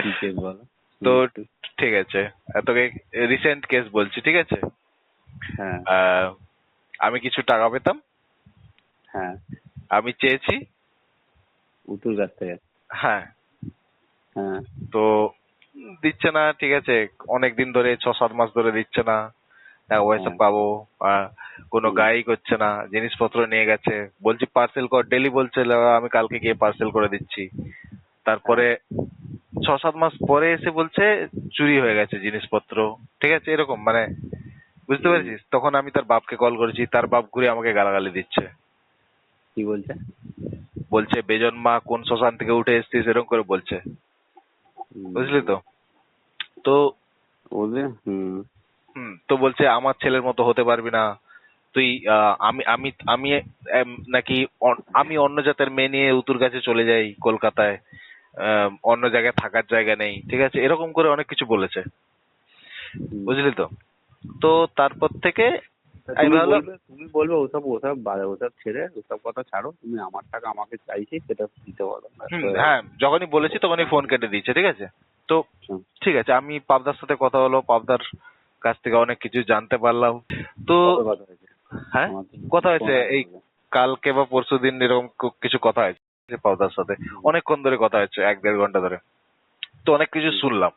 কি কেস বলো? তো ঠিক আছে, তোকে রিসেন্ট কেস বলছি, ঠিক আছে? হ্যাঁ আমি কিছু টাকা পেতাম, হ্যাঁ, আমি চেয়েছি। উতুর কাছ থেকে। হ্যাঁ, হ্যাঁ তো দিচ্ছে না, ঠিক আছে, অনেকদিন ধরে 6-7 মাস ধরে দিচ্ছে না। পয়সা হ্যাঁ পাবো, কোনো গাই করছে না, জিনিসপত্র নিয়ে গেছে, বলছি পার্সেল কর, ডেলি বলছে আমি কালকে গিয়ে পার্সেল করে দিচ্ছি। তারপরে 6-7 মাস পরে এসে বলছে চুরি হয়ে গেছে জিনিসপত্র, ঠিক আছে, এরকম মানে, বুঝতে পেরেছিস? তখন আমি তার বাপকে কল করেছি, তার বাপ ঘুরে আমাকে গালাগালি দিচ্ছে, কি বলছে? বলছে বেজন্মা কোন শ্মশান থেকে উঠে এসছিস, এরকম করে বলছে, বুঝলি তো? তো ওদের তো বলছে আমার ছেলের মতো হতে পারবি না তুই, আমি আমি আমি নাকি আমি অন্য জাতের মেয়ে নিয়ে উতুর কাছে চলে যাই কলকাতায়, অন্য জায়গায় থাকার জায়গা নেই, ঠিক আছে, এরকম করে অনেক কিছু বলেছে, বুঝলি তো? তো তারপর থেকে আমি ভাবলাম, তুমি বলবে ওসব ওসব ওসব ছেড়ে ওসব কথা ছাড়ো, তুমি আমার টাকা আমাকে চাইছি সেটা দিতে বলো, ব্যাস হয়ে গেল। হ্যাঁ, যখনই বলেছি তখনই ফোন কেটে দিয়েছে, ঠিক আছে? তো ঠিক আছে, আমি পাবদার সাথে কথা হলো, পাবদার কাছ থেকে অনেক কিছু জানতে পারলাম। তো কবে কথা হয়েছে? হ্যাঁ, আমার তো কথা হয়েছে শোনা এই বলবে। কালকে বা পরশুদিন, এরকম কিছু কথা হয়েছে পাবদার সাথে, অনেকক্ষণ ধরে কথা হচ্ছে, 1-1.5 ঘন্টা ধরে। তো অনেক কিছু শুনলাম।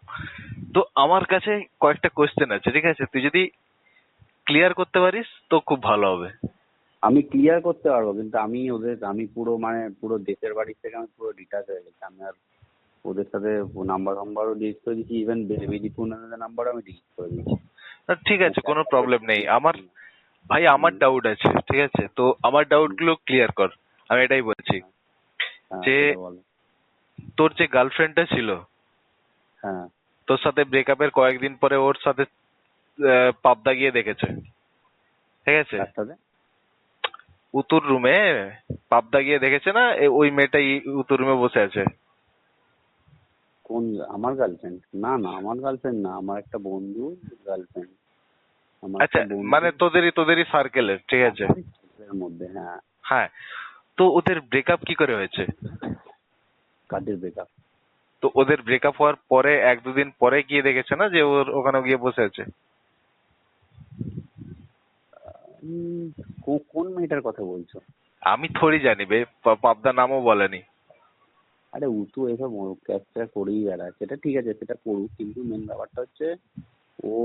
তো আমার কাছে কয়েকটা কোয়েশ্চেন আছে, ঠিক আছে, তুই যদি ক্লিয়ার করতে পারিস তো খুব ভালো হবে। আমি ক্লিয়ার করতে পারবো, কিন্তু আমি পুরো মানে পুরো দেশের বাড়ির থেকে আমি পুরো ডিটাচ হয়ে গেছি। আমি আর ওদের সাথে নাম্বারও ডিলিট করে দিয়েছি, ইভেন বেবি দীপুনের নাম্বারও আমি ডিলিট করে দিয়েছি। ঠিক আছে, কোনো প্রবলেম নেই আমার ভাই, আমার ডাউট আছে, ঠিক আছে, তো আমার ডাউট গুলো ক্লিয়ার কর। আমি এটাই বলছি হ্যাঁ যে সেটা বলো। তোর যে গার্লফ্রেন্ডটা ছিল, হ্যাঁ তোর সাথে ব্রেকআপের কয়েকদিন পরে ওর সাথে পাবদা গিয়ে দেখেছে, ঠিক আছে, তার সাথে উতুর রুমে পাবদা গিয়ে দেখেছে না, ওই মেয়েটাই উতুর রুমে বসে আছে। কোন? আমার গার্লফ্রেন্ড? না না, আমার গার্লফ্রেন্ড না, আমার একটা বন্ধু গার্লফ্রেন্ড। আমার আচ্ছা, একটা বন্ধু মানে তোদেরই সার্কেলের, ঠিক আছে। আমারই circle এর মধ্যে। হ্যাঁ। হ্যাঁ, তো ওদের ব্রেকআপ কি করে হয়েছে? কাদের ব্রেকআপ? তো ওদের ব্রেকআপ হওয়ার পরে 1-2 দিন পরে গিয়ে দেখেছে না যে ওর ওখানে গিয়ে বসে আছে। কোন মেয়েটার কথা বলছো? আমি থোড়ি জানি বে, পাবদা নামও বলেনি। আরে উতু এসব ক্যাপচার করেই বেড়ায়, সেটা ঠিক আছে, সেটা করুক, কিন্তু মেন ব্যাপারটা হচ্ছে ও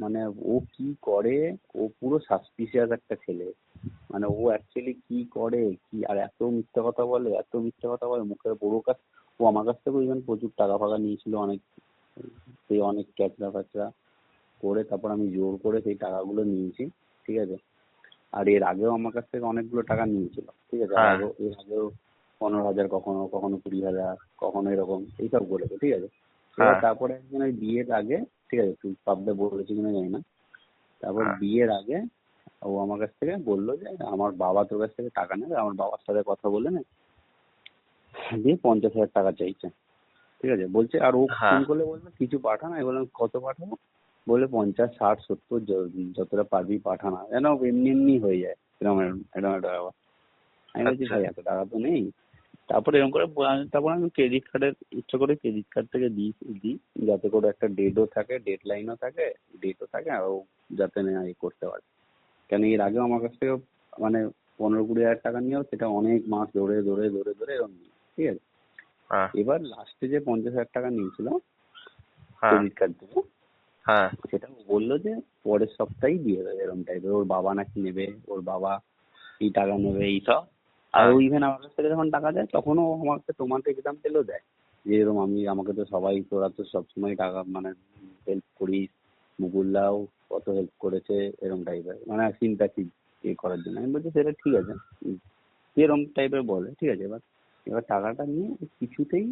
মানে ও কি করে, ও পুরো সাসপিসিয়াস একটা ছেলে। মানে ও অ্যাকচুয়ালি কি করে কি, আর এত মিথ্যা কথা বলে, এত মিথ্যা কথা বলে মুখের বড় কাজ। ও আমার কাছ থেকে ইভেন প্রচুর টাকা ফাকা নিয়েছিল, অনেক, সেই অনেক ক্যাচড়া ফ্যাচড়া করে তারপর আমি জোর করে সেই টাকাগুলো নিয়েছি, ঠিক আছে। আর এর আগেও আমার কাছ থেকে অনেকগুলো টাকা নিয়েছিল, ঠিক আছে। হ্যাঁ, এর আগেও 15,000, কখনো কখনো 20,000, কখনো এরকম এইসব করেছে, ঠিক আছে। এবার হ্যাঁ, তারপরে একদিন ওই বিয়ের আগে, ঠিক আছে, তুই পাবদা বলেছি কিনা জানি না, তারপর হ্যাঁ, বিয়ের আগে ও আমার কাছ থেকে বললো যে আমার বাবা তোর কাছ থেকে টাকা নেবে, আমার বাবার সাথে কথা বলে নে, দিয়ে 50,000 টাকা চাইছে, ঠিক আছে, বলছে। আর ও ফোন হ্যাঁ, করলে বলবে কিছু পাঠা না, আমি বললাম কত পাঠাবো? বলে 50, 60, 70 যতটা পারবি পাঠা না, যেন এমনি এমনি হয়ে যায়, এরকম এরকম একটা ব্যাপার। আমি বলছি আচ্ছা, ভাই এত টাকা তো নেই। তারপরে এরকম করে তারপর আমি ক্রেডিট কার্ডের ইচ্ছা করে ক্রেডিট কার্ড থেকে দিই দিই, যাতে করে একটা ডেটও থাকে, ডেড লাইনও থাকে, ডেটও থাকে, আর ও যাতে না করতে পারে। কেন এর আগেও আমার কাছ থেকে মানে 15-20 হাজার টাকা নিয়েও সেটা অনেক মাস ধরে ধরে ধরে ধরে এরকম নিই, ঠিক আছে। হ্যাঁ, এবার লাস্টে যে 50,000 টাকা নিয়েছিল হ্যাঁ, ক্রেডিট কার্ড থেকে, হ্যাঁ, সেটা ও বললো যে পরের সপ্তাহেই দিয়ে দেবে, এরকম টাইপের, ওর বাবা নাকি নেবে, ওর বাবা এই টাকা নেবে এইসব। আর হ্যাঁ, ও ইভেন আমার কাছ থেকে যখন টাকা দেয় তখনও আমাকে তোমাকে এক্সাম্পলও দেয় যে এরকম আমাকে তো সবাই, তোরা তো সবসময় টাকা মানে হেল্প করিস, মুকুলদাও কত হেল্প করেছে, এরকম টাইপের মানে সিম্প্যাথি করার জন্য। আমি বলছি সেটা ঠিক আছে, এরকম টাইপের বলে, ঠিক আছে। এবার এবার টাকাটা নিয়ে কিছুতেই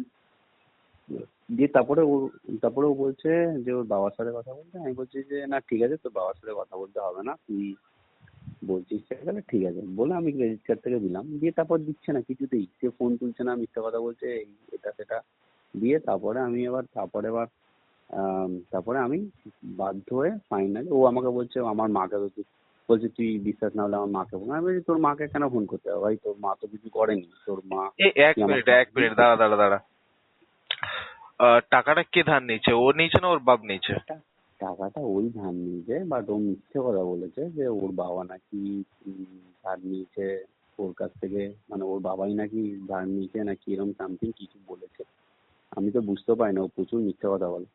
দিয়ে তারপরে ও বলছে যে ওর বাবার সাথে কথা বলতে। আমি বলছি যে না ঠিক আছে, তোর বাবার সাথে কথা বলতে হবে না, তুই বলছিস তাহলে ঠিক আছে বলে আমি ক্রেডিট কার্ড থেকে দিলাম। দিয়ে তারপর দিচ্ছে না কিছুতেই, সে ফোন তুলছে না, মিথ্যা কথা বলছে, এটা সেটা দিয়ে তারপরে আমি বাধ্য হয়ে ফাইনালি ও আমাকে বলছে আমার মাকে তো বলছে তুই বিশ্বাস না হলে আমার মাকে ফোন। আমি বলছি তোর মাকে কেন ফোন করতে হবে ভাই, তোর মা তো কিছু করেনি, তোর মা এক কি মিনিট, আমাকে এক মিনিট, দাঁড়া দাঁড়া দাঁড়া। টাকাটা কে ধার নিয়েছে? ও নিয়েছে না ওর বাপ নিয়েছে? টাকাটা ওই ধার নিয়েছে, বাট ও মিথ্যে কথা বলেছে যে ওর বাবা নাকি ধার নিয়েছে ওর কাছ থেকে, মানে ওর বাবাই নাকি ধার নিয়েছে নাকি এরকম সামথিং কিছু বলেছে। আমি তো বুঝতে পারি না, ও প্রচুর মিথ্যে কথা বলে।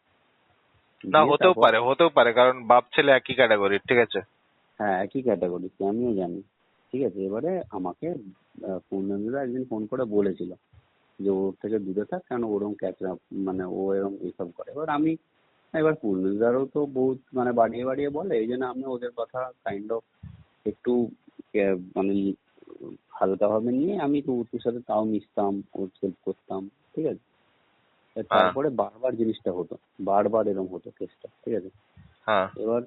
না, দিয়ে হতেও তারপর, পারে, হতেও পারে, কারণ বাপ ছেলে একই ক্যাটাগরির, ঠিক আছে। হ্যাঁ একই ক্যাটাগরি, আমিও জানি। ঠিক আছে, এবারে আমাকে পূর্ণেন্দুদা একদিন ফোন করে বলেছিল যে ওর থেকে দূরে থাক, কেন ওরকম ক্যাচরা, মানে ও এরকম এইসব করে। এবার পূর্ণেন্দুদারও তো বহুত মানে বাড়িয়ে বাড়িয়ে বলে, এই জন্য আমি ওদের কথা কাইন্ড অফ একটু মানে হালকাভাবে নিয়ে আমি তো ওর সাথে তাও মিশতাম, ওর হেল্প করতাম। ঠিক আছে, হ্যাঁ, তারপরে বারবার জিনিসটা হতো, বারবার এরকম হতো কেসটা। ঠিক আছে, হ্যাঁ। এবার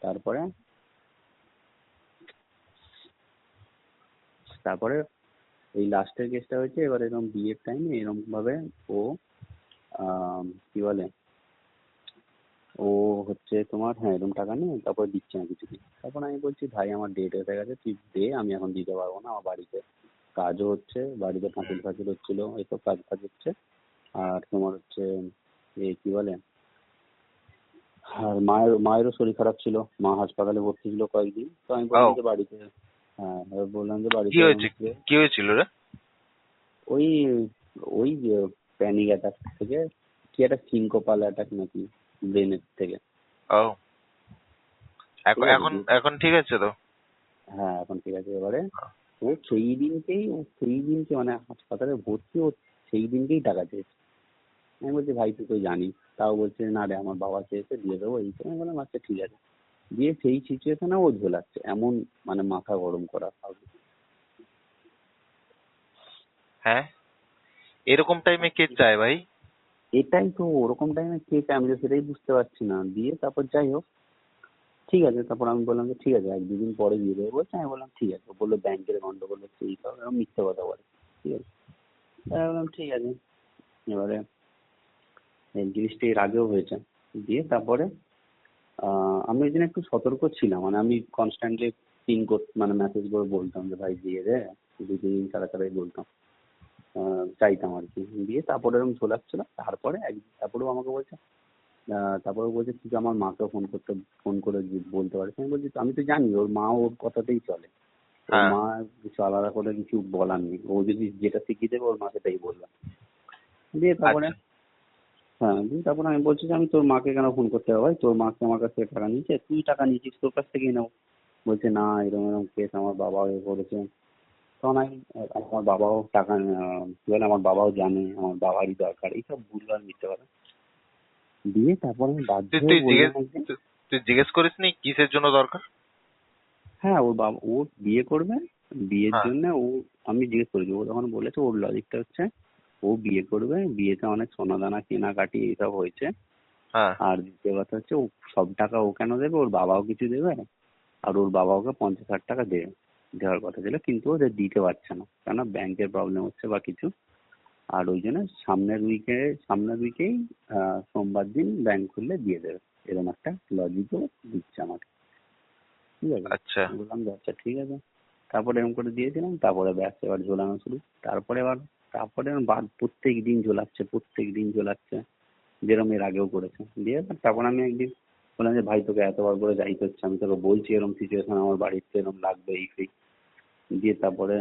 তারপরে তারপরে এই লাস্টের কেসটা হয়েছে, এবার এরকম বিয়ের টাইমে এরকম ভাবে ও কি বলে, ও হচ্ছে তোমার, হ্যাঁ এরকম টাকা নিয়ে তারপর দিচ্ছে না কিছুদিন। তারপর আমি বলছি ভাই আমার ডেট হয়ে গেছে, তুই দে, আমি এখন দিতে পারবো না, আমার বাড়িতে কাজও হচ্ছে, বাড়িতে পাঁচিল ফাঁচিল হচ্ছিল, এইসব কাজ ফাজ হচ্ছে। আর তোমার হচ্ছে কি বলে, আর মায়েরও শরীর খারাপ ছিল, মা হাসপাতালে ভর্তি ছিল কয়েকদিন। তো আমি বললাম ও, যে বাড়িতে, হ্যাঁ এবার বললাম যে কি বাড়িতে এরকম হয়েছে? কি হয়েছিল রে? ওই ওই প্যানিক অ্যাটাক থেকে, কি একটা সিনকোপাল অ্যাটাক নাকি ব্রেনের থেকে। ও, ঠিক এখন আছে, এখন এখন ঠিক আছে তো? হ্যাঁ এখন ঠিক আছে। এবারে ও সেই দিনকে মানে হাসপাতালে ভর্তি, ও সেই দিনকেই টাকা চেয়েছে। আমি বলছি ভাই তুই তো জানিস, তাও বলছে না রে আমার বাবা চেয়েছে দিয়ে দেবো, এই তো। আমি বললাম আচ্ছা ঠিক আছে। দিয়ে সেই সিচুয়েশনে ও ঝোলাচ্ছে, এমন মানে মাথা গরম করা কাউকে। হ্যাঁ, এরকম টাইমে কে চায় ভাই? এটাই তো, ওরকম টাইমে কে চায়, আমি তো সেটাই বুঝতে পারছি না। দিয়ে তারপর যাই হোক, ঠিক আছে, তারপর আমি বললাম যে ঠিক আছে 1-2 দিন পরে দিয়ে দেবো বলছে। আমি বললাম ঠিক আছে। ও বললো ব্যাংকের গন্ডগোল হচ্ছে, এই সব এরকম মিথ্যে কথা বলে। ঠিক আছে, তাই আমি বললাম ঠিক আছে। এবারে এই জিনিসটা এর আগেও হয়েছে। দিয়ে তারপরে আমি ওই দিন একটু সতর্ক ছিলাম, মানে আমি কনস্ট্যান্টলি পিং মানে মেসেজ করে বলতাম যে ভাই দিয়ে দে, 2-3 দিন ছাড়া ছাড়াই বলতাম, চাইতাম আর কি। দিয়ে তারপরে এরকম ঝোলাচ্ছিল। তারপরে তারপরেও আমাকে বলছে, তারপরে বলছে তুই তো আমার মাকে ফোন করে বলতে পারিস। আমি বলছি আমি তো জানি ওর মা ওর কথাতেই চলে, ওর হ্যাঁ। মা কিছু আলাদা করে কিছু বলার নেই, ও যদি যেটা শিখিয়ে দেবে ওর মা সেটাই বলবে। দিয়ে তারপরে, আচ্ছা। হ্যাঁ দিয়ে তারপরে আমি বলছি যে আমি তোর মাকে কেন ফোন করতে হবে ভাই, তোর মা কি আমার কাছ থেকে টাকা নিয়েছে? তুই টাকা নিয়েছিস, তোর কাছ থেকেই নেবো। বলছে না এরকম এরকম কেস আমার বাবা এ করেছে। তখন আমি, আমার বাবাও টাকা কি বলে, আমার বাবাও জানে, আমার বাবারই দরকার, এইসব ভুলভাল মিথ্যে কথা। দিয়ে তারপর আমি বাধ্য তুই তুই হয়ে জিজ্ঞেস বললাম একদিন, তুই তুই জিজ্ঞেস করিসনি কিসের জন্য দরকার? হ্যাঁ ওর বাবা ও বিয়ে করবে, বিয়ের হ্যাঁ, জন্য ও, আমি জিজ্ঞেস করেছি, ও তখন বলেছে ওর লজিকটা হচ্ছে ও বিয়ে করবে, বিয়েতে অনেক সোনা দানা কেনাকাটি এইসব হয়েছে। হ্যাঁ। আর দ্বিতীয় কথা হচ্ছে ও সব টাকা ও কেন দেবে, ওর বাবাও কিছু দেবে। আর ওর বাবা ওকে 50,000 টাকা দেবে, দেওয়ার কথা ছিল, কিন্তু ওদের দিতে পারছে না, কেন ব্যাংকের প্রবলেম হচ্ছে বা কিছু। আর ওই জন্য সামনের উইকেই সোমবার দিন ব্যাংক খুললে দিয়ে দেবে, এরকম একটা লজিকও দিচ্ছে আমাকে। ঠিক আছে, আচ্ছা। আমি বললাম যে আচ্ছা ঠিক আছে। তারপরে এরকম করে দিয়েছিলাম, তারপরে ব্যাস এবার ঝোলানো শুরু। তারপরে প্রত্যেক দিন ঝোলাচ্ছে, প্রত্যেক দিন ঝোলাচ্ছে, যেরকম এর আগেও করেছে। দিয়ে তারপর আমি একদিন বললাম যে ভাই তোকে এতবার করে যাইতে হচ্ছে, আমি তোকে বলছি এরকম সিচুয়েশন আমার বাড়িতে এরকম লাগবে এই সেই। দিয়ে তারপরে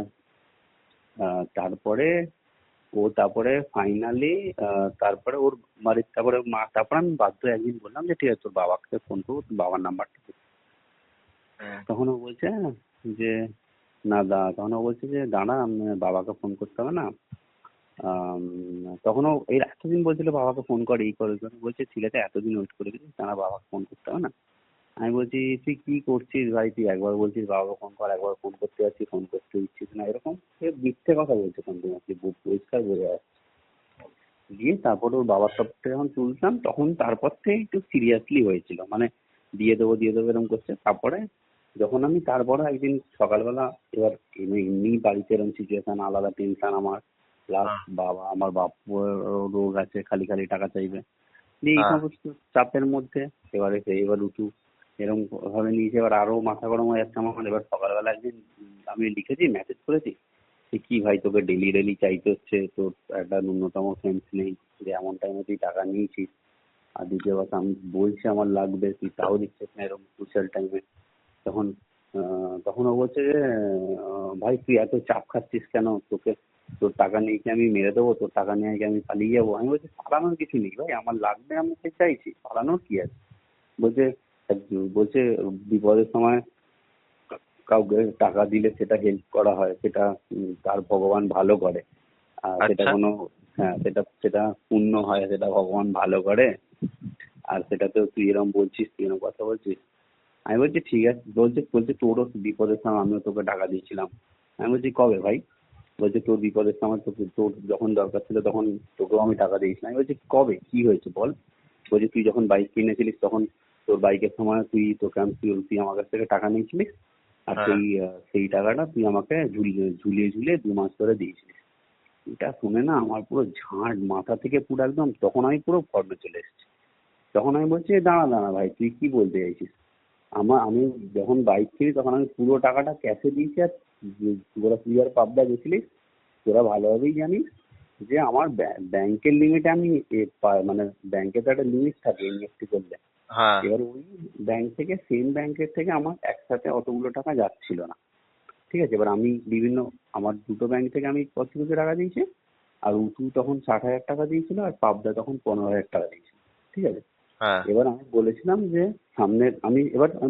তারপরে ফাইনালি তারপরে ওর বাড়ির, তারপর আমি বাধ্য হয়ে একদিন বললাম যে ঠিক আছে তোর বাবাকে ফোন করবো, তোর বাবার নাম্বারটা দে। হুম। তখন ও বলছে যে না তখন ও বলছে যে দাঁড়া, আমি বাবাকে ফোন করতে হবে না। তখনও এর এতদিন বলছিল বাবাকে ফোন করে, এই করে ওই করে। বলছে ঠিক আছে এতদিন ওয়েট করে গেছিস, দাঁড়া বাবাকে ফোন করতে হবে না। আমি বলছি তুই কি করছিস ভাই, তুই একবার বলছিস বাবাকে ফোন কর, একবার ফোন করতে যাচ্ছিস, ফোন করতে দিচ্ছিস না, এরকম সে মিথ্যে কথা বলছে কন্টিনিউয়াসলি, পরিষ্কার বোঝা যাচ্ছে। দিয়ে তারপর ওর বাবার সবটা যখন তুলতাম, তখন তারপর থেকে একটু সিরিয়াসলি হয়েছিল, মানে দিয়ে দেবো এরকম করছে। তারপরে যখন আমি তারপরে একদিন সকালবেলা, এবার এমনি বাড়িতে এরকম সিচুয়েশন, আলাদা টেনশন আমার, প্লাস হ্যাঁ, আমার বাপুর রোগ আছে, খালি খালি টাকা চাইবে। দিয়ে এই হ্যাঁ। সমস্ত চাপের মধ্যে এবার উঠু এরকম ভাবে নিয়েছে, এবার আরো মাথা গরম হয়ে যাচ্ছে আমার। এবার সকালবেলা একদিন আমি লিখেছি, মেসেজ করেছি কি ভাই তোকে ডেলি ডেলি চাইতে হচ্ছে, তোর একটা ন্যূনতম সেন্স নেই যে এমন টাইমে তুই টাকা নিয়েছিস, আর দ্বিতীয় কথা আমি বলছি আমার লাগবে, তুই তাও দিচ্ছিস না এরকম ক্রুশিয়াল টাইমে। তখন তখন ও বলছে যে ভাই তুই এত চাপ খাচ্ছিস কেন, তোর টাকা নিয়ে কি আমি মেরে দেবো, তোর টাকা নিয়ে কি আমি পালিয়ে যাবো? আমি বলছি পালানোর কিছু নেই ভাই, আমার লাগবে আমি তো চাইছি, পালানোর কি আছে? বলছে বলছে বিপদের সময় কাউকে টাকা দিলে সেটা হেল্প করা হয়, সেটা তার ভগবান ভালো করে, আর সেটা আচ্ছা। কোনো, হ্যাঁ সেটা সেটা পুণ্য হয়, সেটা ভগবান ভালো করে। আর সেটা তো তুই এরকম বলছিস, তুই এরকম কথা বলছিস। আমি বলছি ঠিক আছে, বলছে বলছে তোরও বিপদের সময় আমিও তোকে টাকা দিয়েছিলাম। আমি বলছি কবে ভাই? বলছে তোর বিপদের সময় তোর যখন দরকার ছিল তখন তোকেও আমি টাকা দিয়েছিলাম। আমি বলছি কবে, কি হয়েছে বল? বলছি তুই যখন বাইক কিনেছিলিস তখন তোর বাইকের সময় তুই আমার কাছ থেকে টাকা নিয়েছিলিস, আর হ্যাঁ। সেই টাকাটা তুই আমাকে ঝুলিয়ে ঝুলিয়ে ঝুলিয়ে 2 মাস ধরে দিয়েছিলিস। এটা শুনে না আমার পুরো ঝাঁট মাথা থেকে পুরো একদম, তখন আমি পুরো ফর্মে চলে এসেছি। তখন আমি বলছি দাঁড়া দাঁড়া ভাই, তুই কি বলতে চাইছিস? আমি যখন বাইক কিনি তখন আমি পুরো টাকাটা ক্যাশে দিয়েছি। আর তুই আর পাবদা গেছিলিস, তোরা ভালোভাবেই জানিস যে আমার ব্যাংকের লিমিটে আমি মানে ব্যাংকে তো একটা লিমিট থাকে এনইএফটি করলে। হ্যাঁ। এবার ওই ব্যাংক থেকে, সেম ব্যাংকের থেকে আমার একসাথে অতগুলো টাকা যাচ্ছিল না। ঠিক আছে, এবার আমি আমার দুটো ব্যাংক থেকে আমি কত কিছু টাকা দিয়েছি। আর উটু তখন 60,000 টাকা দিয়েছিল, আর পাবদা তখন 15,000 টাকা দিয়েছিল। ঠিক আছে, হ্যাঁ। এবার আমি বলেছিলাম যে আমি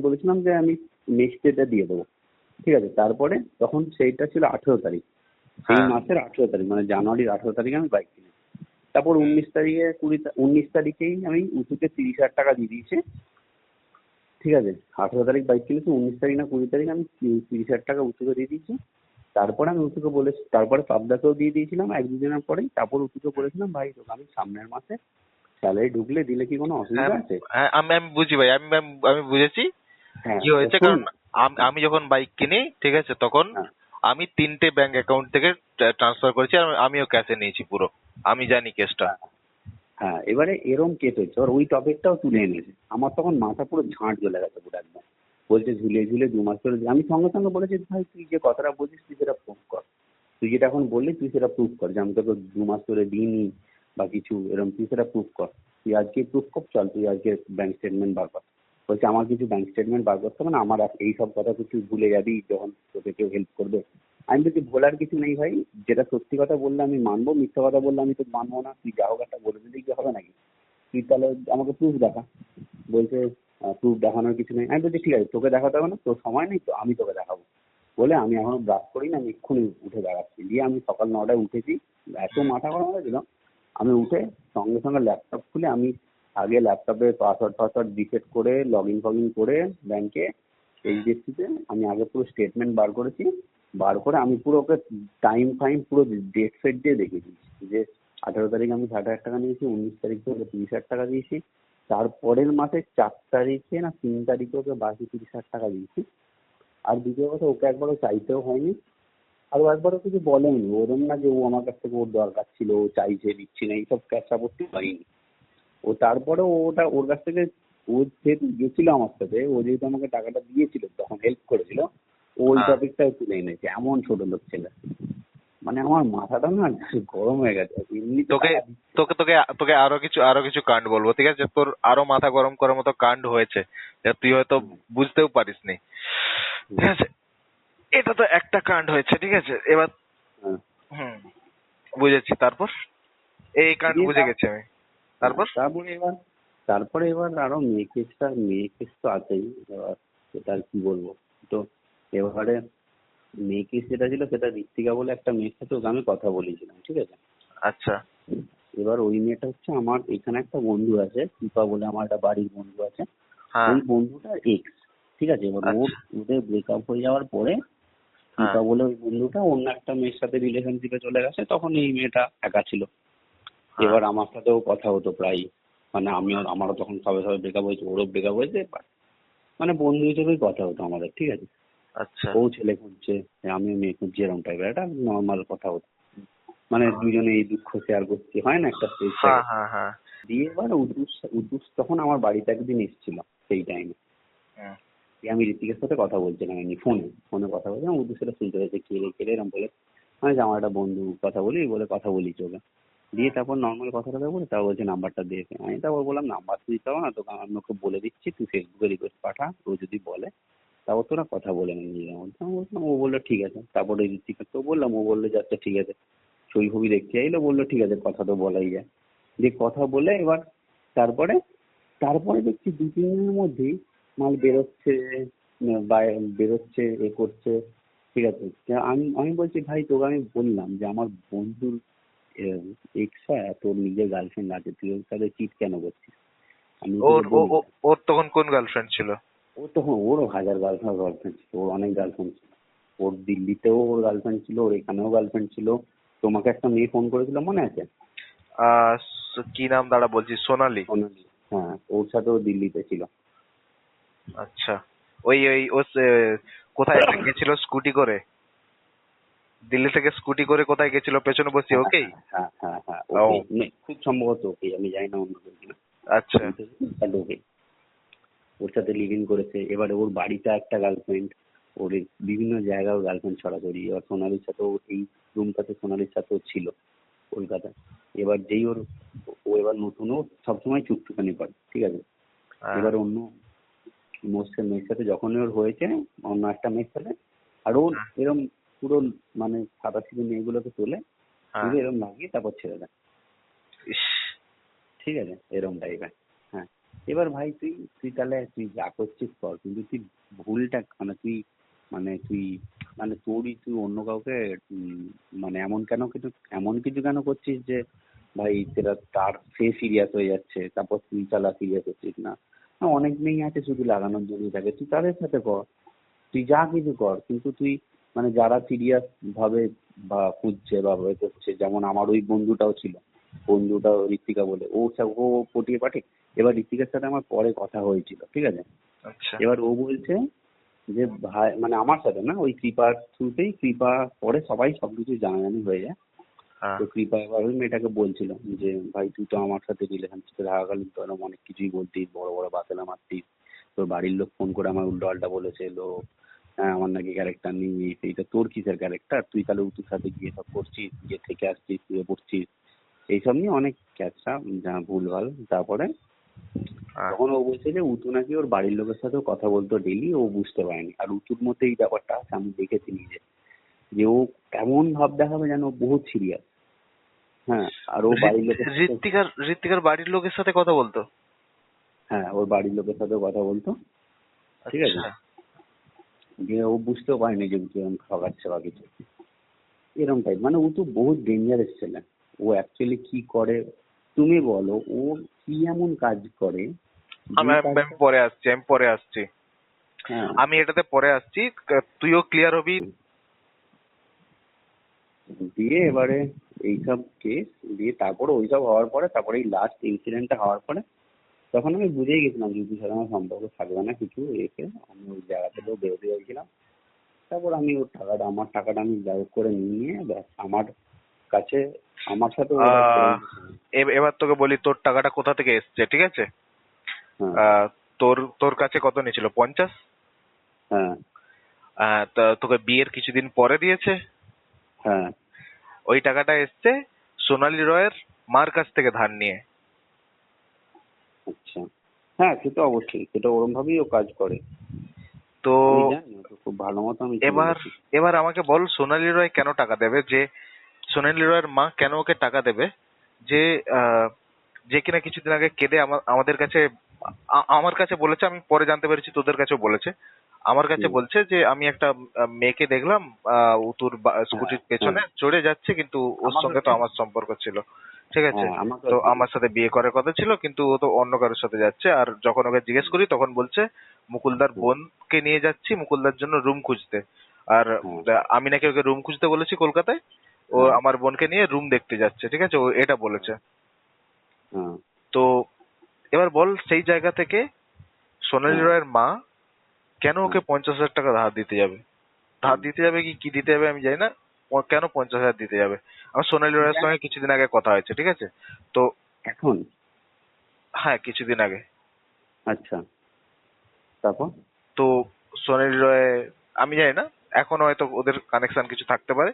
বলেছিলাম যে আমি নেক্সট ডেটা দিয়ে দেবো। ঠিক আছে, তারপরে তখন সেইটা ছিল 18 তারিখ, সেই হ্যাঁ। মাসের 18 তারিখ, মানে জানুয়ারির 18 তারিখে আমি বাইক কিনি। তারপর 19 তারিখেই আমি উঁচুকে 30,000 টাকা দিয়ে দিয়েছি। ঠিক আছে, 18 তারিখ বাইক কিনেছি, 19 তারিখ না 20 তারিখ আমি 30,000 টাকা উঁচুকে দিয়ে দিয়েছি। তারপরে আমি উঁচুকে তারপরে পাবদাকেও দিয়ে দিয়েছিলাম 1-2 দিনের পরেই। তারপর উঁচুকে বলেছিলাম ভাই তোকে আমি সামনের মাসে স্যালারি ঢুকলে দিলে কি কোনো হ্যাঁ। অসুবিধা আছে? হ্যাঁ, আমি আমি বুঝি ভাই, আমি বুঝেছি হ্যাঁ কি তো হয়েছে। শোন কারণ না। আমি যখন বাইক কিনি, ঠিক আছে, তখন হ্যাঁ আমি 3টে ব্যাংক অ্যাকাউন্ট থেকে ট্রান্সফার করেছি, আর আমিও ক্যাশে নিয়েছি পুরো। আমি জানি কেসটা। হ্যাঁ হ্যাঁ, এবারে এরম কেস হচ্ছে, এবার ওই টপিকটাও তুলে এনেছে। আমার তখন মাথা পুরো ঝাঁট জ্বলে গেছে পুরো একদম। বলছে ঝুলিয়ে ঝুলিয়ে 2 মাস ধরে আমি সঙ্গে সঙ্গে বলেছি ভাই তুই যে কথাটা বলছিস তুই সেটা প্রুফ কর, তুই যেটা এখন বললি তুই সেটা প্রুফ কর যে আমি তোকে 2 মাস ধরে দিইনি বা কিছু এরকম, তুই সেটা প্রুফ কর। তুই আজকে প্রুফ কর, চল তুই আজকে ব্যাংক স্টেটমেন্ট বার কর। বলছে আমার কিছু ব্যাংক স্টেটমেন্ট বার করতে হবে না, আমার এই সব কথা তুই ভুলে যাবি যখন তোকে কেউ হেল্প করবে। আমি বলছি ভোলার কিছু নেই ভাই, যেটা সত্যি কথা বললে আমি মানবো, মিথ্যা কথা বললে আমি তো মানবো না। তুই যা হোক একটা বলে দিলেই কি হবে নাকি? তুই তাহলে আমাকে প্রুফ দেখা। বলছে প্রুফ দেখানোর কিছু নেই। আমি বলছি ঠিক আছে তোকে দেখাতে হবে না, তোর সময় নেই তো আমি তোকে দেখাবো। বলে আমি এখনো ব্রাশ করি না, আমি এক্ষুনি উঠে দাঁড়াচ্ছি। দিয়ে আমি সকাল 9টায় উঠেছি, এত মাথা গরম হয়েছিল। আমি উঠে সঙ্গে সঙ্গে ল্যাপটপ খুলে আমি আগে ল্যাপটপে পাসওয়ার্ড রিসেট করে লগ ইন ফগিন করে ব্যাংকে এইচডিএফসিতে আমি আগে পুরো স্টেটমেন্ট বার করেছি। বার করে আমি পুরো ওকে টাইম ফাইম পুরো ডেট ফেট দিয়ে দেখিয়ে দিয়েছি যে 18 তারিখ আমি 60,000 টাকা নিয়েছি, 19 তারিখ থেকে 30,000 টাকা দিয়েছি, তারপরের মাসে 4 তারিখে না 3 তারিখে ওকে বাকি 30,000 টাকা দিয়েছি। আর দ্বিতীয় কথা ওকে একবারও চাইতেও হয়নি, আর ও একবারও কিছু বলেনি। ওরম না যে ও আমার কাছ থেকে ওর দরকার ছিল, ও চাইছে দিচ্ছি না, এইসব ক্যাচা করতে হয়নি। ও তারপরে ওর কাছ থেকে, ও যেহেতু গেছিল আমার সাথে, ও যেহেতু আমাকে টাকাটা দিয়েছিল তখন হেল্প করেছিল, ও ওই হ্যাঁ। টপিকটাও তুলে এনেছে। এমন ছোট লোক ছেলে, মানে আমার মাথাটা না গরম হয়ে গেছে। এমনিতে তোকে টাকা দিচ্ছে। তোকে তোকে তোকে আরো কিছু কাণ্ড বলবো, ঠিক আছে? তোর আরো মাথা গরম করার মতো কাণ্ড হয়েছে, যা তুই হয়তো বুঝতেও পারিসনি। হুম, ঠিক আছে, এটা তো একটা কাণ্ড হয়েছে, ঠিক আছে। এবার হ্যাঁ। হুম, বুঝেছি। তারপর এই কাণ্ড দিয়ে বুঝে গেছি আমি। হ্যাঁ, তারপর তারপরে এবার আরো মেয়ে কেস তো আছেই। এবার সেটা আর কি বলবো। তো এবারে মেয়ে কেস যেটা ছিল সেটা ঋত্বিকা বলে একটা মেয়ের সাথে ওকে আমি কথা বলেছিলাম। ঠিক আছে, আচ্ছা। এবার ওই মেয়েটা হচ্ছে আমার এখানে একটা বন্ধু আছে, দীপা বলে আমার একটা বাড়ির বন্ধু আছে। হ্যাঁ। ওই বন্ধুটার এক্স। ঠিক আছে, এবার আচ্ছা। ওদের ব্রেকআপ হয়ে যাওয়ার পরে হ্যাঁ। দীপা বলে ওই বন্ধুটা অন্য একটা মেয়ের সাথে রিলেশনশিপে চলে গেছে, তখন এই মেয়েটা একা ছিল। হ্যাঁ। এবার আমার সাথেও কথা হতো প্রায়, মানে আমারও তখন সবে সবে ব্রেকআপ হয়েছে, ওরও ব্রেকআপ হয়েছে, মানে বন্ধু হিসেবেই কথা হতো আমাদের। ঠিক আছে, আচ্ছা। ও ছেলে খুঁজছে, আমিও মেয়ে খুঁজছি, এরকম টাইপের একটা নর্মাল কথা হতো। মানে দুজনে এই দুঃখ শেয়ার করছি, হয় না একটা স্টেজ হ্যাঁ। থাকে। হ্যাঁ। হ্যাঁ। দিয়ে এবার উদ্দুস তখন আমার বাড়িতে একদিন এসেছিল সেই টাইমে। হুম। আমি ঋতিকের সাথে কথা বলছিলাম, এমনি ফোনে ফোনে কথা বলছিলাম, উদ্দুস সেটা শুনতে পেয়েছে, কে রে এরকম বলে। আমি যে আমার একটা বন্ধু কথা বলি বলে কথা বলি তোকে, দিয়ে তারপর নর্মাল কথা টথা বলে তারপর বলছে নাম্বারটা দিয়েছে। আমি তারপর বললাম নাম্বার তো দিতে হবে না তোকে, আমি ওকে বলে দিচ্ছি তুই ফেসবুকে রিকোয়েস্ট পাঠা, ও যদি বলে তারপর তোরা কথা বলে নিবি নিজের মধ্যে। আমি বললাম, ও বললো ঠিক আছে। তারপরে ঋত্বিকা তো বললাম, ও বললো যে আচ্ছা ঠিক আছে। ছবি ফবি দেখতে চাইলো, বললো ঠিক আছে কথা তো বলাই যায়। দিয়ে কথা বলে এবার তারপরে তারপরে দেখছি 2-3 দিনের মধ্যেই মাল বেরোচ্ছে, বেরোচ্ছে, এ করছে। ঠিক আছে, আমি আমি বলছি ভাই তোকে আমি বললাম যে আমার বন্ধুর এক্সা তোর নিজের গার্লফ্রেন্ড আছে, তুই ওর সাথে চিট কেন করছিস? আমি ওর তোকে ও বলি, ও- ওর তখন কোন গার্লফ্রেন্ড ছিল? ও তখন ওরও হাজার গার্লফ্রেন্ড ছিল, ওর অনেক গার্লফ্রেন্ড ছিল। ওর দিল্লিতেও ওর গার্লফ্রেন্ড ছিল, ওর এখানেও গার্লফ্রেন্ড ছিল। তোমাকে একটা মেয়ে ফোন করেছিল মনে আছে? কি নাম দাঁড়া বলছি, সোনালি? সোনালি। হ্যাঁ, ওর সাথেও দিল্লিতে ছিল। আচ্ছা। ওই ওই ও কোথায় একটা গেছিল স্কুটি করে, দিল্লি থেকে স্কুটি করে কোথায় গেছিল পেছনে বসে, হ্যাঁ ওকেই? হ্যাঁ হ্যাঁ হ্যাঁ, ও, ওকে খুব সম্ভবত ওকে, আমি জানি না অন্য কেউ কিনা। আচ্ছা। বাট ওকে, ওর সাথে লিভ ইন করেছে। এবারে ওর বাড়িতে একটা গার্লফ্রেন্ড, ওর এই বিভিন্ন জায়গায় গার্লফ্রেন্ড ছড়াছড়ি। এবার সোনালির সাথেও এই রুমটাতে সোনালির সাথেও ছিল কলকাতায়। এবার যেই ওর, ও এবার নতুন, ও সবসময় চুপচুপানি করে, ঠিক আছে। হ্যাঁ, এবার অন্য মেয়ের সাথে যখনই ওর হয়েছে, অন্য একটা মেয়ের সাথে, আর ওর হ্যাঁ, এরম পুরো মানে সাদা সিধে মেয়েগুলোকে তোলে, হ্যাঁ। তুলে এরম লাগিয়ে তারপর ছেড়ে দেয়। ইস। ঠিক আছে, এরম টাইপের। হ্যাঁ, এবার ভাই তুই তুই তাহলে তুই যা করছিস কর, কিন্তু তুই ভুলটা তুই মানে তোরই তুই অন্য কাউকে মানে এমন কিছু কেন করছিস যে ভাই সেটা তার সে সিরিয়াস হয়ে যাচ্ছে, তারপর তুই চালা সিরিয়াস হচ্ছিস না? অনেক মেয়ে আছে শুধু লাগানোর জন্যই থাকে, তুই তাদের সাথে কর, তুই যা কিছু কর, কিন্তু তুই মানে যারা সিরিয়াস ভাবে বা খুঁজছে বা ভয় করছে, যেমন আমার ওই বন্ধুটাও ছিল, বন্ধুটাও ঋত্বিকা বলে, ও পটিয়ে পাঠে। এবার ঋত্বিকার সাথে আমার পরে কথা হয়েছিল, ঠিক আছে। আচ্ছা। এবার ও বলছে যে ভাই, মানে আমার সাথে না, ওই কৃপার থ্রুতেই, কৃপা পরে সবাই সবকিছু জানাজানি হয়ে যায়। হ্যাঁ, তো কৃপা এবার ওই মেয়েটাকে বলছিল যে ভাই তুই তো আমার সাথে রিলেশনশিপে থাকাকালীন তো এরকম অনেক কিছুই বলতিস, বড় বড় বাতেলা মারতিস, তোর বাড়ির লোক ফোন করে আমার উল্টো পাল্টা বলেছিল, হ্যাঁ আমার নাকি ক্যারেক্টার নেই, এই সেইটা। তোর কিসের ক্যারেক্টার? তুই তাহলে উতুর সাথে গিয়ে সব করছিস, গিয়ে থেকে আসছিস, শুয়ে পড়ছিস, এইসব নিয়ে অনেক ক্যাচা যা ভুলভাল। তারপরে হ্যাঁ। তখন ও বলছে যে উতু নাকি ওর বাড়ির লোকের সাথেও কথা বলতো ডেইলি, ও বুঝতে পারেনি। আর উতুর মধ্যে এই ব্যাপারটা আছে, আমি দেখেছি নিজে, যে ও এমন ভাব দেখাবে যেন ও বহুত সিরিয়াস। হ্যাঁ, আর ও বাড়ির লোকের সাথে, ঋত্বিকার বাড়ির লোকের সাথে কথা বলতো? হ্যাঁ ওর বাড়ির লোকের সাথেও কথা বলতো, ঠিক আছে। আচ্ছা। যে ও বুঝতেও পারেনি যে উতু এরকম ঠকাচ্ছে বা কিছু, এরকম টাইপ। মানে ও তো বহুত ডেঞ্জারাস ছেলে। ও অ্যাকচুয়ালি কি করে তুমি বলো, ও কি এমন কাজ করে যে আমি কাজটা, পরে আসছি। হ্যাঁ। আমি এটাতে পরে আসছি। তুইও ক্লিয়ার হবি। দিয়ে এবারে এইসব কেস দিয়ে তারপরে ওইসব হওয়ার পরে, তারপরে এই লাস্ট ইনসিডেন্টটা হওয়ার পরে তখন আমি বুঝেই গেছিলাম যে ওর সাথে আমার সম্পর্ক থাকবে না কিছু রেখে, আমি ওই জায়গা থেকেও বেরোতে চাইছিলাম। তারপর আমি আমার টাকাটা আমি ব্যয় করে নিয়ে ব্যাস, আমার কাছে, আমার সাথে ওর আর আহ সেরকম কিছু নেই। এবার তোকে বলি তোর টাকাটা কোথা থেকে এসছে, ঠিক আছে? হ্যাঁ তোর তোর কাছে কত নিয়েছিল? 50। হ্যাঁ তা তোকে বিয়ের কিছুদিন পরে দিয়েছে। হ্যাঁ। ওই টাকাটা এসছে সোনালী রয়ের মার কাছ থেকে ধার নিয়ে। আচ্ছা, হ্যাঁ সে তো অবশ্যই, সেটা ওরম ভাবেই ও কাজ করে। তো আমি জানি, ও তো খুব ভালো মতো আমি চিনে এবার গেছি। এবার আমাকে বল, সোনালী রয় কেন টাকা দেবে? যে সোনালী রয়ের মা কেন ওকে টাকা দেবে? যে আহ, যে কিনা কিছুদিন আগে কেঁদে আমাদের কাছে, আমার কাছে বলেছে, আমি পরে জানতে পেরেছি তোদের কাছেও বলেছে। আমার কাছে হুম। বলছে যে আমি একটা মেয়েকে দেখলাম, উতুর হ্যাঁ স্কুটির হ্যাঁ, পেছনে চড়ে যাচ্ছে, কিন্তু ওর আমাকে সঙ্গে তো আমার সম্পর্ক ছিল, ঠিক আছে? হ্যাঁ আমাকে তো বললো। আমার সাথে বিয়ে করার কথা ছিল, কিন্তু ও তো অন্য কারোর সাথে যাচ্ছে। আর যখন ওকে জিজ্ঞেস হুম, করি তখন বলছে মুকুলদার হুম, বোনকে নিয়ে যাচ্ছি মুকুলদার জন্য রুম খুঁজতে। আর হ্যাঁ আমি নাকি ওকে রুম খুঁজতে বলেছি কলকাতায়, ও হ্যাঁ আমার বোনকে নিয়ে রুম দেখতে যাচ্ছে, ঠিক আছে? ও এটা বলেছে। হ্যাঁ তো এবার বল, সেই জায়গা থেকে সোনালী হ্যাঁ রয়ের মা কেন হ্যাঁ। ওকে 50,000 টাকা ধার দিতে যাবে? ধার দিতে যাবে কি কি দিতে যাবে আমি জানি না। ও কেন 50,000 দিতে যাবে? আমার সোনালী রয়ের দেখ, সঙ্গে কিছুদিন আগে কথা হয়েছে, ঠিক আছে? তো এখন, হ্যাঁ, কিছুদিন আগে। আচ্ছা, তারপর, তো সোনালী রয়, আমি জানি না, এখন হয়তো ওদের কানেকশন কিছু থাকতে পারে।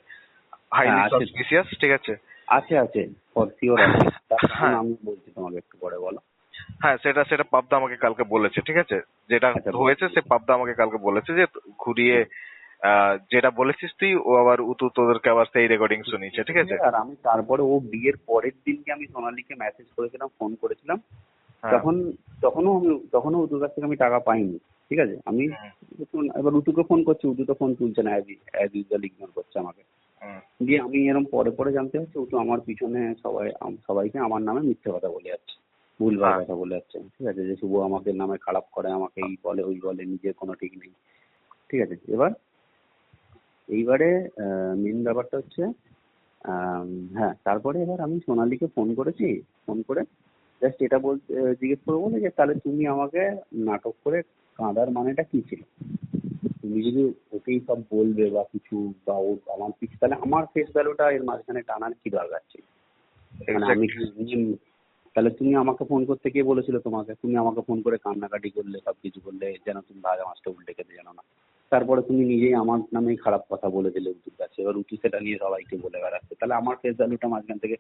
হাইলি হ্যাঁ, আছে তো। সাসপিসিয়াস, ঠিক আছে। আছে ফর শিওর আছে। তার কারণ হ্যাঁ আমি বলছি তোমাকে একটু পরে, বলো। হ্যাঁ, সেটা সেটা পাবদা আমাকে কালকে বলেছে, ঠিক আছে। যেটা আচ্ছা, বলো। হয়েছে সে পাবদা আমাকে কালকে বলেছে যে ঘুরিয়ে হুম। যেটা বলেছিস তুই, ও আবার তোদেরকে আবার সেই রেকর্ডিং শুনিয়েছে, ঠিক শুনেছে, আছে। আর আমি তারপরে ও বিয়ের পরের দিনকে আমি সোনালীকে মেসেজ করেছিলাম, ফোন করেছিলাম। হ্যাঁ। তখন তখনও উতুর কাছ থেকে আমি টাকা পাইনি, ঠিক আছে। আমি হুম, এবার উতুকে ফোন করছি, উতু তো ফোন তুলছে না, অ্যাজ ইউজুয়াল ইগনোর করছে আমাকে। হুম। দিয়ে আমি এরকম পরে পরে জানতে পারছি উতু আমার পিছনে সবাইকে আমার নামে মিথ্যে কথা বলে যাচ্ছে, ভুলভাল হ্যাঁ। কথা বলে যাচ্ছে, ঠিক আছে। যে শুভ আমাকে নামে খারাপ করে, আমাকে এই বলে ওই বলে, নিজের কোনো ঠিক নেই, ঠিক আছে। এইবারে মেন ব্যাপারটা হচ্ছে, হ্যাঁ, তারপরে এবার আমি সোনালীকে ফোন করেছি। ফোন করে জাস্ট এটা বলতে জিজ্ঞেস করবো বলে যে তাহলে তুমি আমাকে নাটক করে কাঁদার মানেটা কি ছিল? তুমি যদি ওকেই সব বলবে বা কিছু, বা ও আমার পিছু, তাহলে আমার ফেস ভ্যালুটা এর মাঝখানে টানার কি দরকার ছিল? মানে আমি এক্স্যাক্টলি। কি তাহলে তুমি আমাকে ফোন করতে, কে বলেছিল তোমাকে? তুমি আমাকে ফোন করে কান্নাকাটি করলে, সব কিছু করলে, যেন তুমি ভাজা মাছটা উল্টে খেতে জানো না। তারপরে তুমি নিজেই আমার নামেই খারাপ কথা বলে দিলে উঁচুর কাছে, এবার উঁচু সেটা নিয়ে সবাইকে বলে বেড়াচ্ছে, তাহলে আমার ফেস ভ্যালুটা মাঝখান থেকে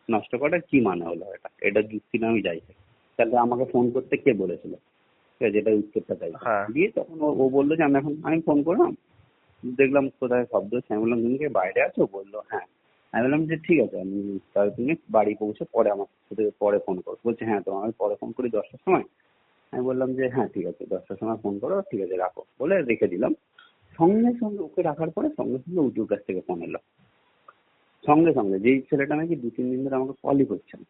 নষ্ট করার কি মানে হলো? এটা যুক্তি না, আমি যাই হোক। তাহলে আমাকে ফোন করতে কে বলেছিল? ঠিক আছে, এটা উত্তরটা চাইছে। হ্যাঁ। দিয়ে তখন ও বললো যে আমি ফোন করলাম, দেখলাম কোথায় শব্দ হচ্ছে। আমি বললাম তুমি কি বাইরে আছো? বললো হ্যাঁ। আমি বললাম যে ঠিক আছে, আমি তাহলে তুমি বাড়ি পৌঁছে পরে আমার সাথে পরে ফোন করো। বলছে হ্যাঁ, তো আমি পরে ফোন করি 10টার সময়। আমি বললাম যে হ্যাঁ ঠিক আছে, 10টার সময় ফোন করো, ঠিক আছে রাখো, বলে রেখে দিলাম। সঙ্গে সঙ্গে ওকে রাখার পরে সঙ্গে সঙ্গে উঁচুর কাছ থেকে ফোন এলো। সঙ্গে সঙ্গে, যেই ছেলেটা নাকি 2-3 দিন ধরে আমাকে কলই করছে না।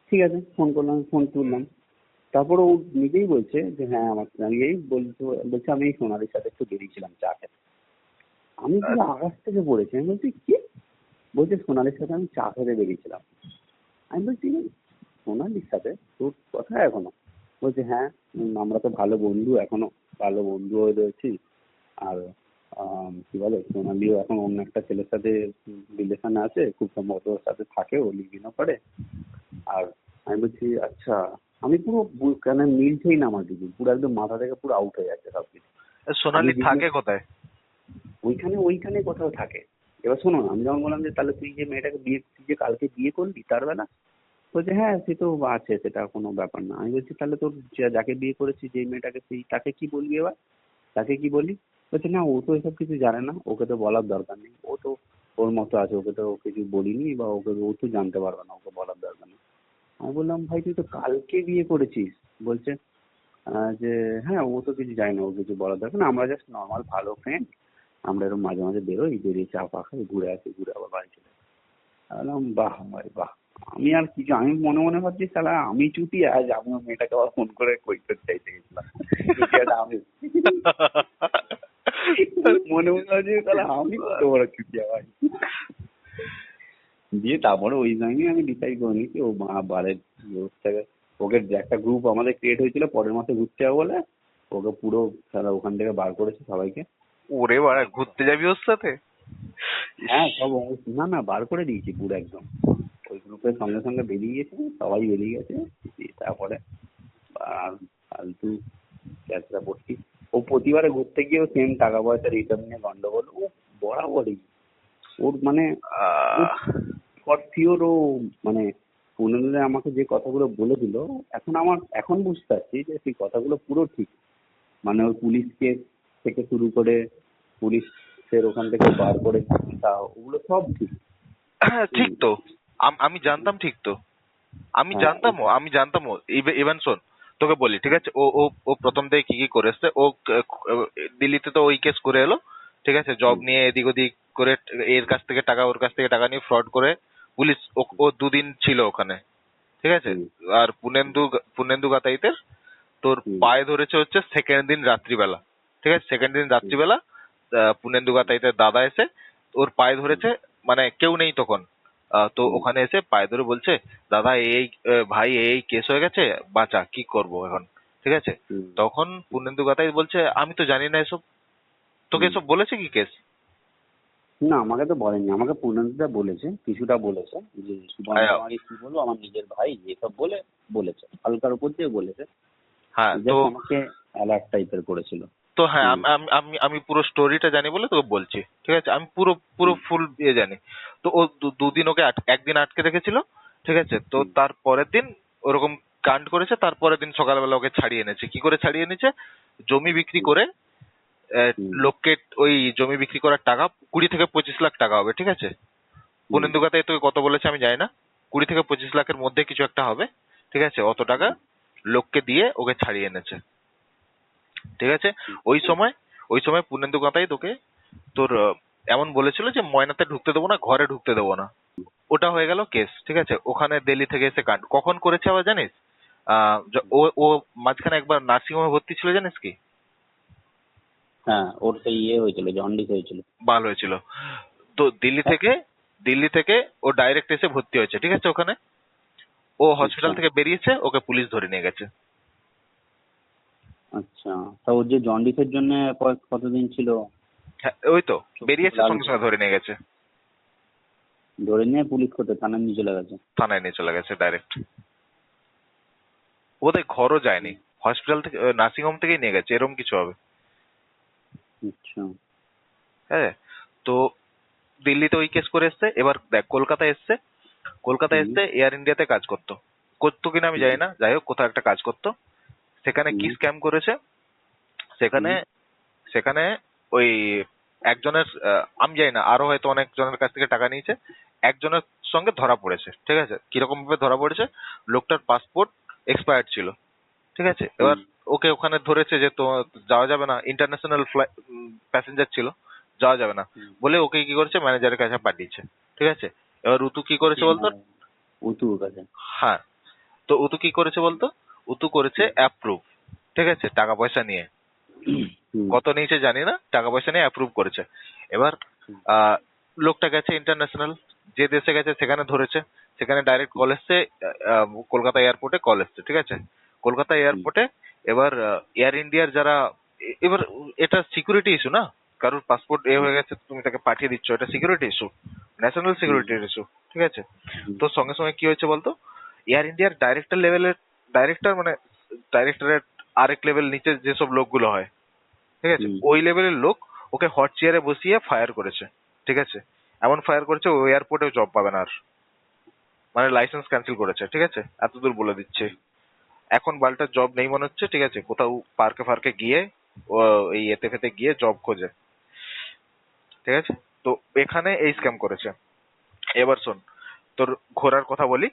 ঠিক আছে, ফোন করলাম, ফোন তুললাম। তারপরে ও নিজেই বলছে যে হ্যাঁ, আমি এই বলছে আমি এই সোনালির সাথে একটু বেরিয়েছিলাম চা খেতে। আমি পুরো আকাশ থেকে পড়েছি। আমি বলছি কি? বলছে সোনালির সাথে আমি চা খেতে বেরিয়েছিলাম। আমি বলছি সোনালির সাথে তোর কথা এখনো? বলছে হ্যাঁ, আমরা তো ভালো বন্ধু, এখনো ভালো বন্ধু হয়ে রয়েছি। আর কি বলে, সোনালিও এখন অন্য একটা ছেলের সাথে রিলেশনে আছে, খুব সম্ভবত ওর সাথে থাকে, ও লিভিনও করে। আর আমি বলছি আচ্ছা। আমি পুরো কেন মিলছেই না আমার দিদি, পুরো একদম মাথা থেকে পুরো আউট হয়ে যাচ্ছে সবকিছু। আমি সোনালি থাকে কোথায়? ওইখানে কোথাও থাকে। এবার শোনো না, আমি যখন বললাম যে তাহলে তুই যে কালকে বিয়ে করলি তার বেলা, বলছে হ্যাঁ সে তো আছে, সেটা কোনো ব্যাপার না। আমি বলছি তাহলে তোর যাকে বিয়ে করেছিস, যেই মেয়েটাকে, তাকে কি বলবি এবার? তাকে কি বললি? বলছে না, ও তো এসব কিছু জানে না, ওকে তো বলার দরকার নেই, ও তো ওর মতো আছে, ওকে তো কিছু বলিনি, বা ও তো জানতে পারবে না, ওকে বলার দরকার নেই। আমি বললাম ভাই তুই তো কালকে বিয়ে করেছিস। বলছে যে হ্যাঁ, ও তো কিছু জানে না, ও কিছু বলার দরকার না, আমরা জাস্ট নর্মাল ভালো ফ্রেন্ড, আমরা এরকম মাঝে মাঝে বেরোই, বেরিয়ে চা ফা খাই, ঘুরে আসি, ঘুরে আবার বাড়ি চলে আসি। আমি বললাম বাহ ভাই বাহ। আমি আর কিছু, আমি মনে মনে ভাবছি তাহলে আমি চুটি, আজ আমি ওই মেয়েটাকে আবার ফোন করে কৈফিয়ত চাইতে গেছিলাম। চুটিয়াটা আমি। মনে মনে ভাবছি তাহলে আমি কত বড় চুটিয়া ভাই। দিয়ে তারপরে ওই টাইমে আমি ডিসাইড করে নিয়েছি ও বারের ওর থেকে, ওকে যে একটা গ্রুপ আমাদের ক্রিয়েট হয়েছিল পরের মাসে ঘুরতে যাবো বলে, ওকে পুরো সারা ওখান থেকে বার করেছে সবাইকে। ওরে বাড়া, ঘুরতে যাবি ওর সাথে? ইস। হ্যাঁ, না না, বার করে দিয়েছি পুরো একদম। ওই গ্রুপের সঙ্গে সঙ্গে বেরিয়ে গেছে, সবাই বেরিয়ে গেছে। দিয়ে তারপরে আর ফালতু ক্যাচরা পড়ছি। ও প্রতিবারে ঘুরতে গিয়েও সেম টাকা পয়সার হিসাব নিয়ে গন্ডগোল। ও বরাবরই ওর মানে, ও আহ, ফর শিওর ও মানে পুনরায় আমাকে যে কথাগুলো বলে দিল, এখন বুঝতে পারছি যে সেই কথাগুলো পুরো ঠিক। মানে ওই পুলিশ কেস থেকে শুরু করে, পুলিশের ওখান থেকে বার করে তা, ওগুলো সব ঠিক। হ্যাঁ ঠিক তো। আমি জানতাম, ঠিক তো। হ্যাঁ, আমি জানতাম ইভেন শোন, তোকে বলি ঠিক আছে, ও ও ও প্রথম থেকে কি কি করেছে। ও দিল্লিতে তো ওই কেস করে এলো, ঠিক আছে, জব নিয়ে এদিক ওদিক করে, এর কাছ থেকে টাকা ওর কাছ থেকে টাকা নিয়ে ফ্রড করে পুলিশ, ও 2 দিন ছিল ওখানে, ঠিক আছে। আর পুনেন্দু গাতাইতের তোর পায়ে ধরেছে হচ্ছে সেকেন্ড দিন রাত্রিবেলা, ঠিক আছে, সেকেন্ড দিন রাত্রিবেলা পুনেন্দু গাতাইতের দাদা এসে ওর পায়ে ধরেছে, মানে কেউ নেই তখন। তো ওখানে এসে পায়ে ধরে বলছে, দাদা এই ভাই এই কেস হয়ে গেছে, বাঁচা, কি করব এখন, ঠিক আছে। তখন পুনেন্দু গাতাই বলছে আমি তো জানি না এসব, তোকে এসব বলেছে কি কেস? না আমাকে তো বলেনি, আমাকে পূর্ণান্দা বলেছে, কিছুটা বলেছে যে শুভম তোমাকে কি বলবো, আমার নিজের ভাই এসব বলেছে, হালকার উপর দিয়ে বলেছে। হ্যাঁ তো জাস্ট আমাকে অ্যালার্ট টাইপের করেছিল। তো হ্যাঁ, হুম, আমি আমি আমি আমি পুরো স্টোরিটা জানি বলে তোকে বলছি, ঠিক আছে? আমি পুরো পুরো হুম, ফুল ইয়ে জানি। তো ও দুদিন ওকে একদিন আটকে রেখেছিল, ঠিক আছে? তো হুম, তার পরের দিন ওরকম কাণ্ড করেছে, তারপরের দিন সকালবেলা ওকে ছাড়িয়ে এনেছে। কি করে ছাড়িয়ে এনেছে? জমি বিক্রি হুম, করে হুম, লোককে, ওই জমি বিক্রি করার টাকা 20 থেকে 25 লাখ টাকা হবে, ঠিক আছে? হুম, পুনেন্দু কাতাই তোকে কত বলেছে আমি জানি না, 20 থেকে 25 লাখের মধ্যে কিছু একটা হবে, ঠিক আছে? অত টাকা লোককে দিয়ে ওকে ছাড়িয়ে এনেছে, ঠিক আছে? ওই হুম, সময় ওই সময় পুনেন্দু কাতাই তোকে তোর এমন বলেছিল যে ময়নাতে ঢুকতে দেবো না, ঘরে ঢুকতে দেবো না। ওটা হয়ে গেল কেস, ঠিক আছে? ওখানে দিল্লি থেকে এসে কাণ্ড কখন করেছে আবার জানিস? ও ও মাঝখানে একবার নার্সিং হোমে ভর্তি ছিল, জানিস কি? হ্যাঁ, ওর সেই হয়েছিল, জন্ডিস হয়েছিল। বাল হয়েছিল। তো হ্যাঁ, দিল্লি থেকে ও ডাইরেক্ট এসে ভর্তি হয়েছে, ঠিক আছে? ওখানে ও আচ্ছা, হসপিটাল থেকে বেরিয়েছে, ওকে পুলিশ ধরে নিয়ে গেছে। আচ্ছা। তা ওর যে জন্ডিসের জন্য কতদিন ছিল? হ্যাঁ, ওই তো চোখে বেরিয়েছে, লাল সঙ্গে হয়ে সঙ্গে ধরে নিয়ে গেছে, ধরে নিয়ে পুলিশ কোর্টে থানায় নিয়ে চলে গেছে। থানায় নিয়ে চলে গেছে ডাইরেক্ট। ওদের ঘরও যায়নি, হুম, হসপিটাল থেকে নার্সিং হোম থেকেই নিয়ে গেছে, এরকম কিছু হবে। আচ্ছা। হ্যাঁ। তো দিল্লিতে ওই কেস করে এসছে, এবার দেখ কলকাতায় এসছে। কলকাতায় হুম, এসছে এয়ার ইন্ডিয়াতে কাজ করতো, করতো কিনা আমি হুম, জানি না, যাই হোক কোথাও একটা কাজ করতো। সেখানে কি হুম, স্ক্যাম করেছে? সেখানে হুম, সেখানে ওই একজনের আমি জানি না, আরো হয়তো অনেক জনের কাছ থেকে টাকা নিয়েছে। একজনের সঙ্গে ধরা পড়েছে, ঠিক আছে? কিরকম ভাবে ধরা পড়েছে? লোকটার পাসপোর্ট এক্সপায়ার্ড ছিল, ঠিক আছে? হুম, এবার ওকে ওখানে ধরেছে যে তো যাওয়া যাবে না, ইন্টারন্যাশনাল প্যাসেঞ্জার ছিল, যাওয়া যাবে না হুম। বলে ওকে কি করেছে, ম্যানেজারের কাছে পাঠিয়েছে, ঠিক আছে? এবার উতু কি কে করেছে বলতো? মানে উতুর কাছে? হ্যাঁ। তো উতু কি করেছে বলতো? উতু করেছে হুম, অ্যাপ্রুভ, ঠিক আছে? টাকা পয়সা নিয়ে, হুম, কত নিয়েছে জানি না, টাকা পয়সা নিয়ে অ্যাপ্রুভ করেছে। এবার হুম, আহ, লোকটা গেছে ইন্টারন্যাশনাল, যে দেশে গেছে সেখানে ধরেছে, সেখানে ডাইরেক্ট কল এসছে, কলকাতা এয়ারপোর্টে কল এসছে, ঠিক আছে? কলকাতা হুম, এয়ারপোর্টে এবার এয়ার ইন্ডিয়ার যারা এবার এটা সিকিউরিটি ইস্যু না, কারোর পাসপোর্ট হুম, হয়ে গেছে তুমি তাকে পাঠিয়ে দিচ্ছ, এটা সিকিউরিটি ইস্যু, ন্যাশনাল হুম, সিকিউরিটির ইস্যু, ঠিক আছে? হুম, তো সঙ্গে সঙ্গে কি হয়েছে বলতো? এয়ার ইন্ডিয়ার ডাইরেক্টর লেভেলের, ডাইরেক্টর মানে ডাইরেক্টরের আরেক লেভেল নিচে যেসব লোকগুলো হয়, ঠিক আছে? হুম, ওই লেভেলের লোক ওকে হট চেয়ারে বসিয়ে ফায়ার করেছে, ঠিক আছে? এমন ফায়ার করেছে ও এয়ারপোর্টেও জব পাবে না আর, মানে লাইসেন্স ক্যান্সেল করেছে, ঠিক আছে? এতদূর বলে দিচ্ছে। এখন বালটার জব নেই মনে হচ্ছে, ঠিক আছে? কোথাও পার্কে ফার্কে গিয়ে ও এই এতে ফেতে গিয়ে জব খোঁজে, ঠিক আছে? তো এখানে এই স্ক্যাম করেছে। এবার শোন, তোর ঘোরার কথা বলি।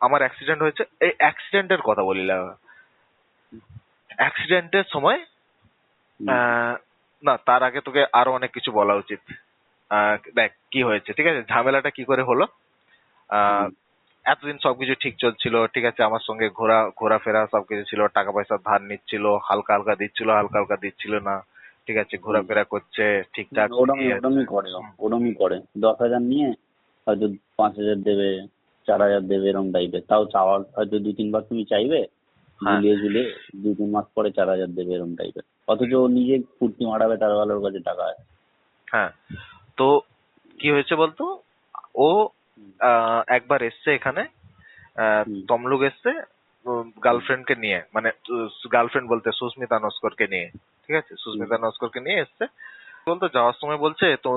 আমার অ্যাক্সিডেন্ট হয়েছে, এই অ্যাক্সিডেন্টের কথা বলি। অ্যাক্সিডেন্টের সময় হুম, আহ, না, তার আগে তোকে আরো অনেক কিছু বলা উচিত। দেখ কি হয়েছে, ঠিক আছে? ঝামেলাটা কি করে হলো? আহ, হুম, এতদিন সবকিছু ঠিক চলছিল, ঠিক আছে? আমার সঙ্গে ঘোরাফেরা সবকিছু ছিল, টাকা পয়সা ধার নিচ্ছিল, হালকা হালকা দিচ্ছিল, হালকা হালকা দিচ্ছিল না, ঠিক আছে? হুম, ঘোরাফেরা করছে ঠিকঠাক, ওরমই এই আছে। ওরমই করে ও, ওরমই করে। 10,000 নিয়ে হয়তো 5,000 দেবে, 4,000 দেবে, এরকম টাইপের। তাও চাওয়ার হয়তো 2-3 বার তুমি চাইবে, হ্যাঁ, ঝুলিয়ে ঝুলিয়ে 2-3 মাস পরে 4,000 দেবে, এরকম টাইপের। অথচ ও নিজে ফুর্তি মারাবে, তার ভালোর কাছে টাকা আছে। হ্যাঁ। তো কি হয়েছে বলতো? ও হুম, একবার এসছে এখানে, হুম, তমলুক এসছে হুম, গার্লফ্রেন্ডকে নিয়ে, মানে গার্লফ্রেন্ড বলতে সুস্মিতা নস্করকে নিয়ে, ঠিক আছে? হুম, সুস্মিতা নস্করকে নিয়ে এসছে। বলতো যাওয়ার সময় বলছে তো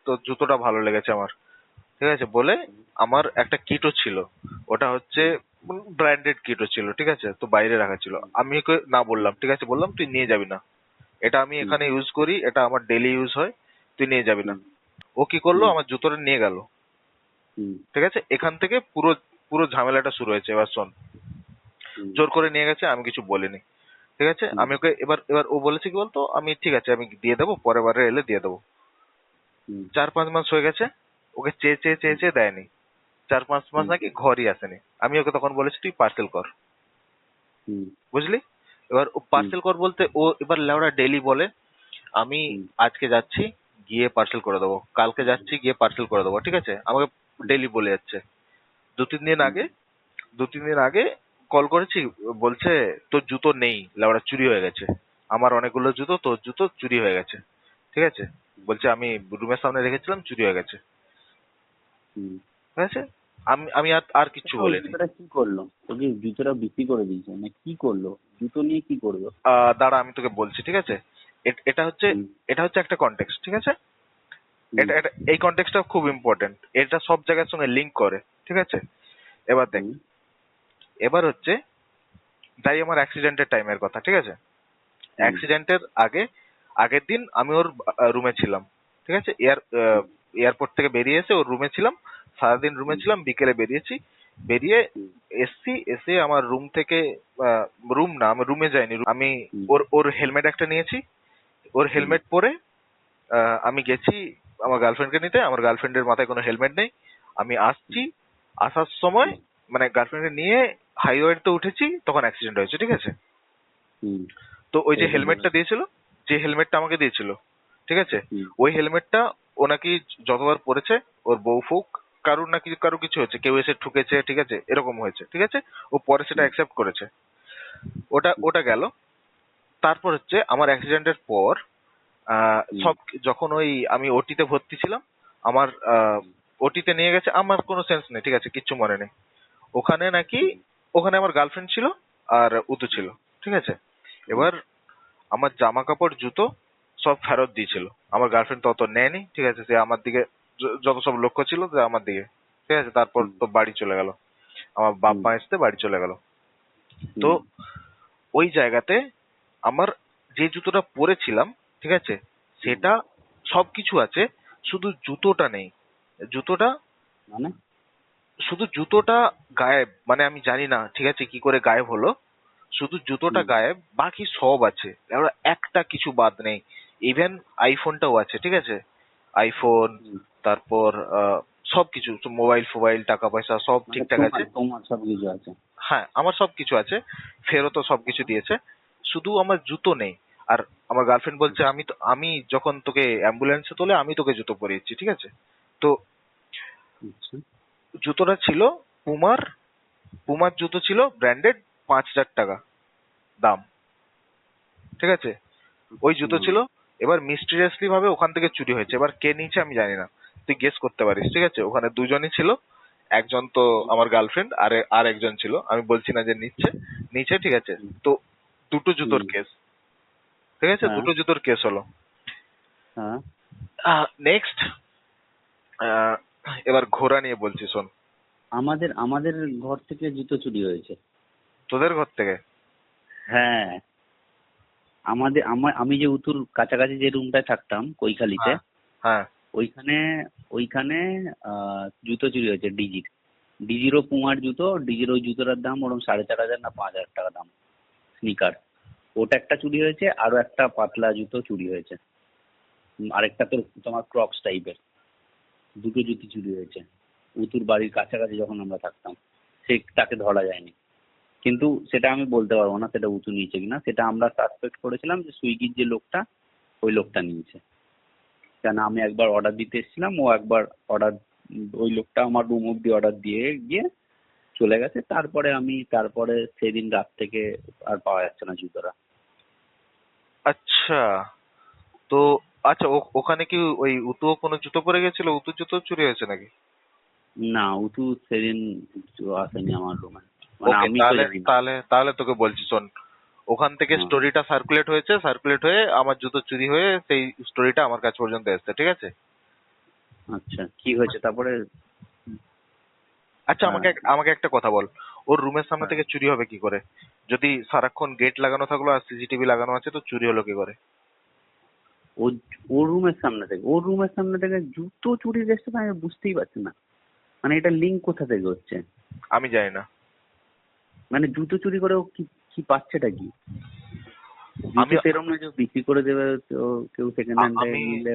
তোর জুতোটা ভালো লেগেছে আমার, ঠিক আছে? বলে আমার একটা কিটো ছিল, ওটা হচ্ছে হুম, ব্র্যান্ডেড কিটো ছিল, ঠিক আছে? তো বাইরে রাখা ছিল, আমি ওকে না বললাম, ঠিক আছে? বললাম তুই নিয়ে যাবি না, এটা আমি হুম, এখানে ইউজ করি, এটা আমার ডেলি ইউজ হয়, তুই নিয়ে যাবি না। হুম, ও কি করলো, হুম, আমার জুতোটা নিয়ে গেল, হুম, ঠিক আছে? এখান থেকে পুরো পুরো ঝামেলাটা শুরু হয়েছে। এবার শোন, হুম, জোর করে নিয়ে গেছে, আমি কিছু বলিনি, ঠিক আছে? হুম, আমি ওকে এবার এবার ও বলেছে কি বলতো, আমি ঠিক আছে আমি দিয়ে দেবো, পরের বারে এলে দিয়ে দেবো। হুম, 4-5 মাস হয়ে গেছে, ওকে চেয়ে চেয়ে চেয়ে চেয়ে দেয়নি। 4-5 মাস হুম, নাকি ঘরই আসেনি। আমি ওকে তখন বলেছি তুই পার্সেল কর, হুম, বুঝলি? এবার ও হুম, পার্সেল কর বলতে ও এবার লেওড়া ডেলি বলে আমি হুম, আজকে যাচ্ছি গিয়ে পার্সেল করে দেবো, কালকে যাচ্ছি গিয়ে পার্সেল করে দেবো, ঠিক আছে? আমাকে ডেলি বলে যাচ্ছে। দু তিন দিন হুম, আগে দু তিন দিন আগে কল করেছি, বলছে তোর জুতো নেই, লেওড়া চুরি হয়ে গেছে। আমার অনেকগুলো জুতো, তোর জুতো চুরি হয়ে গেছে, ঠিক আছে? বলছে আমি রুমের সামনে রেখেছিলাম, চুরি হয়ে গেছে, হুম, ঠিক আছে? আমি আমি আর আর কিচ্ছু ওই বলিনি। জুতোটা কি করলো? ওকে জুতোটা বিক্রি করে দিয়েছে না কি করলো? জুতো নিয়ে কি করলো? দাঁড়া আমি তোকে বলছি, ঠিক আছে? এটা হচ্ছে, হুম, এটা হচ্ছে একটা কনটেক্সট, ঠিক আছে? হুম, এটা এটা এই কনটেক্সটটা খুব ইম্পর্টেন্ট, এটা সব জায়গার সঙ্গে লিংক করে, ঠিক আছে? এবার দেখ, হুম, এবার হচ্ছে যাই আমার অ্যাক্সিডেন্টের টাইমের কথা, ঠিক আছে? হুম, অ্যাক্সিডেন্টের আগের দিন আমি ওর রুমে ছিলাম, ঠিক আছে? এয়ারপোর্ট থেকে বেরিয়ে এসে ওর রুমে ছিলাম, সারাদিন রুমে হুম, ছিলাম, বিকেলে বেরিয়েছি, বেরিয়ে হুম, এসে আমার রুম থেকে, রুম না, আমি রুমে যাইনি, আমি হুম, ওর ওর হেলমেট একটা নিয়েছি, ওর হুম, হেলমেট পরে আমি গেছি আমার গার্লফ্রেন্ডকে নিতে, আমার গার্লফ্রেন্ডের মাথায় কোনো হেলমেট নেই, আমি আসছি, আসার সময় হুম, মানে গার্লফ্রেন্ডকে নিয়ে হাইওয়েতে উঠেছি, তখন অ্যাক্সিডেন্ট হয়েছে, ঠিক আছে? হুম, তো ওই যে এরকম হেলমেটটা বলে। দিয়েছিল, যে হেলমেটটা আমাকে দিয়েছিল, ঠিক আছে, হুম, ওই হেলমেটটা ও নাকি যতবার পরেছে, ওর বউ ফৌক কারুর নাকি কারো কিছু হয়েছে, কেউ এসে ঠুকেছে, ঠিক আছে, এরকম হয়েছে, ঠিক আছে, ও পরে সেটা হুম, অ্যাকসেপ্ট করেছে। ওটা ওটা গেল। তারপর হচ্ছে আমার অ্যাক্সিডেন্টের পর হুম, সব, যখন ওই আমি ওটিতে ভর্তি ছিলাম, আমার ওটিতে নিয়ে গেছে, আমার কোনো সেন্স নেই, ঠিক আছে, কিচ্ছু মনে নেই। ওখানে নাকি, হুম, ওখানে আমার গার্লফ্রেন্ড ছিল আর উতু ছিল, ঠিক আছে? হুম, এবার আমার জামা কাপড় জুতো সব ফেরত দিয়েছিল, আমার গার্লফ্রেন্ড তত নেয়নি, ঠিক আছে, সে আমার দিকে যত সব লক্ষ্য ছিল সে আমার দিকে, ঠিক আছে, তারপর হুম, তো বাড়ি চলে গেল, আমার বাপ হুম, মা আসতে বাড়ি চলে গেল। তো হুম, ওই জায়গাতে আমার যে জুতোটা পরেছিলাম, ঠিক আছে, হুম, সেটা সবকিছু আছে, শুধু জুতোটা নেই। জুতোটা, মানে শুধু জুতোটা গায়েব, মানে আমি জানি না ঠিক আছে কি করে গায়েব হলো, শুধু জুতোটা হুম, গায়েব, বাকি সব আছে, এবার একটা কিছু বাদ নেই। ইভেন আইফোনটাও আছে, ঠিক আছে, আইফোন, হুম, তারপর সবকিছু, মোবাইল ফোবাইল, টাকা পয়সা সব মানে ঠিকঠাক তোমার আছে। তোমার সব কিছু আছে? হ্যাঁ, আমার সবকিছু আছে, ফেরতও সবকিছু দিয়েছে, শুধু আমার জুতো নেই। আর আমার গার্লফ্রেন্ড বলছে, আচ্ছা, আমি যখন তোকে অ্যাম্বুলেন্সে তোলে আমি তোকে জুতো পরিয়েছি, ঠিক আছে? তো আচ্ছা, জুতোটা ছিল পুমার, পুমার জুতো ছিল, ব্র্যান্ডেড, 5,000 টাকা দাম, ঠিক আছে, ওই জুতো হুম, ছিল। এবার মিস্টিরিয়াসলি ভাবে ওখান থেকে চুরি হয়েছে, এবার কে নিয়েছে আমি জানি না, তুই গেস করতে পারিস, ঠিক আছে? ওখানে দুজনই ছিল, একজন তো হুম, আমার গার্লফ্রেন্ড, আর একজন ছিল, আমি বলছি না যে নিচ্ছে, নিচে, ঠিক আছে? হুম, তো দুটো জুতোর হুম, কেস, ঠিক আছে, হ্যাঁ, দুটো জুতোর কেস হলো। হ্যাঁ, নেক্সট, এবার ঘোড়া নিয়ে বলছি, শোন। আমাদের আমাদের ঘর থেকে জুতো চুরি হয়েছে। তোদের ঘর থেকে? হ্যাঁ, আমি যে উত্তর কাছাকাছি যে রুমটায় থাকতাম কৈখালিতে, হ্যাঁ, হ্যাঁ, ওইখানে ওইখানে জুতো চুরি হয়েছে ডিজিরও পুমার জুতো। ডিজির ওই জুতোটার দাম ওরকম 4,500 না 5,000 টাকা দাম, স্নিকার। ওটা একটা চুরি হয়েছে, আরো একটা পাতলা জুতো চুরি হয়েছে। আরেকটা তো তোমার ক্রক্স টাইপের। দুটো জুতো চুরি হয়েছে উতুর বাড়ির কাছাকাছি যখন আমরা থাকতাম। তাকে ধরা যায়নি, কিন্তু সেটা আমি বলতে পারবো না সেটা উঁচু নিয়েছে কিনা। সেটা আমরা সাসপেক্ট করেছিলাম যে সুইগির যে লোকটা, ওই লোকটা নিয়েছে। কেন, আমি একবার অর্ডার দিতে এসেছিলাম, ও একবার অর্ডার, ওই লোকটা আমার রুম অব্দি অর্ডার দিয়ে গিয়ে চলে গেছে। তারপরে সেদিন রাত থেকে আর পাওয়া যাচ্ছে না জুতোটা। আচ্ছা। তো আচ্ছা, ওখানে কি ওই উতুও কোনো জুতো পরে গেছিল, উতুর জুতো চুরি হয়েছে নাকি? না, উঁচু সেদিন আসেনি আমার রুমে, মানে ওকে, আমি তো তাহলে জানি না। তাহলে তাহলে তোকে বলছি, শোন। ওখান থেকে হ্যাঁ, স্টোরিটা সার্কুলেট হয়ে আমার জুতো চুরি হয়ে সেই স্টোরিটা আমার কাছে পর্যন্ত এসেছে, ঠিক আছে? আচ্ছা, কি হয়েছে তারপরে? আচ্ছা, হ্যাঁ, আমাকে আমাকে একটা কথা বল, ওর রুমের সামনে হ্যাঁ, থেকে চুরি হবে কি করে? যদি সারাক্ষণ গেট লাগানো থাকলো আর সিসিটিভি লাগানো আছে, তো চুরি হলো কি করে? ও ওর রুমের সামনে থেকে জুতো চুরির রেসটা আমি বুঝতেই পারছি না। মানে এটা লিঙ্ক কোথা থেকে হচ্ছে? আমি জানি না। মানে জুতো চুরি করে ও কি কি পাচ্ছেটা কি? জুতো আমি তো এরকম না যে ও বিক্রি করে দেবে, তো কেউ সেকেন্ড হ্যান্ডে আমি নিলে।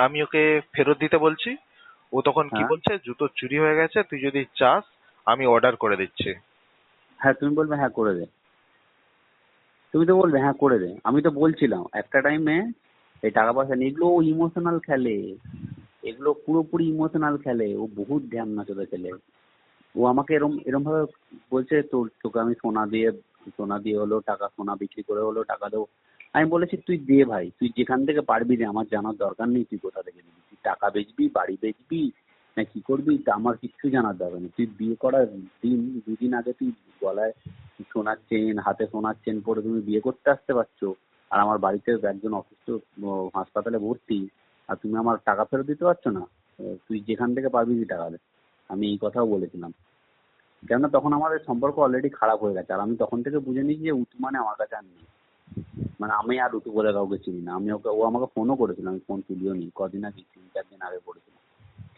আমি ওকে ফেরত দিতে বলছি, ও তখন কি হ্যাঁ, বলছে, জুতো চুরি হয়ে গেছে, তুই যদি চাস আমি অর্ডার করে দিচ্ছি। হ্যাঁ, তুমি বলবে হ্যাঁ করে দে। তুমি তো বলবে হ্যাঁ করে দে। আমি তো বলছিলাম একটা টাইমে এই টাকা পয়সা নিয়ে এগুলো ও ইমোশনাল খেলে। এগুলো পুরোপুরি ইমোশনাল খেলে। ও বহুত ধ্যান নাচতে খেলে। ও আমাকে এরম এরম ভাবে বলছে, তোকে আমি সোনা দিয়ে হলেও টাকা, সোনা বিক্রি করে হলেও টাকা দেবো। আমি বলেছি তুই দে ভাই, তুই যেখান থেকে পারবি দে, আমার জানার দরকার নেই তুই কোথা থেকে দিবি। তুই টাকা বেচবি, বাড়ি বেচবি, না কি করবি তা আমার কিচ্ছু জানাতে হবে না। তুই বিয়ে করার দুদিন আগে তুই গলায় সোনার চেন, হাতে সোনার চেন পরে তুমি বিয়ে করতে আসতে পারছো, আর আমার বাড়িতে একজন অসুস্থ হাসপাতালে ভর্তি, আর তুমি আমার টাকা ফেরত দিতে পারছো না? তুই যেখান থেকে পারবি তুই টাকা দে। আমি এই কথাও বলেছিলাম। কেননা তখন আমাদের সম্পর্ক অলরেডি খারাপ হয়ে গেছে, আর আমি তখন থেকে বুঝে নিয়েছি যে উতু মানে আমার কাছে আর নেই। মানে আমি আর উতু বলে কাউকে চিনি না। ও আমাকে ফোনও করেছিল, আমি ফোন তুলিও নি। কদিন আগে 3-4 দিন আগে করেছিল,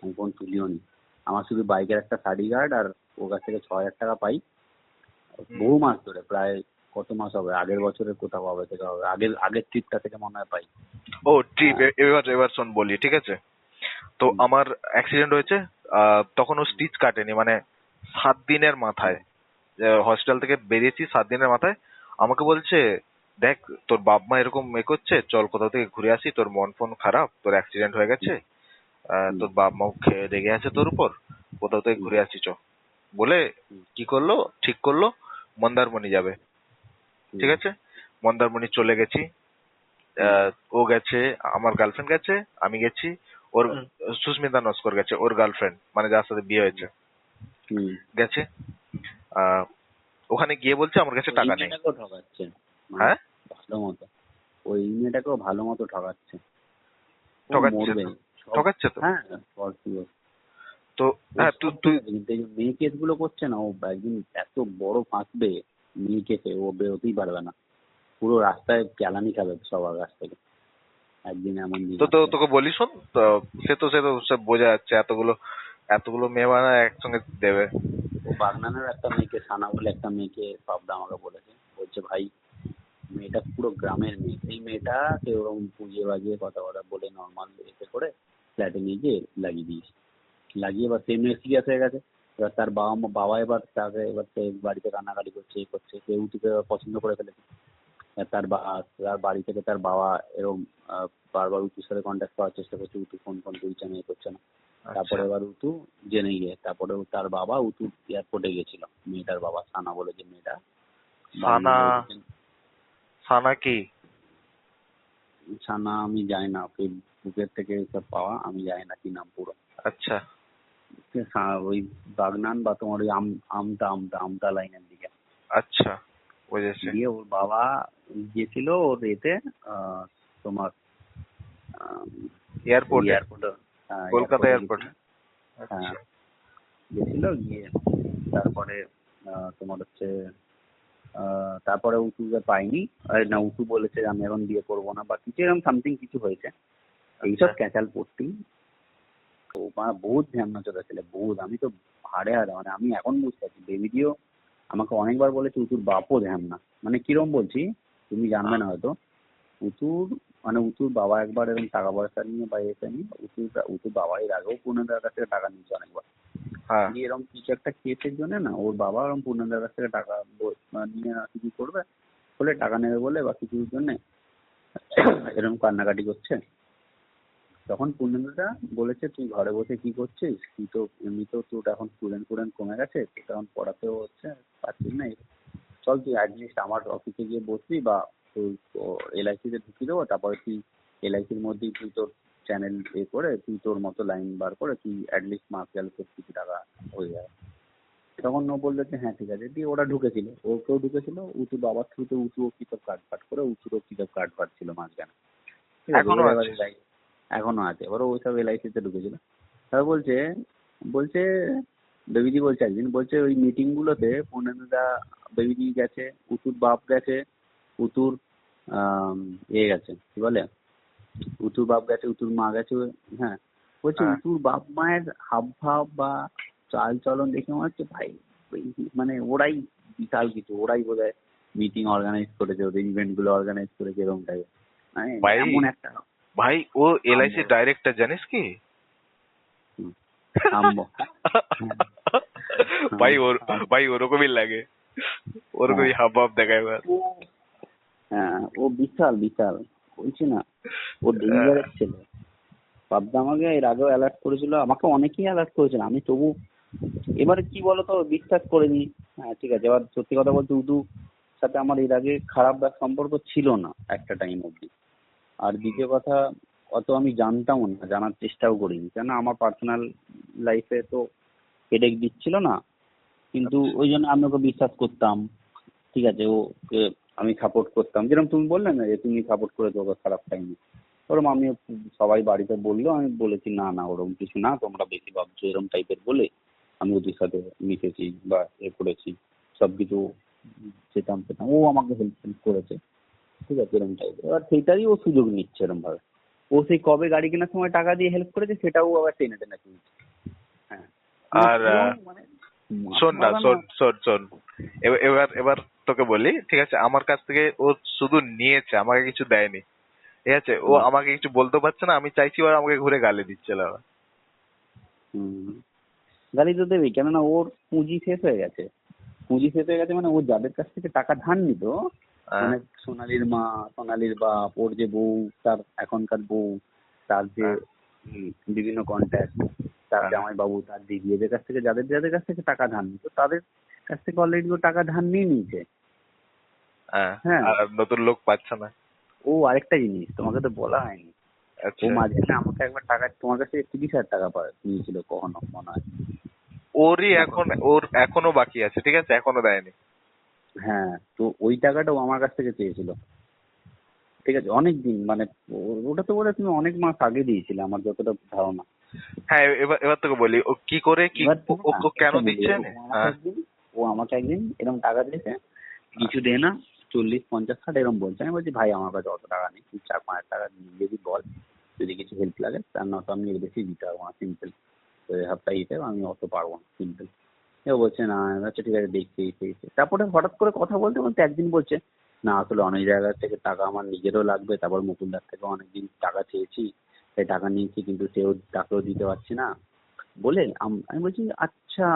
আমি ফোন তুলিও নি। আমার শুধু বাইকের একটা সাডি গার্ড আর ওর কাছ থেকে 6,000 টাকা পাই বহু মাস ধরে, প্রায় কত মাস হবে, আগের বছরের কোথাও হবে থেকে হবে, আগের ট্রিপটা থেকে মনে হয় পাই। ও ট্রিপ, হ্যাঁ। এবার এবার শোন বলি, ঠিক আছে? তো হুম, আমার অ্যাক্সিডেন্ট হয়েছে, তখন ও স্টিচ কাটেনি, মানে 7 দিনের মাথায়, হসপিটাল থেকে বেরিয়েছি 7 দিনের মাথায় আমাকে বলছে, দেখ তোর বাপ মা এরকম করছে, চল কোথাও থেকে ঘুরে আসি, তোর মন ফন খারাপ, তোর অ্যাক্সিডেন্ট হয়ে গেছে, হুম, তোর বাপ মাও রেগে আছে তোর উপর, কোথাও থেকে হুম, ঘুরে আসি চ। বলে হুম, কি করলো, ঠিক করলো মন্দারমণি যাবে। ঠিক হুম, আছে, মন্দারমণি চলে গেছি। হুম, ও গেছে, আমার গার্লফ্রেন্ড গেছে, আমি গেছি, ওর সুস্মিতা নস্কর গেছে, ওর গার্লফ্রেন্ড, মানে যার সাথে বিয়ে হয়েছে, হুম। গেছে। আহ, ওখানে গিয়ে বলছে আমার কাছে ওই টাকা নেই। মেয়েটাকেও ঠকাচ্ছে, মানে হ্যাঁ, ভালো মতো। ওই মেয়েটাকেও ভালো মতো ঠকাচ্ছে। ও ঠকাচ্ছে মরবে তো, সব। ঠকাচ্ছে তো। হ্যাঁ, for sure। তো ও হ্যাঁ, তুই সব ঠিক তুই আছে, কিন্তু এই যে মেয়ে কেস গুলো করছে না, ও একদিন এত বড় ফাঁসবে মেয়ে কেসে, ও বেরোতেই পারবে না। পুরো রাস্তায় চালানি খাবে সবার কাছ থেকে। একদিন এমন দিন তো তো আসবে। তোকে বলি শোন তো, সে তো সব বোঝা যাচ্ছে, এতগুলো এতগুলো মেয়ে মানে একসঙ্গে দেবে। ও বাগনানের একটা মেয়েকে, সানা বলে একটা মেয়েকে পাবদা আমাকে বলেছে। বলছে ভাই মেয়েটা পুরো গ্রামের মেয়ে, এই মেয়েটা কেউ ওরকম বুঝিয়ে বাজিয়ে কথা বলে নর্মাল এসে করে ফ্ল্যাটে নিয়ে গিয়ে লাগিয়ে দিয়েছে। লাগিয়ে এবার সে মেয়ে সিরিয়াস হয়ে গেছে। এবার তার বাবা এবার তাকে, এবার সে বাড়িতে কান্নাকাটি করছে, এ করছে, সে উঠুকে পছন্দ করে ফেলেছে। তার বাড়ি থেকে তার বাবা এরকম বারবার উতুর সাথে কন্ট্যাক্ট করার চেষ্টা করছে, উতু ফোন ফোন তুলছে না, এ করছে না। আচ্ছা, তারপরে এবার উতু জেনে গিয়ে, তারপরে তার বাবা উতু এয়ারপোর্টে গেছিল, মেয়েটার বাবা সানা বলে যে মেয়েটা সানা, বাগনানে উঠেছেন। সানা কি? সানা আমি জানি না, ফেসবুকের থেকে সব পাওয়া, আমি জানি না কি নাম পুরো। আচ্ছা, ওই বাগনান বা তোমার ওই আমতা আমতা আমতা লাইনের দিকে। আচ্ছা, বুঝেছি। দিয়ে ওর বাবা গিয়েছিল ওর এতে, তোমার ওই এয়ারপোর্টে, এয়ারপোর্টে, কলকাতা এয়ারপোর্টে এয়ারপোর্ট। গেছিল। হ্যাঁ, আচ্ছা, গেছিল গিয়ে তারপরে তোমার হচ্ছে তারপরে উতুকে পাইনি। আরে না, উতু বলেছে যে আমি এখন বিয়ে করবো না বা কিছু এরকম সামথিং কিছু হয়েছে। আচ্ছা, এইসব ক্যাচাল পড়তেই ও মানে বহুত ধ্যান চোদা ছিল, বহুত। আমি তো হাড়ে হাড়ে, মানে আমি এখন বুঝতে পারছি। বেবিদিও আমাকে অনেকবার বলেছে উতুর বাপও ধ্যান না। মানে কিরম বলছি, তুমি জানবে না হয়তো। উতুর মানে উতুর বাবা একবার এরকম টাকা পয়সা নিয়ে বা এসে নিয়ে, উতুর বাবা এর আগেও পূর্ণেন্দার কাছ থেকে টাকা নিয়েছে অনেকবার। হ্যাঁ, দিয়ে এরকম কিছু একটা কেসের জন্য না, ওর বাবা এরকম পূর্ণেন্দার কাছ থেকে টাকা নিয়ে কিছু করবে বলে, টাকা নেবে বলে বা কিছুর জন্য এরকম কান্নাকাটি করছে। তখন পূর্ণেন্দুদা বলেছে তুই ঘরে বসে কি করছিস, তুই তো এমনিতেও তোর এখন স্টুডেন্ট ফুডেন্ট কমে গেছে, তোর এখন পড়াতেও হচ্ছে পারছিস না, চল তুই অ্যাটলিস্ট আমার অফিসে গিয়ে বসবি, বা তুই এলআইসিতে ঢুকিয়ে দেবো, তারপরে তুই এলআইসির মধ্যেই তুই তোর চ্যানেল করে তুই তোর মতো লাইন বার করে তুই অ্যাটলিস্ট মাস গেলে তোর কিছু টাকা হয়ে যাবে। তখন ও বললো যে হ্যাঁ ঠিক আছে। দিয়ে ওরা ঢুকেছিল, ওকেও ঢুকেছিল, উঁচু বাবার থ্রুতে উঁচুও কি সব কার্ড ফাট করে, উঁচুরও কি সব কার্ড ফাট ছিল মাঝখানে। ঠিক আছে, এখনো ওরা এবার আছে। এখনো আছে, ওরা ওই সব এলআইসিতে ঢুকেছিল। তারপর বলছে বলছে বেবিদি বলছে একদিন, বলছে ওই মিটিং গুলোতে পূর্ণেন্দুদা, বেবিদি গেছে, উতুর বাপ গেছে, উতুর গেছে কি বলে, উতুর বাপ গেছে, উতুর মা গেছে। হ্যাঁ, বলছে হ্যাঁ, উতুর বাপ মায়ের হাব ভাব বা চাল চলন দেখে মনে হচ্ছে ভাই মানে ওরাই বিশাল কিছু, ওরাই বোধহয় মিটিং অর্গানাইজ করেছে, ওদের ইভেন্ট গুলো অর্গানাইজ করেছে এরকম টাইপের। মানে ভাই, এমন একটা ভাই ও এলআইসি হাম্বল। ডাইরেক্টর, জানিস কি? হাম্বল। হ্যাঁ, ভাই ওর, হ্যাঁ, ভাই ওরকমই লাগে, ওরকমই হাব ভাব দেখায় এবার। ও হ্যাঁ, ও বিশাল বিশাল, বলছি না, ও আহ, ডেঞ্জারের ছেলে। পাবদা আমাকে এর আগেও অ্যালার্ট করেছিল, আমাকে অনেকেই অ্যালার্ট করেছিল, আমি তবু এবারে কি বলতো বিশ্বাস করিনি। হ্যাঁ ঠিক আছে, এবার সত্যি কথা বলতে উদু সাথে আমার এর আগে খারাপ সম্পর্ক ছিল না একটা টাইম অবধি। আর দ্বিতীয় কথা, অত আমি জানতামও না, জানার চেষ্টাও করিনি, কেন আমার পার্সোনাল লাইফে তো হেডেক দিচ্ছিল না। কিন্তু ওই জন্য আমি ওকে বিশ্বাস করতাম, ঠিক আছে, ওকে আমি সাপোর্ট করতাম, যেরকম তুমি বললে না যে তুমি সাপোর্ট করেছো ওকে খারাপ টাইমে, ওরকম আমি, সবাই বাড়িতে বললো, আমি বলেছি না না ওরকম কিছু না, তোমরা বেশি ভাবছো এরকম টাইপের বলে আমি ওদের সাথে মিশেছি বা করেছি সবকিছু, যেতাম পেতাম, ও আমাকে হেল্প করেছে, ঠিক আছে, এরকম টাইপের। এবার সেইটারই ও সুযোগ নিচ্ছে এরকম ভাবে। ও সেই কবে গাড়ি কেনার সময় টাকা দিয়ে হেল্প করেছে সেটাও আবার টেনে টেনে তুলছে। হ্যাঁ, মানে আর পুরো মানে শোন মাথা না, লাগানো। শোন শোন শোন, এবার এবার তোকে বলি, ঠিক আছে, আমার কাছ থেকে ও শুধু নিয়েছে, আমাকে কিছু দেয়নি, ঠিক আছে, ও হুম, আমাকে কিছু বলতে পারছে না, আমি চাইছি ওরা আমাকে ঘুরে গালি দিচ্ছে লাউড়া। হুম। গালি তো দেবেই, কেননা ওর পুঁজি শেষ হয়ে গেছে। পুঁজি শেষ হয়ে গেছে মানে ও যাদের কাছ থেকে টাকা ধার নিত, হ্যাঁ, মানে সোনালির মা, সোনালির বাপ, ওর যে বউ, তার এখনকার বউ, তার যে হ্যাঁ, বিভিন্ন কন্ট্যাক্ট, তার হ্যাঁ, জামাইবাবু, তার দিদি, এদের কাছ থেকে যাদের যাদের কাছ থেকে টাকা ধার নিত তাদের কাছ থেকে অলরেডি ও টাকা ধার নিয়ে নিয়েছে। হ্যাঁ, হ্যাঁ। আর নতুন লোক পাচ্ছে না। ও আরেকটা জিনিস তোমাকে তো বলা হয়নি, ও আচ্ছা, মাঝখানে আমাকে একবার টাকা, তোমার কাছে 30,000 টাকা নিয়েছিল কখনো মনে হয়। ওরই এখন, ওর এখনো বাকি আছে, ঠিক আছে, এখনো দেয়নি। হ্যাঁ, তো ওই টাকাটা ও আমার কাছ থেকে চেয়েছিল, ঠিক আছে, অনেক দিন, মানে ওটা তো বোধহয় তুমি অনেক মাস আগে দিয়েছিলে আমার যতটা ধারণা। হ্যাঁ, এবার এবার তোকে বলি ও কি করে, কি এবার ও তুমি ও না ও কেন একটা বলি, দিচ্ছে ও জানিস? আমাকে হ্যাঁ, একদিন, এরকম টাকা দিয়েছে, কিছু দে না, 40, 50, 60 এরকম বলছে। আমি বলছি ভাই আমার কাছে অত টাকা নেই, তুই 4-5 হাজার টাকা যদি বল, যদি কিছু হেল্প লাগে, তার না তো আমি এর বেশি দিতে পারবো না, সিম্পল, হাফটা দিতে আমি অত পারবো না, সিম্পল। এও বলছে না, আচ্ছা ঠিক আছে দেখছি এই সেই। তারপরে হঠাৎ করে কথা বলতে বলতে একদিন বলছে না আসলে অনেক জায়গা থেকে টাকা আমার নিজেরও লাগবে, তারপর মুকুলদার থেকেও অনেকদিন টাকা চেয়েছি, সেই টাকা নিয়েছি কিন্তু সেও তাকেও দিতে পারছি না বলে আমি বলছি আচ্ছা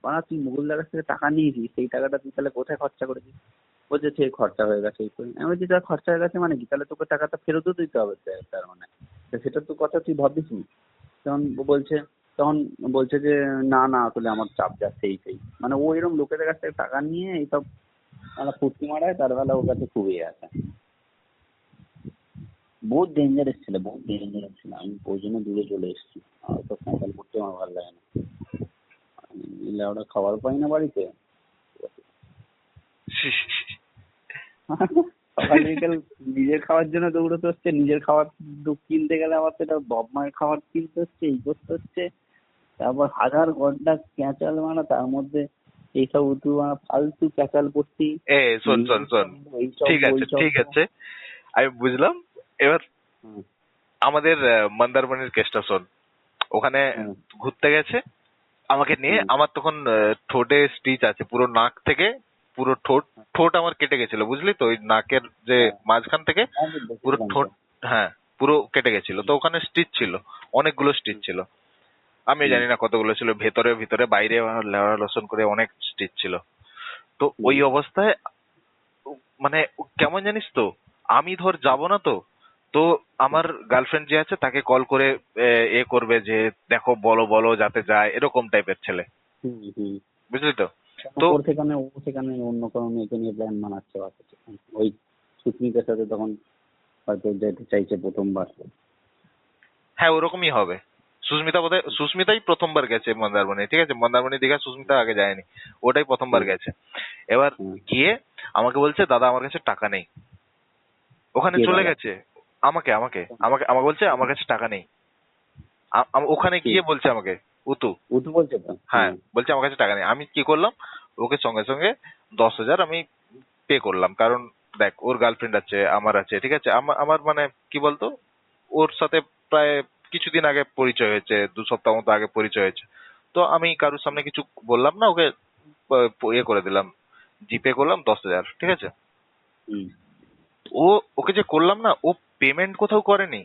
বাড়া, তুই মুকুলদার কাছ থেকে টাকা নিয়েছিস, সেই টাকাটা তুই তাহলে কোথায় খরচা করেছিস? বলছে সে খরচা হয়ে গেছে এই করে। আমি বলছি তার খরচা হয়ে গেছে মানে কি, তাহলে তোকে টাকাটা ফেরতও দিতে হবে তার মানে, তো সেটা তো কথা তুই ভাবিস নি। তখন বলছে তখন বলছে যে না না আসলে আমার চাপ যাচ্ছে এই সেই, মানে ও এরকম লোকেদের কাছ থেকে টাকা নিয়ে এইসব মানে ফুর্তি মারায়, তার বেলা ওর কাছে খুবই আছে। বহুত ডেঞ্জারাস ছিল, বহুত ডেঞ্জারাস ছিল, আমি ওই জন্য দূরে চলে এসেছি, আর তো স্যান্ডেল করতে আমার ভালো লাগে না, ওরা খাবার পাই না বাড়িতে। সকাল বিকেল নিজের খাওয়ার জন্য দৌড়তে হচ্ছে, নিজের খাবার কিনতে গেলে আবার সেটা বাপ মায়ের খাবার কিনতে হচ্ছে, এই করতে হচ্ছে, তারপর হাজার ঘন্টা ক্যাচাল মারা, তার মধ্যে এইসব উতু ফালতু ক্যাচাল করছি, এ শোন শোন শোন, এইসব ঠিক ওই আছে ঠিক শব্দ। আছে, আমি বুঝলাম। এবার হুম, আমাদের মন্দারমণির কেসটা শোন। ওখানে হুম, ঘুরতে গেছে আমাকে নিয়ে, হুম, আমার তখন ঠোঁটে স্টিচ আছে পুরো নাক থেকে, পুরো ঠোঁট, ঠোঁট আমার কেটে গেছিল বুঝলি তো, ওই নাকের যে হ্যাঁ, মাঝখান থেকে আমি পুরো দেখেছিলাম তো। ঠোঁট, হ্যাঁ, পুরো কেটে গেছিল। তো ওখানে স্টিচ ছিল, অনেকগুলো স্টিচ ছিল, আমি হুম, জানি না কতগুলো ছিল, ভেতরে ভিতরে বাইরে লেওড়া লোসন করে অনেক স্টিচ ছিল। তো ওই হুম, অবস্থায় মানে কেমন জানিস তো, আমি ধর যাব না তো, তো আমার গার্লফ্রেন্ড যে আছে তাকে কল করে এ এ করবে যে দেখো বলো বলো যাতে যায়, এরকম টাইপের ছেলে, হুম, হুম। বুঝলি তো। কেন তো ও সেখানে অন্য কোনো মেয়েকে নিয়ে প্ল্যান বানাচ্ছে বাচ্চা, ওই সুস্মিতার সাথে তখন হয়তো যেতে চাইছে প্রথমবার। হ্যাঁ, ওরকমই হবে। সুস্মিতা বোধহয়, সুস্মিতাই প্রথমবার গেছে মন্দারমণি, ঠিক আছে, মন্দারমণি দীঘা সুস্মিতা আগে যায়নি, ওটাই প্রথমবার হুম, গেছে। এবার হুম। গিয়ে আমাকে বলছে দাদা আমার কাছে টাকা নেই, ওখানে কে চলে দাদা? গেছে, আমাকে আমাকে আমাকে আমাকে বলছে আমার কাছে টাকা নেই। ওখানে কে? গিয়ে বলছে আমাকে, উতু, ও তো বলছে তো। হ্যাঁ, হুম, বলছে আমার কাছে টাকা নেই। আমি কি করলাম, ওকে সঙ্গে সঙ্গে 10,000 আমি পে করলাম, কারণ দেখ ওর গার্লফ্রেন্ড আছে, আমার আছে, ঠিক আছে, আমার আমার মানে কি বলতো, ওর সাথে প্রায় কিছুদিন আগে পরিচয় হয়েছে, 2 সপ্তাহ মতো আগে পরিচয় হয়েছে। তো আমি কারোর সামনে কিছু বললাম না, ওকে ইয়ে করে দিলাম, জিপে করলাম 10,000, ঠিক আছে। হুম, ও, ওকে যে করলাম না, ও পেমেন্ট কোথাও করেনি,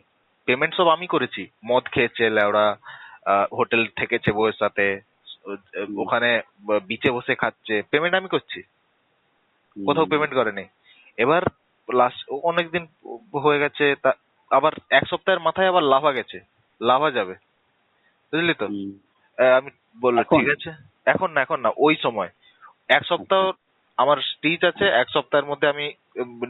পেমেন্ট সব আমি করেছি। মদ খেয়েছে লেওড়া, হোটেল থেকেছে বউয়ের সাথে, হুম, ওখানে বিচে বসে খাচ্ছে, পেমেন্ট আমি করছি, কোথাও হুম, পেমেন্ট করেনি। এবার লাস্ট অনেকদিন হয়ে গেছে, তা আবার 1 সপ্তাহের মাথায় আবার লাভা গেছে, লাভা যাবে, বুঝলি তো। হুম। আমি বললো এখন? ঠিক আছে, এখন না এখন না, ওই সময় 1 সপ্তাহ আচ্ছা। আমার স্টিচ আছে, 1 সপ্তাহের মধ্যে আমি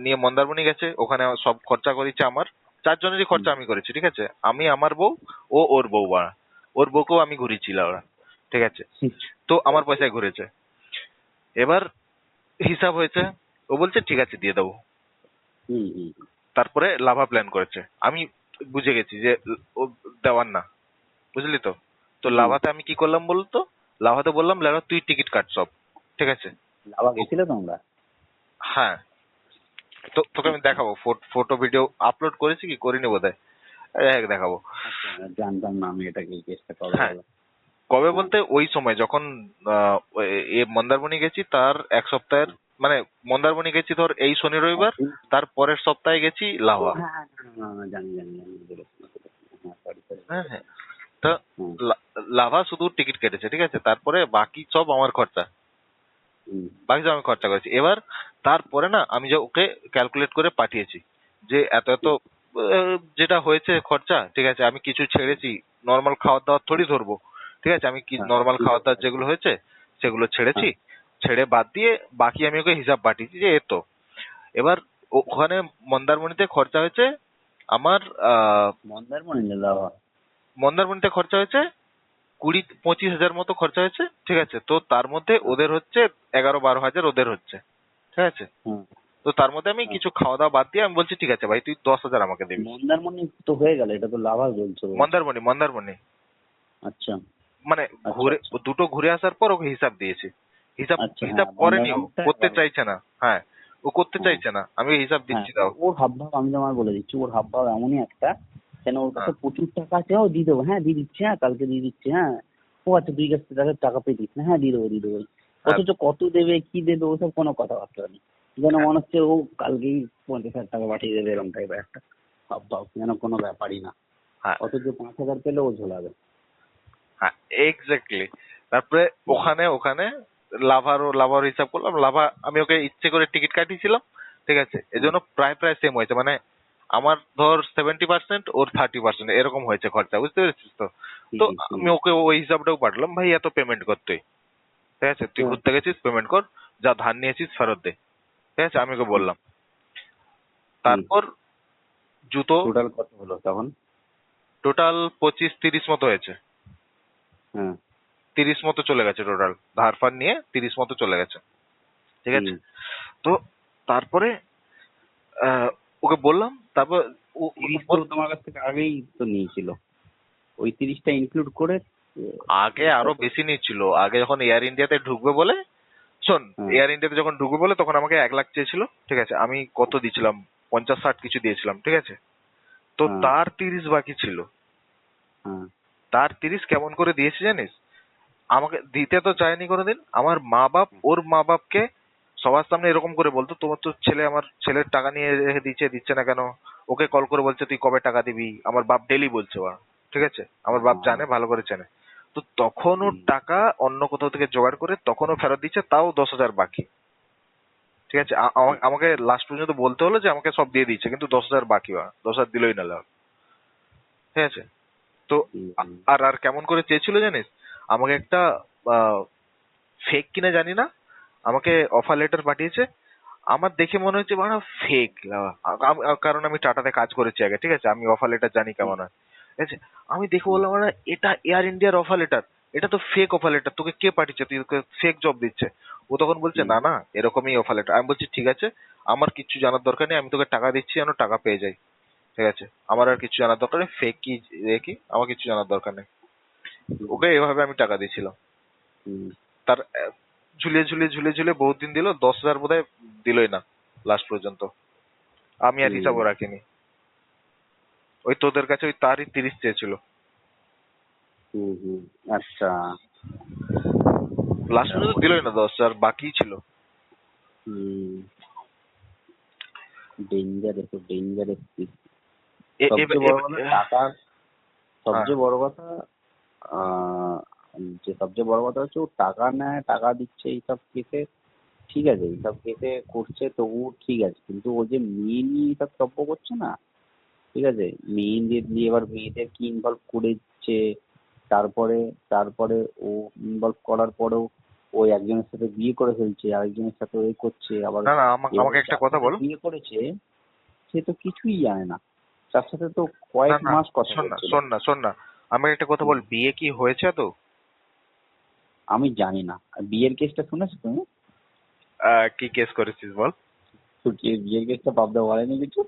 নিয়ে মন্দারমণি গেছে, ওখানে সব খরচা করেছে আমার, চারজনেরই খরচা আমি করেছি, ঠিক আছে? আমি, আমার বউ, ও ওর বউ, ওর বউকেও আমি ঘুরিয়েছিলাম ওরা, ঠিক আছে? তো আমার পয়সায় ঘুরেছে। এবার হিসাব হয়েছে, ও বলছে ঠিক আছে দিয়ে দেবো। হুম হুম তারপরে লাভা প্ল্যান করেছে, আমি বুঝে গেছি যে ও দেওয়ার না, বুঝলি তো? তো হুম। লাভাতে আমি কি করলাম বলতো, লাভাতে বললাম লাভা তুই টিকিট কাট সব, ঠিক আছে? লাভা গেছিলে তোমরা? হ্যাঁ, তো তোকে আমি দেখাবো, ফটো ভিডিও আপলোড করেছি কি করিনি বোধহয়, দেখাবো। আচ্ছা, জানতাম না আমি এটা, কি কেসটা কবে হ্যাঁ, হলো। কবে হ্যাঁ বলতে ওই সময় যখন মন্দারমণি গেছি তার এক সপ্তাহের, মানে মন্দারমণি গেছি ধর এই শনি রবিবার, একদিন। তার পরের সপ্তাহে গেছি ও লাভা। হ্যাঁ হ্যাঁ হ্যাঁ, হ্যাঁ, জানি জানি জানি, বলেছিলাম বলেছিলাম। হ্যাঁ সরি সরি হ্যাঁ হ্যাঁ, বলেছিলাম। তো হুম লাভা শুধু টিকিট কেটেছে, ঠিক আছে? তারপরে বাকি সব আমার খরচা, হুম বাকি সব আমি খরচা করেছি। এবার তারপরে না আমি যে ওকে ক্যালকুলেট করে পাঠিয়েছি যে এত এত যেটা হয়েছে খরচা, ঠিক আছে? আমি কিছু ছেড়েছি, নর্মাল খাওয়ার দাওয়ার থোড়ি ধরবো, ঠিক আছে? আমি কি হ্যাঁ, নর্মাল ঠিক খাওয়ার আছে, দাওয়ার আচ্ছা। যেগুলো হয়েছে সেগুলো ছেড়েছি, হ্যাঁ ছেড়ে বাদ দিয়ে বাকি আমি ওকে হিসাব পাঠিয়েছি যে এতো। এবার ওখানে মন্দারমণিতে খরচা হয়েছে আমার মন্দারমণি না লাভা? মন্দারমণিতে খরচা হয়েছে 20-25 হাজার মতো খরচা হয়েছে, ঠিক আছে? তো তার মধ্যে হ্যাঁ ওদের হচ্ছে 11-12 হাজার ওদের হচ্ছে, ঠিক আছে? হ্যাঁ তো তার মধ্যে আমি হ্যাঁ। কিছু খাওয়া দাওয়া বাদ দিয়ে আমি বলছি ঠিক আছে ভাই তুই 10 হাজার আমাকে দিবি। মন্দারমণি তো হয়ে গেল, এটা তো লাভা বলছো বলছো। মন্দারমণি, মন্দারমণি আচ্ছা মানে আচ্ছা ঘুরে, আচ্ছা দুটো ঘুরে আসার পর ওকে হিসাব দিয়েছি। হিসাব আচ্ছা। হিসাব হ্যাঁ করেনি, ও মন্দারমণিটা করতে একবার। চাইছে না। হ্যাঁ, ও করতে হ্যাঁ চাইছে না, আমি ওকে হিসাব হ্যাঁ, দিচ্ছি তাও। ওর হাবভাব আমি তোমার বলে দিচ্ছি, ওর হাবভাব এমনই একটা, কেন ওর কাছে হ্যাঁ প্রচুর টাকা আছে, ও দিয়ে দেবো, হ্যাঁ দিয়ে দিচ্ছি, হ্যাঁ কালকে দিয়ে দিচ্ছি, হ্যাঁ ও আচ্ছা দুই কাছ থেকে টাকা পেয়ে দিচ্ছি, হ্যাঁ দিয়ে দেবো দিয়ে দেবো। হ্যাঁ অথচ কত দেবে কি দেবে ওসব কোনো কথাবার্তা নেই, যেন হ্যাঁ মনে হচ্ছে ও কালকেই 50,000 টাকা পাঠিয়ে দেবে, এরকম টাইপের একটা হাবভাব, যেন কোনো ব্যাপারই না। হ্যাঁ অথচ 5,000 পেলে ও ঝোলাবে। হ্যাঁ, এক্স্যাক্টলি। তারপরে হুম, ওখানে ওখানে লাভার হিসাব করলাম, লাভা আমি ওকে ইচ্ছে করে টিকিট কাটিয়েছিলাম, ঠিক আছে? হুম, এজন্য প্রায় প্রায় সেম হয়েছে, মানে আমার ধর 70%, ওর 30%, এরকম হয়েছে খরচা, বুঝতে পেরেছিস তো? তো হুম, হুম, আমি ওকে ওই হিসাবটাও পাঠালাম, ভাই এত পেমেন্ট করতে, ঠিক আছে? তুই হুম, ঘুরতে গেছিস পেমেন্ট কর, যা ধার নিয়েছিস ফেরত দে, ঠিক আছে? আমি ওকে বললাম। হুম। তারপর জুতো টোটাল কত হলো তখন? টোটাল 25-30 মতো হয়েছে, হ্যাঁ 30 মতো চলে গেছে টোটাল, ধার ফার নিয়ে 30 মতো চলে গেছে, ঠিক আছে? হুম। তো তারপরে ওকে বললাম, তারপর ওকে 30 তো তোমার কাছ থেকে আগেই তো নিয়েছিল, ওই 30টা ইনক্লুড করে। আগে আরো কত? বেশি নিচ্ছিল, আগে যখন এয়ার ইন্ডিয়াতে ঢুকবে বলে, শোন, হ্যাঁ এয়ার ইন্ডিয়াতে যখন ঢুকবে বলে তখন আমাকে 1 লাখ চেয়েছিল, ঠিক আছে? আমি কত দিয়েছিলাম, 50-60 কিছু দিয়েছিলাম, ঠিক আছে? তো হ্যাঁ তার 30 বাকি ছিল। হ্যাঁ তার 30 কেমন করে দিয়েছে জানিস? আমাকে দিতে তো চায়নি কোনোদিন, আমার মা বাপ ওর মা বাপকে সবার সামনে এরকম করে বলতো তোমার তো ছেলে আমার ছেলের টাকা নিয়ে রেখে দিচ্ছে, দিচ্ছে না কেন? ওকে কল করে বলছে তুই কবে টাকা দিবি, আমার বাপ ডেলি বলছে ওরা, ঠিক আছে? আমার বাপ জানে, ভালো করে জানে। তো তখন ওর হুম, টাকা অন্য কোথাও থেকে জোগাড় করে তখনও ফেরত দিচ্ছে, তাও 10,000 বাকি, ঠিক আছে? আমাকে লাস্ট পর্যন্ত বলতে হলো যে আমাকে সব দিয়ে দিচ্ছে, কিন্তু 10,000 বাকি, 10,000 দিলই না লাভ, ঠিক আছে? তো হুম, হুম, আর আর কেমন করে চেয়েছিল জানিস? আমাকে একটা ফেক কিনা জানি না, আমাকে অফার লেটার পাঠিয়েছে। আমার দেখে মনে হচ্ছে বাড়া ফেক, কারণ আমি টাটাতে কাজ করেছি আগে, ঠিক আছে? আমি অফার লেটার জানি কেমন হয়, ঠিক আছে? আমি দেখে হুম, বললাম বাড়া এটা এয়ার ইন্ডিয়ার অফার লেটার, এটা তো ফেক অফার লেটার, তোকে কে পাঠিয়েছে, তুই ফেক জব দিচ্ছে? ও তখন বলছে হুম, না না এরকমই অফার লেটার। আমি বলছি ঠিক আছে, আমার কিচ্ছু জানার দরকার নেই, আমি তোকে টাকা দিচ্ছি যেন টাকা পেয়ে যাই, ঠিক আছে? আমার আর কিছু জানার দরকার নেই, ফেক কি এ কি আমার কিছু জানার দরকার নেই। হুম, ওকে এভাবে আমি টাকা দিয়েছিলাম। হুম, তার ঝুলিয়ে ঝুলিয়ে ঝুলিয়ে ঝুলিয়ে বহুত দিন দিল, 10,000 বোধহয় দিলই না লাস্ট পর্যন্ত। আমি আর হুম, হিসাবও রাখিনি। ওই তোদের কাছে ওই তারই 30 চেয়েছিল, হুম, হুম। আচ্ছা। লাস্ট পর্যন্ত দিলই না, 10,000 বাকি ছিল। হুম, ডেঞ্জারেস, তো ডেঞ্জারেস। এ- এ- সবচেয়ে বড় এ- কথা এ- টাকার, হ্যাঁ সবচেয়ে বড় কথা আহ, যে সবচেয়ে বড় কথা হচ্ছে ও টাকা নেয়, টাকা দিচ্ছে এইসব কেসে, ঠিক আছে এইসব কেসে করছে তবু ঠিক আছে, কিন্তু ও যে মেয়ে নিয়ে এইসব তপ্প করছে না, ঠিক আছে, মেয়েদের নিয়ে এবার মেয়েদের কি ইনভলভ করেছে, তারপরে তারপরে ও ইনভলভ করার পরেও ও একজনের সাথে বিয়ে করে ফেলছে, আরেকজনের সাথে করছে আবার। না না, এবার আমাকে একটা যার কথা সাথে বল। বিয়ে করেছে সে তো কিছুই জানে না, তার সাথে তো না কয়েক না, মাস কথা শোন না বলছিল। শোন না শোন না, আমি একটা কথা বল, বিয়ে কি হয়েছে তো? আমি জানি না। আর বিয়ের কেসটা শুনেছো তুমি? কি কেস করেছিস বল? তো বিয়ের কেসটা পাবদা বলেনি কিছু?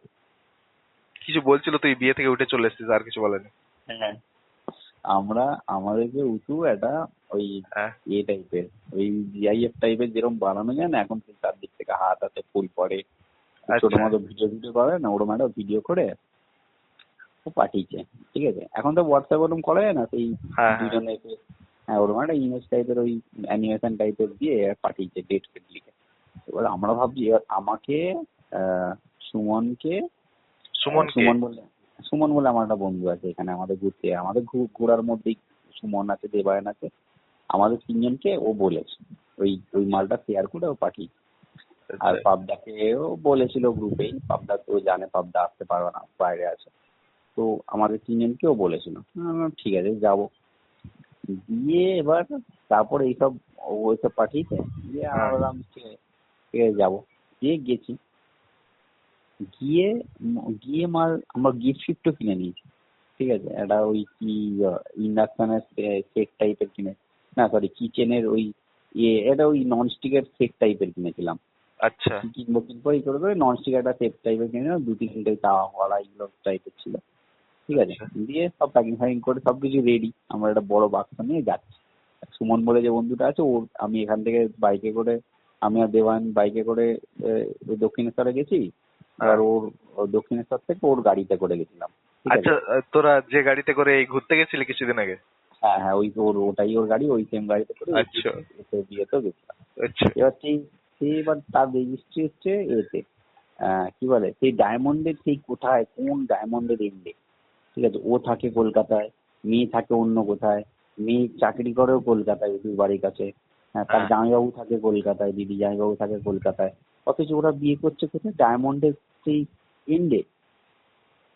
কিছু বলছিল, তুই বিয়ে থেকে উঠে চলে এসেছিস, আর কিছু বলেনি? হ্যাঁ, আমরা আমাদেরকে উঁচু একটা ওই হ্যাঁ, টাইপের, ওই জিআইএফ টাইপের যেরকম বানানো যায় না এখন, তো তার দিক থেকে হাত হাতে ফুল পড়ে, ছোট আচ্ছা, মতো ভিডিও ভিডিও করে না, ওরম একটা ভিডিও করে ও পাঠিয়েছে। ঠিক আছে, এখন তো হোয়াটসঅ্যাপ ওরম করা যায় না, সেই হ্যাঁ হ্যাঁ, দুজনে এসে, হ্যাঁ ওরম একটা ইমেজ টাইপের, ওই অ্যানিমেশন টাইপের দিয়ে পাঠিয়েছে, ডেট ফেট লিখে। এবার আমরা ভাবছি, এবার আমাকে, সুমনকে, সুমনকে? সুমন বলে আমার একটা বন্ধু আছে এখানে, আমাদের ঘুরতে, আমাদের ঘোরার মধ্যেই সুমন আছে, দেবায়ন আছে, আমাদের তিনজনকে ও বলেছে ওই ওই মালটা শেয়ার করে ও পাঠিয়েছে। আর আচ্ছা, পাবদাকেও বলেছিল গ্রুপেই, পাবদা তো জানে পাবদা আসতে পারবে না, বাইরে আছে। তো আমাদের তিনজনকেও বলেছিল। আমি বললাম, ঠিক আছে যাবো। দিয়ে এবার তারপরে এইসব ওইসব পাঠিয়েছে, দিয়ে আমরা হ্যাঁ, বললাম ঠিক আছে, ঠিক আছে যাবো। দিয়ে গেছি, গিয়ে গিয়ে মাল আমরা গিফট ফিফটও কিনে নিয়েছি। ঠিক আছে, একটা ওই কি ইন্ডাকশনের সেট টাইপের কিনে, না সরি কিচেনের ওই এটা ওই ননস্টিকের সেট টাইপের কিনেছিলাম। আচ্ছা, কি কিনবো কিনবো এই করে করে ননস্টিক একটা সেট টাইপের কিনে নিলাম, দু তিনটে তাওয়া কড়া এগুলো টাইপের ছিল। ঠিক আছে, আচ্ছা, দিয়ে সব প্যাকিং ফ্যাকিং করে সব কিছু রেডি, আমরা একটা বড় বাক্স নিয়ে যাচ্ছি। সুমন বলে যে বন্ধুটা আছে, ওর আমি এখান থেকে বাইকে করে, আমি আর দেওয়ান বাইকে করে ওই দক্ষিণেশ্বরে গেছি। এবার হ্যাঁ, ওর দক্ষিণেশ্বর থেকে ওর গাড়িতে করে গেছিলাম। ঠিক আচ্ছা। আছে, তোরা যে গাড়িতে করে এই ঘুরতে গেছিলি কিছুদিন আগে? হ্যাঁ হ্যাঁ, ওটাই ওর গাড়ি, ওই সেম গাড়িতে করে আচ্ছা, এসে বিয়েতেও গেছিলাম। আচ্ছা, এবার সেই এবার তার রেজিস্ট্রি হচ্ছে এতে, কি বলে সেই ডায়মন্ডের, সেই কোথায় কোন ডায়মন্ডের এন্ডে। ঠিক আছে, ও থাকে কলকাতায়, মেয়ে থাকে অন্য কোথায়, মেয়ে চাকরি করেও কলকাতায় ওদের বাড়ির কাছে। হ্যাঁ, তার হ্যাঁ, জামাইবাবু থাকে কলকাতায়, দিদি জামাইবাবু থাকে কলকাতায়। অথচ ওরা বিয়ে করছে কোথায়, ডায়মন্ডের সেই এন্ডে।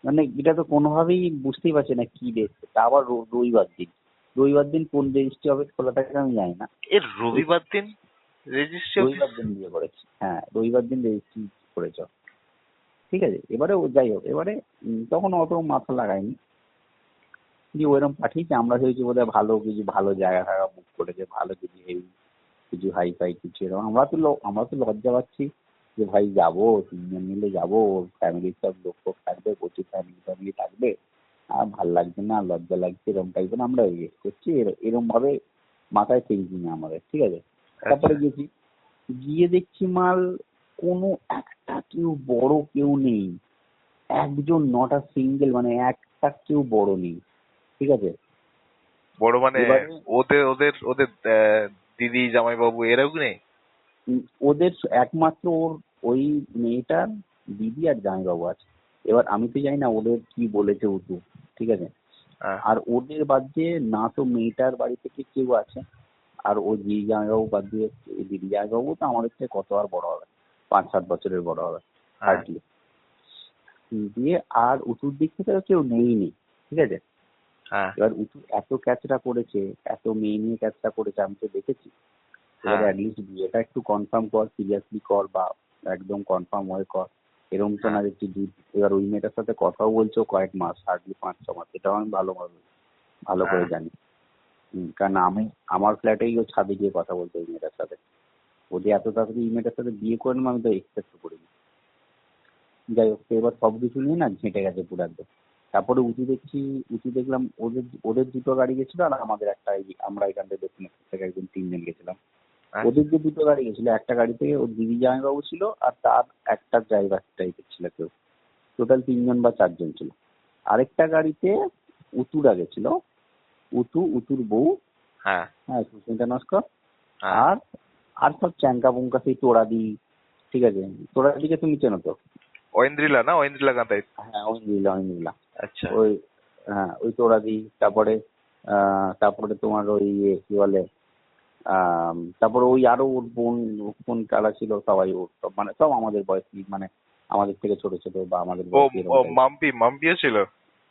মানে এটা তো কোনোভাবেই বুঝতেই পারছে না কি দেখছে, তা আবার রবিবার দিন। রবিবার দিন কোন রেজিস্ট্রি অফিস খোলা থাকে আমি জানি না। এর রবিবার দিন রেজিস্ট্রি অফিস? রবিবার দিন বিয়ে করেছে, হ্যাঁ রবিবার দিন রেজিস্ট্রি করেছ। ঠিক আছে, এবারে ও যাই হোক, এবারে তখন অত মাথা লাগায়নি। দিয়ে ওইরকম পাঠিয়েছে, আমরা ভেবেছি বোধহয় ভালো কিছু, ভালো জায়গা ফায়গা বুক করেছে, ভালো কিছু হেভি কিছু হাই ফাই কিছু এরকম। আমরা তো লজ্জা পাচ্ছি যে ভাই যাবো, তিনজন মিলে যাবো, ওর ফ্যামিলির সব লোক ফোক থাকবে, প্রচুর ফ্যামিলি ফ্যামিলি থাকবে, আর ভাল লাগছে না, লজ্জা লাগছে, এরকম টাইপের আমরা ইয়ে করছি, এরকম ভাবে মাথায় থিঙ্কিং আমাদের। ঠিক আছে, আচ্ছা, তারপরে গেছি, গিয়ে দেখছি মাল কোনো একটা কেউ বড় কেউ নেই, একজন নটা সিঙ্গেল, মানে একটা কেউ বড় নেই। ঠিক আছে, বড় মানে এবারে ওদের ওদের ওদের দিদি জামাইবাবু এরাও নেই? ওদের একমাত্র ওর ওই মেয়েটার দিদি আর জামাইবাবু আছে। এবার আমি তো জানি না ওদের কি বলেছে উতু। ঠিক আছে, হ্যাঁ, আর ওদের বাদ দিয়ে না তো মেয়েটার বাড়ি থেকে কেউ আছে, আর ও দিদি জামাইবাবু বাদ দিয়ে, এই দিদি জামাইবাবু তো আমাদের থেকে কত আর বড় হবে, 5-7 বছরের বড় হবে হ্যাঁ, হার্ডলি। দিয়ে আর উঁচুর দিক থেকে কেউ নেই। ঠিক আছে, হ্যাঁ, এবার উঁচু এত ক্যাচরা করেছে, এত মেয়ে নিয়ে ক্যাচরা করেছে, আমি তো দেখেছি। এবারে হ্যাঁ, অ্যাটলিস্ট বিয়েটা একটু কনফার্ম কর, সিরিয়াসলি কর, বা একদম কনফার্ম হয়ে কর। এরকম তো হ্যাঁ, না যে তুই এবার ওই মেয়েটার সাথে কথাও বলছো কয়েক মাস, হার্ডলি 5-6 মাস, এটাও আমি ভালো করে হ্যাঁ, জানি। কারণ আমি আমার ফ্ল্যাটেই ও ছাদে গিয়ে কথা বলতো ওই মেয়েটার সাথে। ও যে এত তাড়াতাড়ি এই মেয়েটার সাথে বিয়ে করে নেবো আমি তো এক্সপেক্ট করিনি। যাই হোক, তো এবার সব কিছু নিয়ে না ঘেঁটে গেছে পুরো একদম। তারপরে উঁচু দেখলাম ওদের ওদের দুটো গাড়ি গেছিল, আর আমাদের একটা, আমরা এখান থেকে দক্ষিণেশ্বর থেকে একদম তিনজন গেছিলাম। হ্যাঁ, ওদের যে দুটো গাড়ি গেছিল, একটা গাড়িতে ওর দিদি জামাইবাবু ছিল, আর তার একটা ড্রাইভার টাইপের ছিল কেউ, টোটাল 3 জন বা 4 জন ছিল। আরেকটা গাড়িতে উতুরা গেছিল, উতুর বউ, হ্যাঁ, হ্যাঁ সুস্মিতা নস্কর, হ্যাঁ, আর আর সব চ্যাংকা পুঙ্কা, সেই তোড়াদি। ঠিক আছে, তোড়াদিকে তুমি চেনো তো? ঐন্দ্রিলা না, ঐন্দ্রিলা কান্তাই? হ্যাঁ ওই নীলা। আচ্ছা, ওই, হ্যাঁ ওই তোড়াদি। তারপরে তোমার ওই কি বলে, তারপরে ওই আরো ওর বোন কারা ছিল, সবাই ওর সব, মানে সব আমাদের বয়সী, মানে আমাদের থেকে ছোট ছোট বা আমাদের ও, বয়সী ও এরকম টাইপ। মাম্পিও ছিল?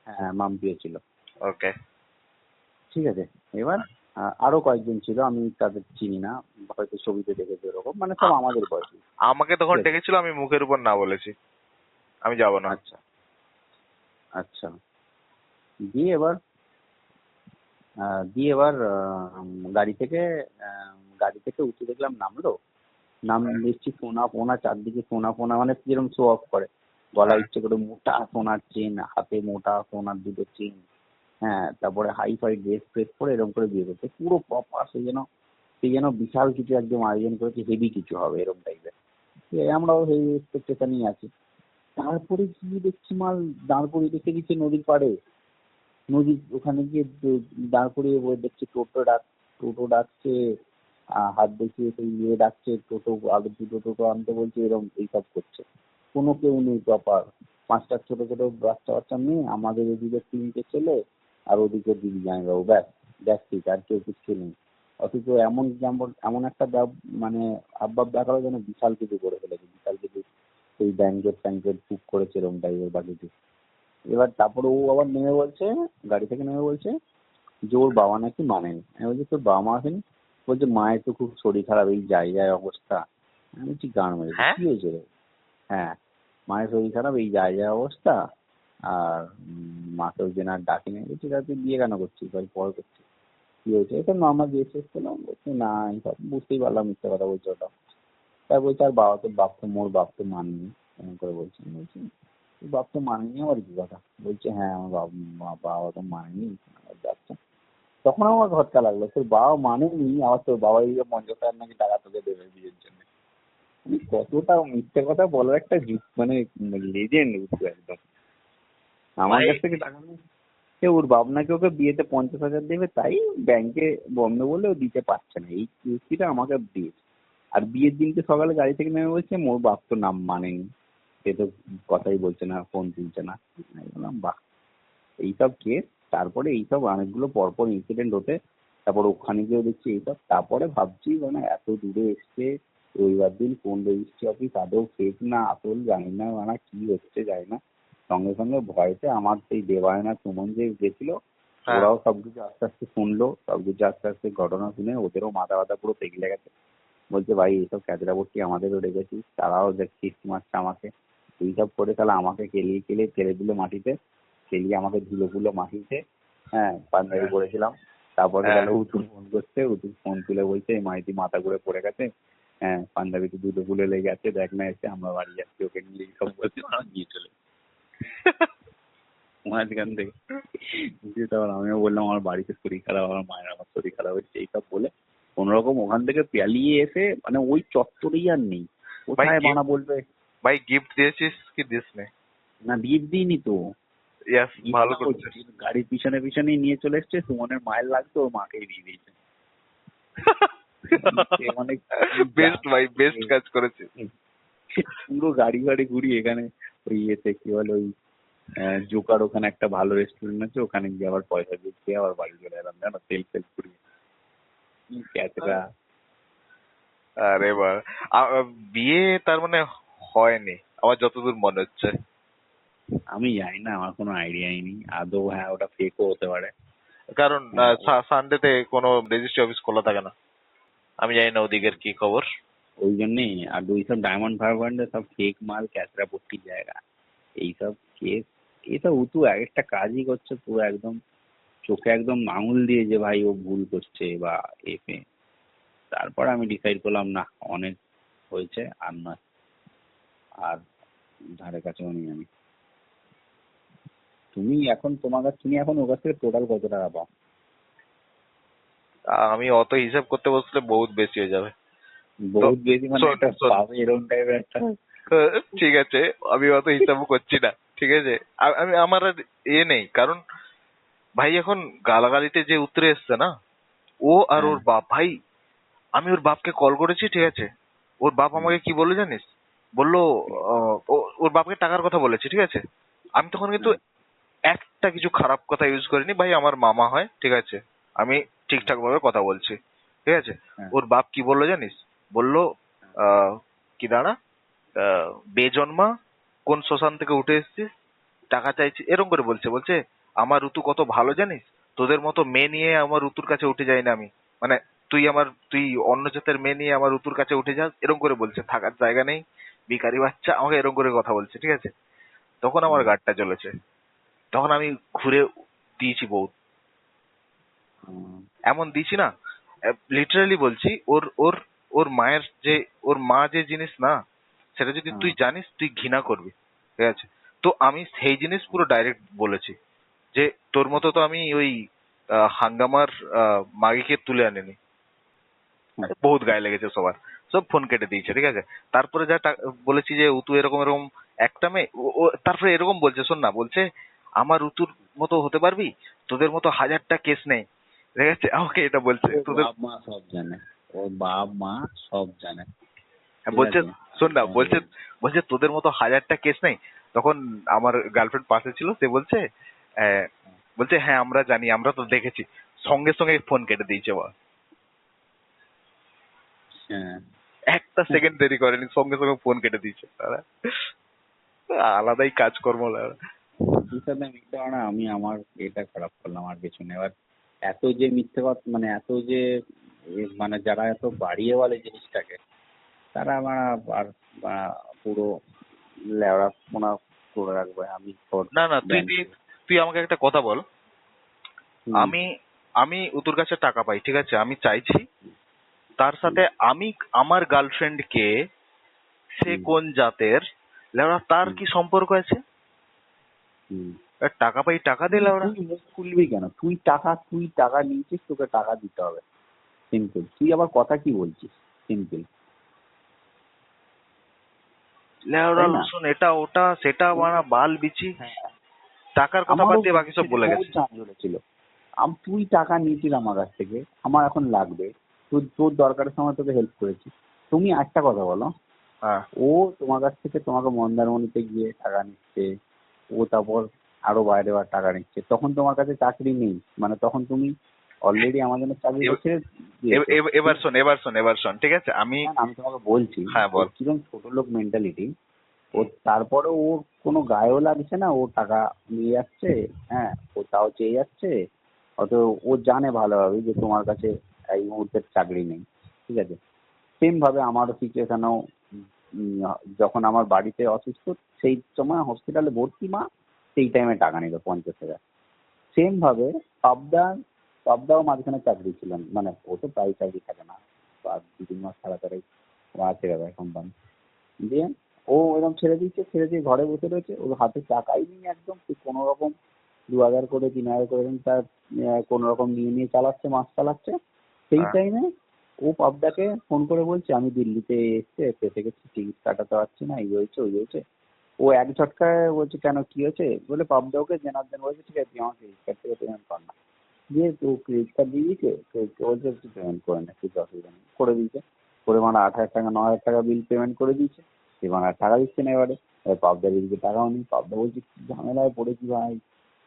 হ্যাঁ মাম্পিও ছিল। ওকে। ঠিক আছে, এবার আরো কয়েকজন ছিল, আমি তাদের চিনি না, হয়তো ছবিতে দেখেছি ওরকম, মানে সব আমাদের বয়সী। আমাকে ঠিক তখন আছে, ডেকেছিল, আমি মুখের উপর না বলেছি আমি যাব না। আচ্ছা আচ্ছা। দিয়ে এবার দিয়ে এবার গাড়ি থেকে উঠে দেখলাম নামলো। দেখছি সোনা ফোনা চারদিকে, সোনা ফোনা মানে যেরকম শো অফ করে, গলায় ইচ্ছে করে মোটা সোনার চেন, হাতে মোটা সোনার দুটো চেন, হ্যাঁ, তারপরে হাই ফাই ড্রেস ফ্রেস পরে এরকম করে বিয়ে করছে পুরো প্রপার। সে যেন বিশাল কিছু একদম আয়োজন করেছে, হেভি কিছু হবে এরকম টাইপের। আমরাও সেই এক্সপেকটেশনই আছি। তারপরে গিয়ে দেখছি মাল দাঁড় করিয়ে রেখে দিচ্ছে নদীর পাড়ে। নদীর ওখানে গিয়ে দাঁড় করিয়ে দেখছি টোটো ডাকছে, হাত দেখিয়ে সেই ইয়ে ডাকছে, টোটো আগে দুটো টোটো আনতে বলছে, এরকম এইসব করছে। কোনো কেউ নেই প্রপার। 5টা ছোট ছোট বাচ্চা বাচ্চা মেয়ে, আমাদের এদিকে 3টে ছেলে, আর ওদিকে দিদি জামাইবাবু, ব্যাস ঠিক, আর কেউ কিচ্ছু নেই। অথচ এমন একটা মানে হাবভাব দেখালো যেন বিশাল কিছু করে ফেলেছে, বিশাল কিছু সেই ব্যাংকেট ট্যাঙ্কেট বুক করেছে এরকম টাইপের বাকিতে। এবার তারপরে ও আবার নেমে বলছে, গাড়ি থেকে নেমে বলছে যে ওর বাবা নাকি মানেনি। আমি বলছি তোর বাবা মা আসেনি? বলছে মায়ের তো খুব শরীর খারাপ, এই যায় অবস্থা। আমি বলছি গান মেরেছি, হ্যাঁ, কি হয়েছে রে? হ্যাঁ, মায়ের শরীর খারাপ, এই যায় অবস্থা। আর মাকে ওই জন্য আর ডাকিনি। বলছি তা তুই বিয়ে কেন করছিস, ভাই পর করছিস, কি হয়েছে? এটা নর্মাল বিয়ে শেষ করলাম। বলছি না, আমি সব বুঝতেই পারলাম মিথ্যে কথা বলছে ওটা। তাই বলছে আর মোর বাপ তো মানেনি, এমন করে বলছে। আমি বলছি তোর বাপ তো মানেনি আবার কি কথা? বলছে হ্যাঁ, আমার বাবা তো মানেনি। আচ্ছা। তখন আমার খটকা লাগলো, তোর বাবা মানেনি, আবার তোর বাবা এই 50,000 নাকি টাকা তোকে দেবে বিয়ের জন্য। মানে কতটা মিথ্যে কথা বলার একটা মানে লেজেন্ড একদম। আমার ভাই কাছ থেকে টাকা নিয়ে ওর বাপ নাকি ওকে বিয়েতে 50,000 দেবে, তাই ব্যাংকে বন্ধ বলে ও দিতে পারছে না, এই কিস্তিটা আমাকে দিয়েছে। আর বিয়ের দিনকে সকালে গাড়ি থেকে নেমে বলছে মোর বাপ তো নাম মানেনি, সে তো কথাই বলছে না, ফোন তুলছে না। আমি বললাম বাহ, এইসব কেস। তারপরে এইসব অনেকগুলো পরপর ইনসিডেন্ট হতে, তারপর ওখানে গিয়েও দেখছি এইসব। তারপরে ভাবছি মানে এত দূরে এসছে, রবিবার দিন কোন রেজিস্ট্রি অফিস আদৌ ফেক না আসল জানি না, মানে কি হচ্ছে জানি না। সঙ্গে সঙ্গে ভয়েতে আমার সেই দেবায়না সুমন যে গেছিল, হ্যাঁ, ওরাও সবকিছু আস্তে আস্তে শুনলো, সবকিছু আস্তে আস্তে ঘটনা শুনে ওদেরও মাথা ব্যথা পুরো পেগলে গেছে। বলছে ভাই এইসব ক্যাচরাপট্টি আমাদেরও রেখেছিস, তারাও দেখ কিস্তি মারছে আমাকে, এইসব করে তাহলে আমাকে কেলিয়ে ফেলে দিল মাটিতে, খেলিয়ে আমাকে ধুলো ফুলো মাটিতে। হ্যাঁ, পাঞ্জাবি হ্যাঁ, পরেছিলাম। তারপরে হ্যাঁ। গেল উতুল ফোন করছে, উতুল ফোন তুলে বলছে মাইতি মাথা ঘুরে পড়ে গেছে, হ্যাঁ পাঞ্জাবিতে ধুলো ফুলে লেগে আছে, দেখ না এসে আমরা বাড়ি যাচ্ছি, ওকে নিয়ে এইসব বলছে, আমরা নিয়ে চলে মাঝখান থেকে। দিয়ে তারপর আমিও বললাম আমার বাড়িতে শরীর খারাপ, আমার মায়ের আমার শরীর খারাপ হচ্ছে, এইসব বলে কোনোরকম ওখান থেকে পালিয়ে এসে মানে ওই চত্বরেই আর নেই। ভাই কোথায় মানা গিফট বলবে? ভাই গিফট দিয়েছিস কি দিস নে? না, গিফট দিইনি তো। ইয়াস, গিফট ভালো না, ওই করছিস। গাড়ির পিছনে পিছনেই নিয়ে চলে এসছে, সুমনের মায়ের লাগতো, ওর মাকেই দিয়ে দিয়েছে। সে মানে কি বেস্ট ভাই, যাচ্ছে, বেস্ট কাজ করেছিস। পুরো গাড়ি গাড়ি ঘুরি এখানে ওই ইয়েতে কি বলে ওই জোকার ওখানে একটা ভালো রেস্টুরেন্ট আছে, ওখানে গিয়ে আবার পয়সা দিয়ে খেয়ে আবার বাড়ি চলে এলাম, জানো, তেল ফেল ঘুরিয়ে। কি ক্যাচরা। আরে বা, বিয়ে তার মানে হয়নি আমার যতদূর মনে হচ্ছে। আমি জানি না, আমার কোনো আইডিয়াই নেই আদৌ, হ্যাঁ ওটা ফেকও হতে পারে। কারণ হ্যাঁ সানডেতে কোনো রেজিস্ট্রি অফিস খোলা থাকে না। আমি জানি না ওদিকের কি খবর। ওই জন্যই। আর ওইসব ডায়মন্ড ফায়ারব্যান্ড সব ফেক মাল, ক্যাচরা পট্টির জায়গা। এইসব কেস, এইসব উতু এক একটা কাজই করছে পুরো একদম চোখে একদম আঙুল দিয়ে যে ভাই ও ভুল করছে বা এফে। তারপর আমি ডিসাইড করলাম না, অনেক হয়েছে, আর নয়, আর ধারে কাছেও নেই আমি। তুমি এখন ওর কাছ থেকে টোটাল কত টাকা পাও? আমি অত হিসাব করতে বসলে বহুত বেশি হয়ে যাবে। তো বহুত বেশি মানে শোন একটা শোন, পাবে এরকম টাইপের একটা। ঠিক আছে, আমি অত হিসাবও করছি না, ঠিক আছে। আমি আমার আর নেই, কারণ ভাই এখন গালাগালিতে যে উতরে এসছে না, ও আর হ্যাঁ ওর বাপ ভাই। আমি ওর বাপকে কল করেছি, ঠিক আছে। ওর বাপ হুম, আমাকে কি বললো জানিস? বললো হুম, ওর বাপকে টাকার কথা বলেছে, ঠিক আছে। আমি তখন কিন্তু হ্যাঁ, একটা কিছু খারাপ কথা ইউজ করিনি, ভাই আমার মামা হয়, ঠিক আছে। আমি ঠিকঠাক ভাবে কথা বলছি, ঠিক আছে। হ্যাঁ, ওর বাপ কি বললো জানিস? বললো আহ, কি দাঁড়া, বেজন্মা, কোন শ্মশান থেকে উঠে এসেছিস, টাকা চাইছি, এরকম করে বলছে। বলছে আমার ঋতু কত ভালো জানিস, তোদের মতো মেয়ে নিয়ে আমার ঋতুর কাছে উঠে যাই না আমি। মানে তুই অন্য জাতের মেয়ে নিয়ে আমার ঋতুর কাছে উঠে যাস, এরকম করে বলছে। থাকার জায়গা নেই, ভিখারি বাচ্চা, আমাকে এরকম করে কথা বলছে, ঠিক আছে। তখন আমার হুম, গাড়টা জ্বলেছে। তখন আমি ঘুরে দিয়েছি বহুত, হুম, এমন দিয়েছি না, লিটারালি বলছি, ওর ওর ওর মায়ের যে, ওর মা যে জিনিস না, সেটা যদি তুই হুম, জানিস তুই ঘৃণা করবি, ঠিক আছে? তো আমি সেই জিনিস পুরো ডাইরেক্ট বলেছি যে তোর মতো তো আমি ওই হাঙ্গামার মাগিকে তুলে আনিনি। হুম, বহুত গায়ে লেগেছে সবার, সব ফোন কেটে দিয়েছে, ঠিক আছে? তারপরে যা বলেছি যে উতু এরকম এরকম একটা মেয়ে, তারপরে এরকম বলছে, শোন না, বলছে আমার উতুর মতো হতে পারবি, তোদের মতো হাজারটা কেস নেই, ঠিক আছে? আমাকে এটা বলছে, ওর তোদের, বাপ মা সব জানে, ওর বাপ মা সব জানে, ঠিক বলছে, আছে, শোন আমি না, তোমাকে বলছে, বলছি। বলছে তোদের মতো হাজারটা কেস নেই। তখন আমার গার্লফ্রেন্ড পাশে ছিল, সে বলছে, আহ, বলছে হ্যাঁ আমরা জানি, আমরা তো দেখেছি। সঙ্গে সঙ্গে ফোন কেটে দিয়েছে বা, হ্যাঁ, একটা সেকেন্ড দেরি করেনি, সঙ্গে সঙ্গে ফোন কেটে দিয়েছে তারা। আলাদাই কাজকর্ম লাগা। ওর সাথে মিথ্যে না, আমি আমার এটা খারাপ করলাম আর কিছু না। এবার এত যে মিথ্যে কথা, মানে এত যে মানে যারা এত বাড়িয়ে বলে জিনিসটাকে, তারা আমার আর পুরো লেওড়া পোনা করে রাখবে। আমি তোর না না, তুই তুই ব্যাংকে। তুই আমাকে একটা কথা বল। হুম, আমি আমি উতুর কাছে টাকা পাই, ঠিক আছে, আমি চাইছি তার হুম, সাথে আমি, আমার গার্লফ্রেন্ড কে, সে হুম, কোন জাতের, লেওড়া তার হুম, কি সম্পর্ক আছে? হুম। এবার টাকা পাই, টাকা দে তুই লেওড়া। তুই মুখ খুলবি কেন? তুই টাকা নিয়েছিস, তোকে টাকা দিতে হবে। সিম্পল। তুই আবার কথা কি বলছিস? সিম্পল, লেওড়া তাই না? লসুন, এটা ওটা সেটা, ও, বানা বাল বিচি, হ্যাঁ, টাকার কথা বাদ আমারও দিয়ে বাকি সব বলে বহুত গেছে। চাপ ছিল। তুই টাকা নিয়েছিস আমার কাছ থেকে, আমার এখন লাগবে, তোর তোর দরকারের সময় তোকে হেল্প করেছি। তুমি একটা কথা বলো, হ্যাঁ, ও তোমার কাছ থেকে তোমাকে মন্দারমণিতে গিয়ে টাকা নিচ্ছে, ও তারপর আরো বাইরে বার টাকা নিচ্ছে, তখন তোমার কাছে চাকরি নেই, মানে তখন তুমি অলরেডি আমার জন্য চাকরিটা এব- ছেড়ে দিয়েছো, ঠিক এবার আছে? শোন, এবার শোন, এবার শোন, ঠিক আছে, আমি, না, না, আমি তোমাকে বলছি, হ্যাঁ ওর বল। কিরকম ছোট লোক মেন্টালিটি। ও হুম, তারপরে ওর কোনো গায়েও লাগছে না, ও টাকা নিয়ে যাচ্ছে, হ্যাঁ, ও তাও চেয়ে যাচ্ছে। অত ও জানে ভালোভাবে যে তোমার কাছে এই মুহূর্তে চাকরি নেই, ঠিক আছে? সেম ভাবে আমারও সিচুয়েশনেও, যখন আমার বাড়িতে অসুস্থ, সেই সময় হসপিটালে ভর্তি মা, সেই টাইমে টাকা নিল 50,000। সেম ভাবে পাবদা, পাবদাও মাঝখানে চাকরি ছিলেন, মানে ও তো প্রায় চাকরি থাকে না, আর 2-3 মাস ছাড়া ছাড়াই ছেড়ে দেয় কোম্পানি দিয়ে। ও এরকম ছেড়ে দিচ্ছে, ছেড়ে দিয়ে ঘরে বসে রয়েছে, ওর হাতে টাকাই নেই একদম। তুই কোনো রকম 2,000 করে 3,000 করে তার কোনো রকম নিয়ে নিয়ে চালাচ্ছে, মাস চালাচ্ছে। সেই হ্যাঁ, টাইমে ও পাবদাকে ফোন করে বলছে আমি দিল্লিতে এসছে ফেসে গেছি, টিকিট কাটাতে পারছি না, এই হয়েছে ওই হয়েছে। ও এক ঝটকায় বলছে কেন কি হয়েছে বলে, পাবদা ওকে জেনার্দন বলছে ঠিক আছে তুই আমার ক্রেডিট কার্ড থেকে পেমেন্ট কর না। দিয়ে তো ক্রেডিট কার্ড দিয়ে দিয়েছে, বলছে তুই পেমেন্ট করে না, কিছু অসুবিধা নেই, করে দিয়েছে। করে মানে 8,000 টাকা 9,000 টাকা বিল পেমেন্ট করে দিয়েছে। সে মানে আর টাকা দিচ্ছে না। এবার পাবদার এদিকে টাকাও নেই। পাবদা বলছে কি ঝামেলায় পড়েছি ভাই,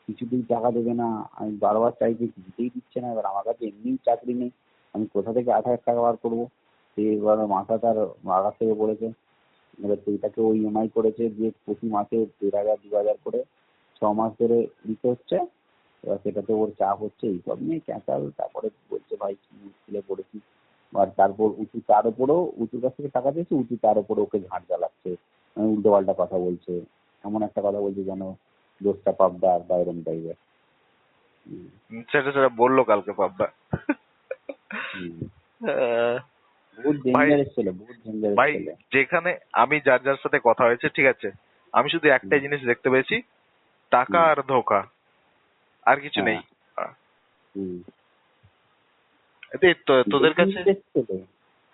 কিছুতেই টাকা দেবে না, আমি বারবার চাইছি কিছুতেই দিচ্ছে না, এবার আমার কাছে এমনিই চাকরি নেই, আমি কোথা থেকে 8,000 টাকা বার করবো। সে এবার মাথা তার আঘাত থেকে পড়েছে। এবার সেইটাকে ওই ইএমআই করেছে, দিয়ে প্রতি মাসে 1,500 2,000 করে 6 মাস ধরে দিতে হচ্ছে। এবার সেটাতে ওর চাপ হচ্ছে, এইসব নিয়ে ক্যাঁচাল। তারপরে বলছে ভাই কি মুশকিলে পড়েছি। আর তারপর উঁচু তার উপরেও, উঁচুর কাছ থেকে টাকা দিয়েছে, উঁচু তার উপরে ওকে ঝাঁট জ্বালাচ্ছে, উল্টো পাল্টা কথা বলছে, এমন একটা কথা বলছে যেন দোষটা পাবদার বা এরম টাইপের। সেটা সেটা বললো কালকে পাব্বা। আহ, বহুত ভাই, ডেঞ্জারাস ছেলে, বহুত ডেঞ্জারাস ভাই, ছেলে। যেখানে আমি যার যার সাথে কথা হয়েছে, ঠিক আছে, আমি শুধু হুম, একটাই জিনিস দেখতে পেয়েছি, টাকা হুম, আর ধোকা, আর কিছু নেই। হ্যাঁ, হুম। এতে তোদের কাছে, ডেঞ্জারাস ছেলে।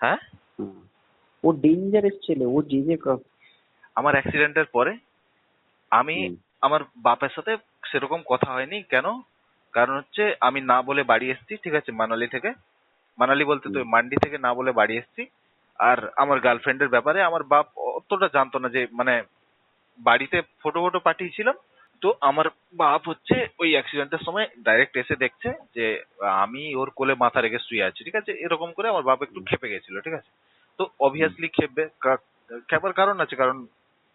হ্যাঁ, হুম। ও ডেঞ্জারাস ছেলে, ও যে যে আমার অ্যাক্সিডেন্টের পরে আমি, হুম, আমার বাপের সাথে সেরকম কথা হয়নি, কেন? কারণ হচ্ছে আমি না বলে বাড়ি এসেছি, ঠিক আছে, মানালি থেকে, মানালি বলতে তো হুম, মান্ডি থেকে না বলে বাড়ি এসেছি। আর আমার গার্লফ্রেন্ডের ব্যাপারে আমার বাপ অতটা জানতো না, যে মানে বাড়িতে ফটো ফটো পাঠিয়েছিলাম। তো আমার বাপ হচ্ছে ওই অ্যাক্সিডেন্টের সময় ডাইরেক্ট এসে দেখছে যে আমি ওর কোলে মাথা রেখে শুয়ে আছি, ঠিক আছে, এরকম করে আমার বাপ একটু হুম, খেপে গেছিল, ঠিক আছে। তো হুম, অবভিয়াসলি খেপবে, খেপার কারণ আছে, কারণ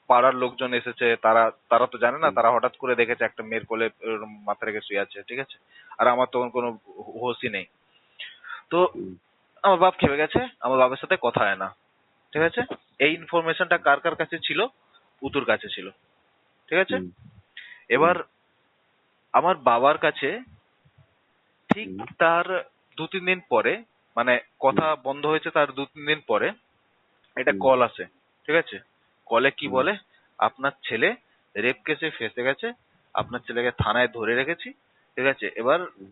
পাড়ার লোকজন এসেছে, তারা তারা তো জানে না, হুম, তারা হঠাৎ করে দেখেছে একটা মেয়ের কোলে এরকম মাথা রেখে শুয়ে আছে, ঠিক আছে। আর আমার তখন কোনো হোশই নেই। তো হুম, আমার বাপ খেপে গেছে, আমার বাবার সাথে কথা হয় না, ঠিক আছে। এই ইনফরমেশনটা কার কার কাছে ছিল? উতুর কাছে ছিল, ঠিক আছে। হুম, হুম, এবার আমার বাবার কাছে ঠিক হুম, তার 2-3 দিন পরে, মানে কথা বন্ধ হয়েছে তার 2-3 দিন পরে একটা হুম, কল আসে। ঠিক আছে, কলে কি হুম, বলে, আপনার ছেলে রেপ কেসে ফেঁসে গেছে, আপনার ছেলেকে থানায় ধরে রেখেছি। ঠিক আছে, এবার হুম,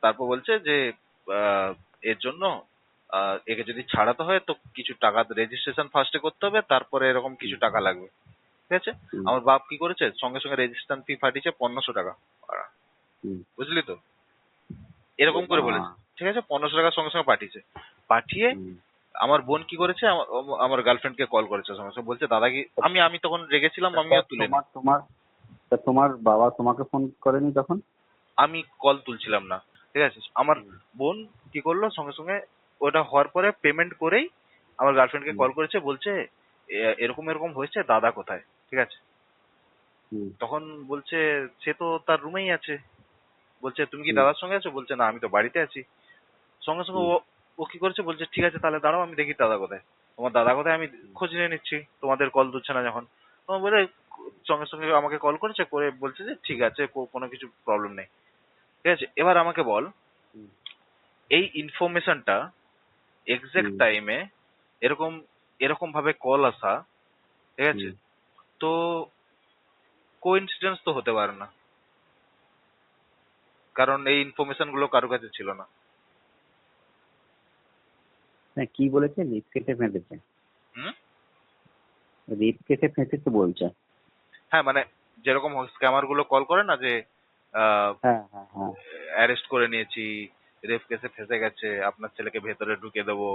তারপর বলছে যে আহ, এর জন্য একে যদি ছাড়াতে হয় তো কিছু টাকা রেজিস্ট্রেশন ফার্স্টে করতে হবে, তারপরে এরকম কিছু হুম, টাকা লাগবে। ঠিক আছে, হুম, আমার বাপ কি করেছে, সঙ্গে সঙ্গে রেজিস্ট্রেশন ফি ফাটিয়েছে 1500 টাকা। হুম, বুঝলি তো, এরকম বাবা, করে বলেছে। ঠিক আছে, 1500 টাকা সঙ্গে সঙ্গে পাঠিয়েছে। পাঠিয়ে হুম। আমার বোন কি করেছে, আমার গার্লফ্রেন্ডকে কল করেছে সঙ্গে সঙ্গে, বলছে দাদা কি, আমি তখন রেগেছিলাম, তা আমিও তুলিনি। তোমার তোমার তা তোমার বাবা তোমাকে ফোন করেনি তখন? আমি কল তুলছিলাম না। ঠিক আছে, আমার হুম, বোন কি করলো, সঙ্গে সঙ্গে ওটা হওয়ার পরে পেমেন্ট করেই আমার গার্লফ্রেন্ডকে হুম, কল করেছে, বলছে এরকম এরকম হয়েছে, দাদা কোথায়। ঠিক আছে, হুম, তখন বলছে সে তো তার রুমেই আছে। বলছে তুমি কি হুম, দাদার সঙ্গে আছো, বলছে না আমি তো বাড়িতে আছি। সঙ্গে সঙ্গে হুম, ও ও কি করেছে, বলছে ঠিক আছে তাহলে দাঁড়াও আমি দেখি দাদা কোথায়। তোমার দাদা কোথায় আমি হুম, খোঁজ নিয়ে নিচ্ছি, তোমাদের কল দিচ্ছে না যখন। তখন বলে সঙ্গে সঙ্গে আমাকে কল করেছে, করে বলছে যে ঠিক আছে, কোনো কিছু প্রবলেম নেই। ঠিক আছে, এবার আমাকে বল, হুম, এই ইনফরমেশনটা এক্সাক্ট হুম, টাইমে এরকম এরকম ভাবে কল আসা, ঠিক আছে, হুম। তো কোইন্সিডেন্স তো হতে পারে না, কারণ এই ইনফরমেশন গুলো কারো কাছে ছিল না। হ্যাঁ, কি বলেছে? রিপ কেটে ফেঁদেছে? হুম, রিপ কেটে ফেঁদেছে বলছে? হ্যাঁ মানে যেরকম স্ক্যামার গুলো কল করে না যে হ্যাঁ, হ্যাঁ, হ্যাঁ। অ্যারেস্ট করে নিয়েছি, রেপ কেসে ফেঁসে গেছে, আপনার ছেলেকে ভেতরে ঢুকে দেবো,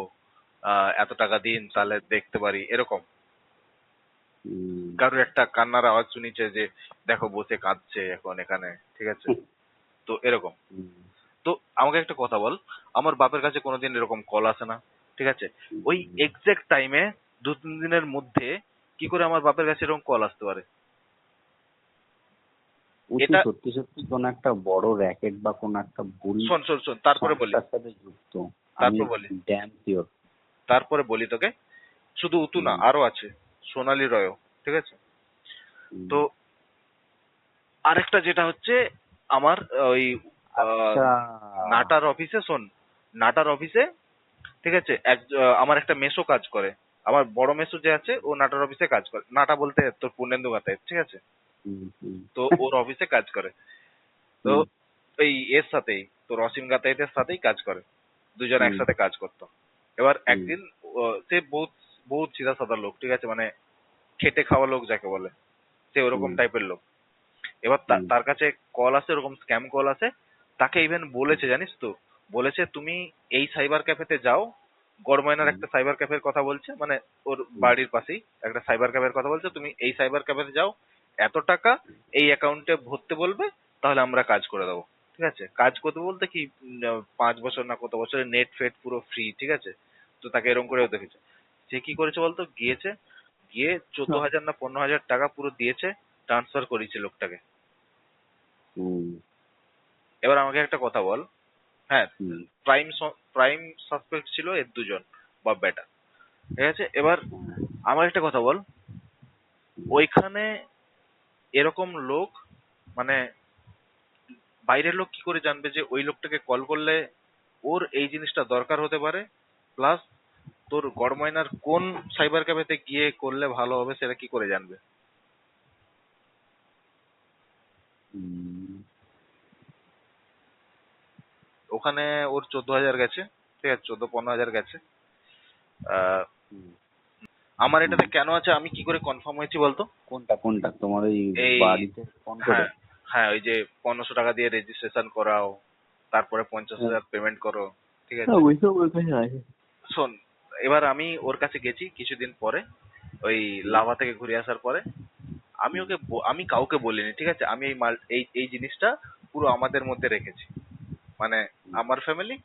এত টাকা দিন আচ্ছা। তাহলে দেখতে পারি, এরকম। হুম, কারোর একটা কান্নার আওয়াজ শুনিছে যে দেখো বসে কাঁদছে এখন এখানে। ঠিক আছে, তো এরকম। হুম, তো আমাকে একটা কথা বল, আমার বাপের কাছে কোনোদিন এরকম কল আসে না। ঠিক আছে, ওই হুম। এক্সাক্ট টাইমে 2-3 দিনের মধ্যে কি করে আমার বাপের কাছে এরকম কল আসতে পারে? ও কি এটা সত্যি সত্যি কোনো একটা বড় র্যাকেট বা কোনো একটা ভুল শোন শোন শোন, তারপরে বলি, সংস্থার সাথে যুক্ত? আমি তারপর বলি, ড্যাম শিওর। তারপরে বলি তোকে। শুধু উতু না, আরো আছে, সোনালী রয়ও। ঠিক আছে, তো আরেকটা যেটা হচ্ছে আমার ওই আহ, আচ্ছা। নাটার অফিসে, শোন, নাটার অফিসে, ঠিক আছে, আমার একটা মেসো কাজ করে। আমার বড় মেসো যে আছে ও নাটার অফিসে কাজ করে, নাটা বলতে তোর পূর্ণেন্দু গাতে। ঠিক আছে, হুম, হুম, তো ওর অফিসে কাজ করে। তো হুম, এই এর সাথেই, তোর অসীম গাতাইতের সাথেই কাজ করে, দুজন হুম, একসাথে কাজ করতো। এবার হুম, একদিন সে বহুত বহুত সিধা সাদা লোক। ঠিক আছে, মানে খেটে খাওয়া লোক যাকে বলে, সে ওরকম হুম, টাইপের লোক। এবার হুম, তার কাছে কল আসে, ওরকম স্ক্যাম কল আসে। তাকে ইভেন বলেছে, জানিস তো, বলেছে তুমি এই সাইবার ক্যাফেতে যাও, গড়ময়নার হুম, একটা সাইবার ক্যাফের কথা বলছে, মানে ওর হুম, বাড়ির পাশেই একটা সাইবার ক্যাফের কথা বলছে, তুমি এই সাইবার ক্যাফেতে যাও, এত টাকা এই অ্যাকাউন্টে ভরতে বলবে, তাহলে আমরা কাজ করে দেবো। ঠিক আছে, কাজ করতে বলতে কি 5 বছর না কত বছরের নেট ফেট পুরো ফ্রি। ঠিক আছে, তো তাকে এরকম করেও দেখেছে। সে কি করেছে বলতো, গিয়েছে, গিয়ে 14,000 না 15,000 টাকা পুরো দিয়েছে, ট্রান্সফার করেছে লোকটাকে। হুম, এবার আমাকে একটা কথা বল, হ্যাঁ, হুম, প্রাইম প্রাইম সাসপেক্ট ছিল এর দুজন, বাপ বেটা। ঠিক আছে, এবার আমার একটা কথা বল, ওইখানে এরকম লোক, মানে বাইরের লোক কি করে জানবে যে ওই লোকটাকে কল করলে ওর এই জিনিসটা দরকার হতে পারে, প্লাস তোর গড়ময়নার কোন সাইবার ক্যাফেতে গিয়ে করলে ভালো হবে সেটা কি করে জানবে? হুম, ওখানে ওর 14,000 গেছে। ঠিক আছে, 14-15,000 গেছে। আহ, হুম, আমার হুম। এটাতে কেন আছে আমি কি করে কনফার্ম হয়েছি বলতো? কোনটা কোনটা তোমার ওই এই, বাড়িতে ফোন করে? হ্যাঁ, হ্যাঁ, ওই যে 1500 টাকা দিয়ে রেজিস্ট্রেশন করাও, তারপরে পঞ্চাশ হ্যাঁ, হাজার পেমেন্ট করো। ঠিক হ্যাঁ, আছে, ওইসব ওর কাছে আছে। শোন, এবার আমি ওর কাছে গেছি কিছুদিন পরে, ওই হুম, লাভা থেকে ঘুরে আসার পরে। আমি হুম, ওকে আমি কাউকে বলিনি। ঠিক আছে, আমি এই এই জিনিসটা পুরো আমাদের মধ্যে রেখেছি, মানে হুম, আমার ফ্যামিলি,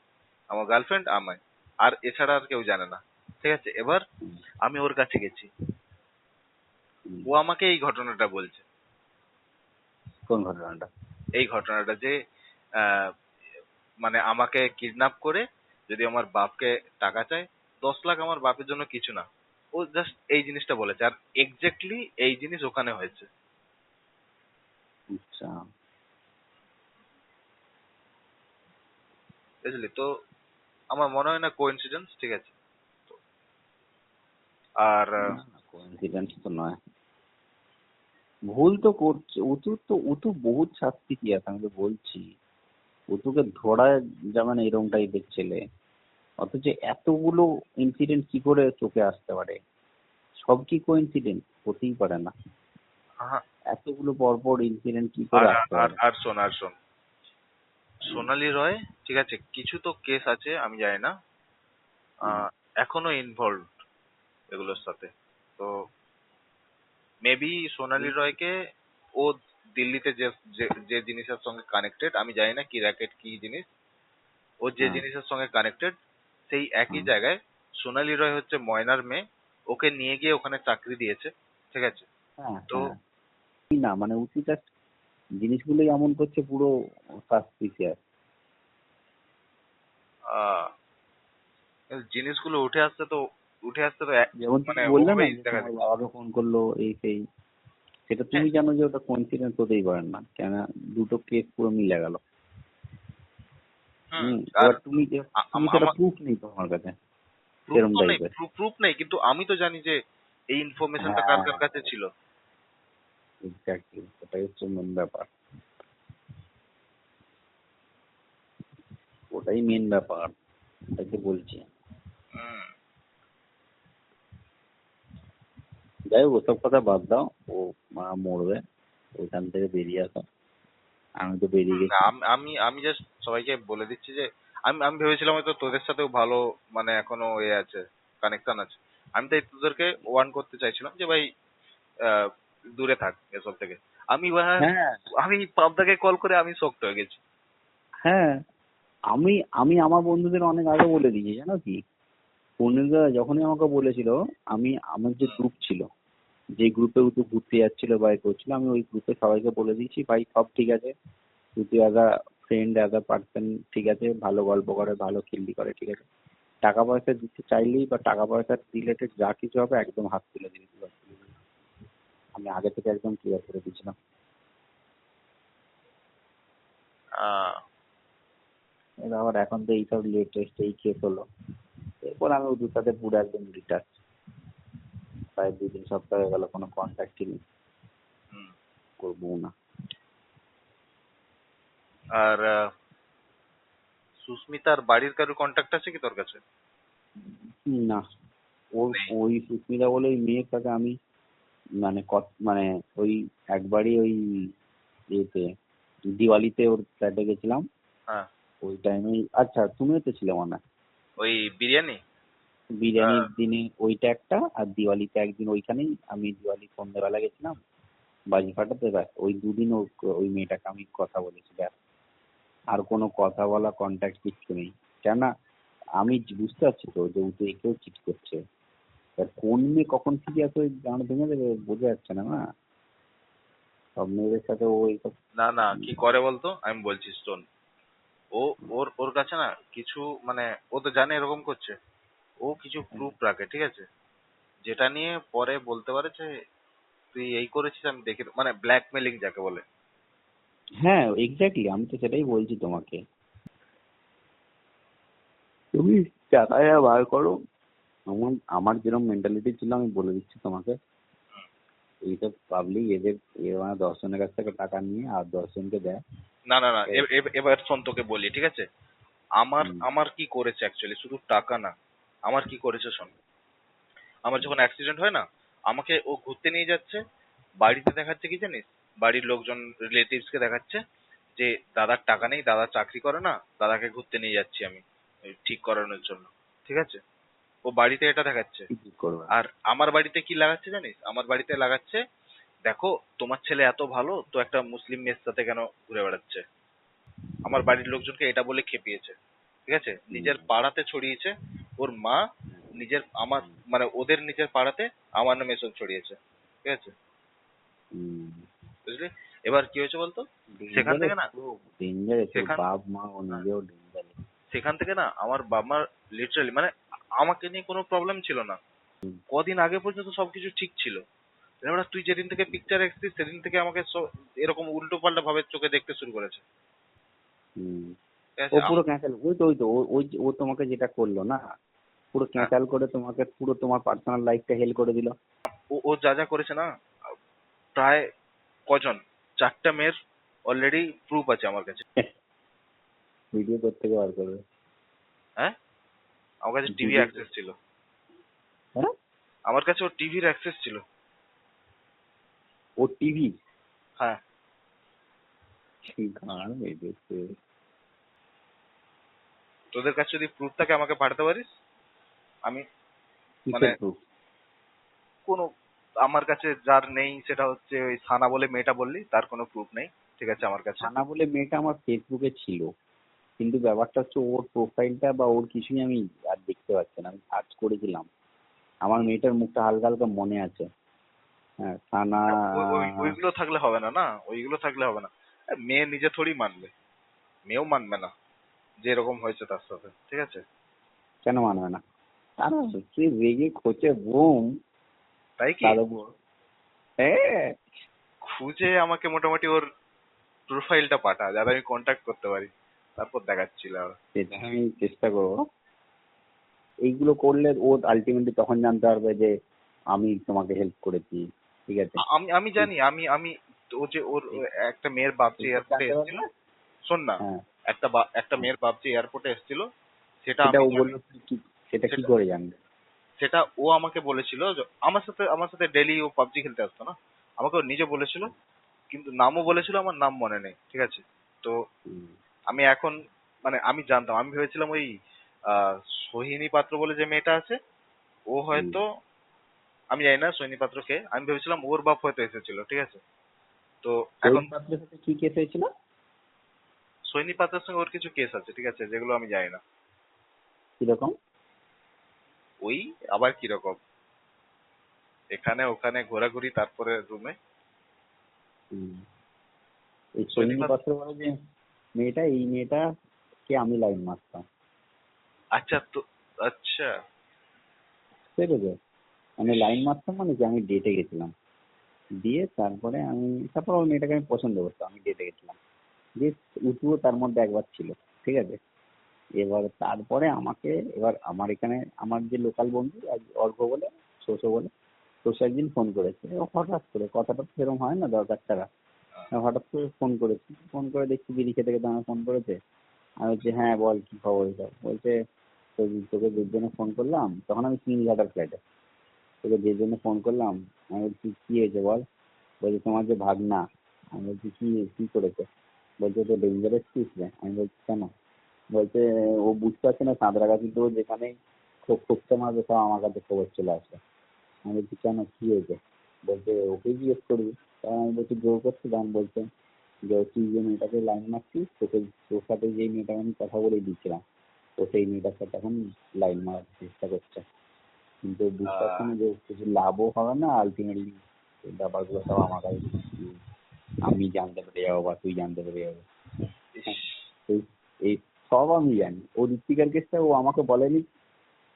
আমার গার্লফ্রেন্ড, আমায়, আর এছাড়া আর কেউ জানে না। ঠিক আছে, এবার হুম, আমি ওর কাছে গেছি, হুম। ও আমাকে এই ঘটনাটা বলছে। কোন ঘটনাটা? এই ঘটনাটা যে আহ, মানে আমাকে কিডন্যাপ করে যদি আমার বাপকে টাকা চায়, 10 লাখ আমার বাপের জন্য কিছু না। ও জাস্ট এই জিনিসটা বলেছে, আর এক্স্যাক্টলি এই জিনিস ওখানে হয়েছে। আচ্ছা। বুঝলি তো? আমার মনে হয় না কোইন্সিডেন্স, ঠিক আছে? আর না না, কোইন্সিডেন্স তো নয়। ভুল তো করছে, ও তো বহুত শাস্তি কি আছে, আমি তো বলছি। ও তোকে ধরায় যেমন এরকম টাইপের ছেলে, অথচ এতগুলো ইনসিডেন্ট কি করে চোখে আসতে পারে? সব কি কোইন্সিডেন্ট? হতেই পারে না। আহা, এতগুলো পরপর ইনসিডেন্ট কি করে আর আসতে আর পারে? আর শোন, সোনালী রয়, ঠিক আছে, কিছু তো কেস আছে আমি জানি না, হুম, এখনো ইনভলভ এগুলোর সাথে। তো মেবি সোনালী রয়কে, ও দিল্লিতে যে যে যে জিনিসের সঙ্গে কানেক্টেড, আমি জানি না কি র্যাকেট কি জিনিস, ও যে হ্যাঁ জিনিসের সঙ্গে কানেক্টেড, সেই একই হ্যাঁ জায়গায় সোনালী রয় হচ্ছে ময়নার মেয়ে, ওকে নিয়ে গিয়ে ওখানে চাকরি দিয়েছে, ঠিক আছে? হ্যাঁ তো হ্যাঁ। না মানে উচিত জাস্ট জিনিসগুলোই এমন করছে পুরো সাসপিসিয়াস। আহ জিনিসগুলো উঠে আসতে তো যেমন তুমি মানে বললে না ওভাবেই যে দেখা তোমার যায়। বাবাকে ফোন করলো এই সেই, সেটা হ্যাঁ, তুমি জানো যে ওটা কোইন্সিডেন্স হতেই পারে না, কেন? দুটো কেস পুরো মিলে গেল। হুম। আর এবার তুমি তো একটা আমার প্রুফ নেই তোমার কাছে প্রুফ সেরকম তো নেই, টাইপের। প্রুফ নেই, কিন্তু আমি তো জানি যে এই ইনফরমেশনটা কার হ্যাঁ কার কাছে ছিল। এক্স্যাক্টলি, ওটাই হচ্ছে মেন ব্যাপার। ওটাই মেন ব্যাপার, ওটাই বলছি। হুম। যাই হোক, ওসব কথা বাদ দাও। ও মরবে, ওইখান থেকে বেরিয়ে আসো। আমি তো বেরিয়ে না, গেছি। আমি আমি জাস্ট সবাইকে বলে দিচ্ছি যে আমি আমি ভেবেছিলাম হয়তো তোদের সাথেও ভালো, মানে এখনো এ আছে, কানেকশন আছে। আমি তাই তোদেরকে ওয়ার্ন করতে চাইছিলাম যে ভাই, আহ, দূরে থাক এসব থেকে। আমি হ্যাঁ আমি পাবদাকে কল করে আমি শক্ত হয়ে গেছি। হ্যাঁ, আমি আমি আমার বন্ধুদের অনেক আগে বলে দিয়েছি, জানো কি? পূর্ণিমা যখনই আমাকে বলেছিল, আমার যে গ্রুপ ছিল, যে গ্রুপে ও তো ঘুরতে যাচ্ছিল বা এ করছিল, আমি ওই গ্রুপে সবাইকে বলে দিয়েছি, ভাই সব ঠিক আছে, তুই as a friend, as a person ঠিক আছে, ভালো গল্প করে, ভালো খিল্লি করে, ঠিক আছে। টাকা পয়সা দিতে চাইলেই বা টাকা পয়সা রিলেটেড যা কিছু হবে একদম হাত তুলে দিবি। আমি আগে থেকে একদম ক্লিয়ার করে দিয়েছিলাম। আহ, এবার আবার এখন তো এইসব লেটেস্ট এই কেস হলো, এরপর আমি ওদের সাথে পুরো একদম ডিটাচ। প্রায় 2-3 সপ্তাহ হয়ে গেল, কোনো কন্ট্যাক্টই নেই, হুম। করবো না। আর সুস্মিতার বাড়ির কারোর কন্ট্যাক্ট আছে কি তোর কাছে? না, ওর নেই। ওই সুস্মিতা বলে ওই মেয়ের সাথে আমি মানে মানে ওই একবারই ওই ইয়েতে দিওয়ালিতে ওর ফ্ল্যাটে গেছিলাম। হ্যাঁ, ওই টাইমে, আচ্ছা তুমিও তো ছিলে মনে হয়। ওই বিরিয়ানি। বিরিয়ানির দিনে ওইটা একটা, আর দিওয়ালিতে একদিন ওইখানেই, আমি দিওয়ালি সন্ধ্যাবেলা গেছিলাম বাজি ফাটাতে, ব্যাস ওই দুদিন ওই মেয়েটাকে আমি কথা বলেছি, ব্যাস। আর কোনো কথা বলা কন্ট্যাক্ট কিচ্ছু নেই। কেননা আমি বুঝতে পারছি তো যে ও তো একেও চিট করছে, এবার কোন মেয়ে কখন সিরিয়াস হয়ে গান ভেঙে দেবে বোঝা যাচ্ছে না, না? সব মেয়েদের সাথে ও এইসব। না না, কি করে বলতো, আমি বলছি শোন। ও ওর ওর কাছে না কিছু, মানে ও তো জানে এরকম করছে, ও কিছু প্রুফ রাখে, ঠিক আছে, যেটা নিয়ে পরে বলতে পারে যে তুই এই করেছিস, আমি দেখে মানে ব্ল্যাকমেলিং যাকে বলে। হ্যাঁ এক্স্যাক্টলি, আমি তো সেটাই বলছি তোমাকে। তুমি টাকাটা বার করো। আমার আমার যেরকম মেন্টালিটি ছিল আমি বলে দিচ্ছি তোমাকে, এইসব পাবলিক এদের মানে 10 জনের কাছ থেকে টাকা নিয়ে আর 10 জনকে দেয়। না না না, ঠিক আছে? এবার শোন তোকে বলি, ঠিক আছে? আমার হুম, আমার কি করেছে অ্যাকচুয়ালি, শুধু টাকা না, আমার কি করেছে শোন। আমার যখন অ্যাক্সিডেন্ট হয় না, আমাকে ও ঘুরতে নিয়ে যাচ্ছে, বাড়িতে দেখাচ্ছে কি জানিস, বাড়ির লোকজন রিলেটিভস কে দেখাচ্ছে যে দাদার টাকা নেই, দাদা চাকরি করে না, দাদাকে ঘুরতে নিয়ে যাচ্ছি আমি এই ঠিক করানোর জন্য, ঠিক আছে? ও বাড়িতে এটা দেখাচ্ছে। কি করবে? আর আমার বাড়িতে কি লাগাচ্ছে জানিস, আমার বাড়িতে লাগাচ্ছে, দেখো তোমার ছেলে এত ভালো তো একটা মুসলিম মেয়ের সাথে কেন ঘুরে বেড়াচ্ছে। আমার বাড়ির লোকজনকে এটা বলে খেপিয়েছে, ঠিক আছে, হুম, নিজের পাড়াতে ছড়িয়েছে। ওর মা নিজের আমার মানে ওদের নিজের পাড়াতে আমার নামে এসব ছড়িয়েছে, ঠিক আছে, হুম। বুঝলি? এবার কি হয়েছে বলতো, সেখান ডেঞ্জারাস, থেকে না, পুরো ডেঞ্জারাস। ওর সেখান বাপ মা ও নিজেও ডেঞ্জারাস। সেখান থেকে না আমার বাবা মার লিটারালি মানে আমাকে নিয়ে কোনো প্রবলেম ছিল না, কদিন আগে পর্যন্ত সবকিছু ঠিক ছিল। এবার তুই যেদিন থেকে পিকচার এসেছিস সেদিন থেকে আমাকে এরকম উল্টো পাল্টা ভাবে চোখে দেখতে শুরু করেছে। হুম। ঠিক আছে? ও পুরো ক্যান্সেল, ওই তো ও তোমাকে যেটা করলো না, পুরো ক্যান্সেল করে তোমাকে পুরো তোমার পার্সোনাল লাইফটা হেল করে দিল। ও ও যা যা করেছে না, প্রায় কজন, 4টা মেয়ের অলরেডি প্রুফ আছে আমার কাছে। ভিডিও করতে বার করবে। হ্যাঁ, আমার কাছে টিভি ভিডিও, অ্যাক্সেস ছিল। হ্যাঁ, আমার কাছে ওর টিভির অ্যাক্সেস ছিল। ও টিভি হ্যাঁ, গান বেজেছে। তোদের কাছে যদি প্রুফ থাকে আমাকে পাঠাতে পারিস। আমি মানে কিসের proof? কোনো, আমার কাছে যার নেই সেটা হচ্ছে ওই সানা বলে মেয়েটা বললি, তার কোনো প্রুফ নেই, ঠিক আছে আমার কাছে। সানা বলে মেয়েটা আমার ফেসবুকে ছিল, কিন্তু ব্যাপারটা হচ্ছে ওর প্রোফাইলটা বা ওর কিছুই আমি আর দেখতে পাচ্ছি না। আমি সার্চ করেছিলাম, আমার মেয়েটার মুখটা হালকা হালকা মনে আছে। হ্যাঁ, সানা। ওইগুলো থাকলে হবে না, না ওইগুলো থাকলে হবে না। মেয়ে নিজে থোড়ি মানবে, মেয়েও মানবে না যে এরকম হয়েছে তার সাথে, ঠিক আছে? কেন মানবে না? তারা তুই রেগে খোঁচে বোম তাই কি? তার উপর। হ্যাঁ, খুঁজে আমাকে মোটামুটি ওর প্রোফাইলটা পাঠা, যাতে আমি কন্ট্যাক্ট করতে পারি, তারপর দেখাচ্ছিল। সেটা আমি চেষ্টা করবো। এইগুলো করলে ও আলটিমেটলি তখন জানতে পারবে যে আমি তোমাকে হেল্প করেছি, ঠিক আছে? আমি আমি জানি, আমি আমি ও যে ওর একটা মেয়ের বাপ যে এইসব এয়ারপোর্টে জানতে পারবে এসেছিল, না। শোন না, হ্যাঁ, একটা মেয়ের বাপ যে এয়ারপোর্টে এসেছিল, সেটা সেটা আমি ও জানি। বললো কি? সেটা কি সেটা করে জানবে? সেটা ও আমাকে বলেছিল আমার সাথে ডেইলি ও পাবজি খেলতে আসতো না, আমাকে ও নিজে বলেছিল, কিন্তু নামও বলেছিল, আমার নাম মনে নেই, ঠিক আছে? তো হুম, আমি এখন, মানে আমি জানতাম, আমি ভেবেছিলাম ওই আহ সোহিনী পাত্র বলে যে মেয়েটা আছে, ও হুম। হয়তো, আমি জানি না সোহিনী পাত্রকে, আমি ভেবেছিলাম ওর বাপ হয়তো এসেছিল, ঠিক আছে? তো এখন শহীদ পাত্রের সাথে কি কেস হয়েছিল? সোহিনী পাত্রের সঙ্গে ওর কিছু কেস আছে, ঠিক আছে, যেগুলো আমি জানি না। কিরকম? ওই আবার কিরকম, এখানে ওখানে ঘোরাঘুরি, তারপরে রুমে। হুম। এই সোহিনী সোহিনী পাত্র, পাত্র বলে যে মেয়েটা, এই মেয়েটাকে আমি লাইন মারতাম, আচ্ছা তো, আচ্ছা। ঠিক আছে? মানে লাইন মারতাম মানে কি, আমি ডেটে গেছিলাম, দিয়ে তারপর ওই মেয়েটাকে আমি পছন্দ করতাম, আমি ডেটে গেছিলাম, দিয়ে উঠবো তার মধ্যে একবার ছিল, ঠিক আছে? এবার তারপরে এবার আমার এখানে আমার যে লোকাল বন্ধু অর্ঘ্য বলে, শোষো বলে, তো সে একদিন ফোন করেছে। হঠাৎ করে কথাটা তো সেরকম হয় না, দরকার ছাড়া। হঠাৎ করে ফোন করেছি, ফোন করে দেখছি বিড়ি খেতে খেতে আমার ফোন করেছে। আমি বলছি হ্যাঁ বল কি খবর সব। বলছে তোকে যে জন্য ফোন করলাম, তখন আমি সিঙ্গিঘাটার ফ্ল্যাটে, তোকে যে জন্য ফোন করলাম। আমি বলছি কি হয়েছে বল। বলছে তোমার যে ভাগনা। আমি বলছি কি কি করেছে। বলছে তো ডেঞ্জারাস কেস রে। আমি বলছি কেন। বলছে ও বুঝতে পারছে না সাঁতরাগাছিতে ও যেখানেই খোঁচটা মারবে সব আমার কাছে খবর চলে আসে। আমি বলছি কেন কি হয়েছে। বলছে ওকে জিজ্ঞেস করবি। তখন আমি বলছি জোর করছি, তখন বলছে যে তুই যে মেয়েটাকে লাইন মারছিস, তোর সাথে যে মেয়েটাকে আমি কথা বলে দিচ্ছিলাম, ও সেই মেয়েটার সাথে এখন লাইন মারার চেষ্টা করছে, কিন্তু ও বুঝতে পারছে না যে কিছু লাভও হবে না, আলটিমেটলি ব্যাপারগুলো সব আমার কাছে আমি জানতে পেরে যাবো বা তুই জানতে পেরে যাবো। হ্যাঁ, এই এই সব আমি জানি। ও ঋত্বিকার কেসটা ও আমাকে বলেনি,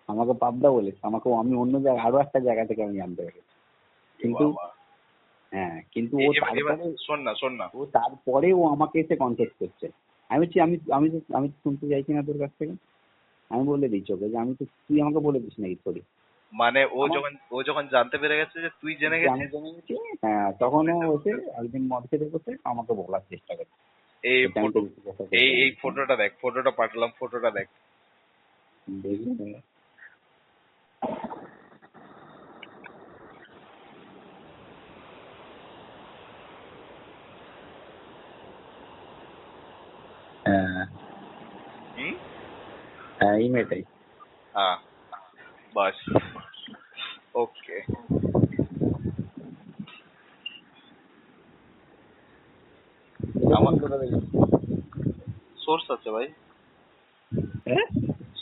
আমাকে পাবদা বলেছে, আমি অন্য জায়গায় আরো একটা জায়গা থেকে আমি জানতে পেরেছি। কিন্তু হ্যাঁ, কিন্তু এবার শোন না, তারপরে ও আমাকে এসে কনফেস করছে। আমি বলছি আমি তো শুনতে চাইছি না তোর কাছ থেকে। আমি বলে দিচ্ছি ওকে যে তুই আমাকে বলে দিস নাকি সরি। মানে আমার ও যখন জানতে পেরে গেছে যে তুই জেনে যে আমি গেছিস, জেনে গেছি, হ্যাঁ, তখন ও এসে একদিন মদ খেতে বসে আমাকে বলার চেষ্টা করছে। এই এটা আমি ফটো, তো জিজ্ঞাসা করে এই জানি। ফটোটা দেখ, ফটোটা পাঠালাম, ফটোটা দেখ। দেখি। হ্যাঁ, হুম, হ্যাঁ, এই মেয়েটাই। হ্যাঁ, বাস, ওকে। আমার কোথা থেকে? সোর্স আছে ভাই, হ্যাঁ,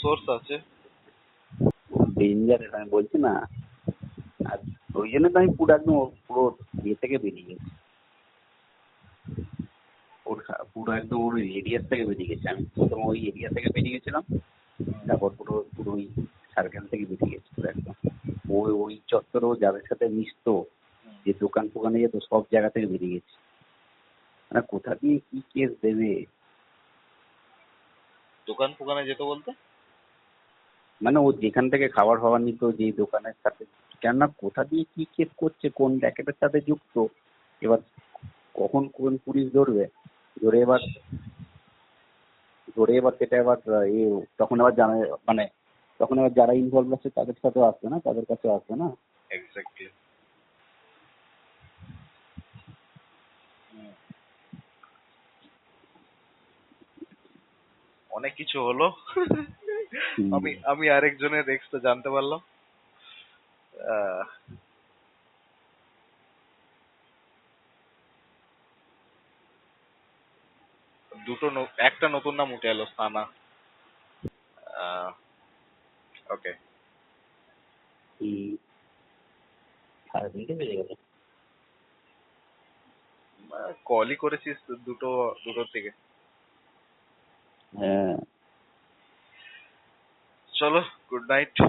সোর্স আছে। ডেঞ্জার, আমি বলছি না। আর ওই জন্য তো আমি পুরো ইয়ে থেকে বেরিয়ে গেছি। পুরো একদম ওর এরিয়া থেকে বেরিয়ে গেছি। আমি প্রথম ওই এরিয়া থেকে বেরিয়ে গেছিলাম, তারপর পুরো ওই সার্কেল থেকে বেরিয়ে গেছি পুরো একদম। ওই চত্বরেও যাদের সাথে মিশতো, যে দোকান ফোকানে যেত, সব জায়গা থেকে বেরিয়ে গেছি। মানে কোথা দিয়ে কি কেস দেবে। দোকান ফোকানে যেত বলতে? মানে ও যেখান থেকে খাবার ফাবার নিত, যেই দোকানের সাথে, কেননা কোথা দিয়ে কি কেস করছে, কোন র্যাকেটের সাথে যুক্ত, এবার কখন কোন পুলিশ ধরবে, ধরে এবার সেটা এবার তখন আবার জানা, মানে তখন এবার যারা ইনভলভ আছে তাদের সাথেও আসবে না, তাদের কাছে আসবে না। এক্স্যাক্টলি। অনেক কিছু হলো। হুম। আমি আমি আরেকজনের এক্সটা জানতে পারলাম। আহ, একটা নতুন নাম উঠে এলো, সানা। ওকে। হুম। সারাদিনকে বেজে গেল। কলই করেছিস দুটোর থেকে। হ্যাঁ। চলো, গুড নাইট।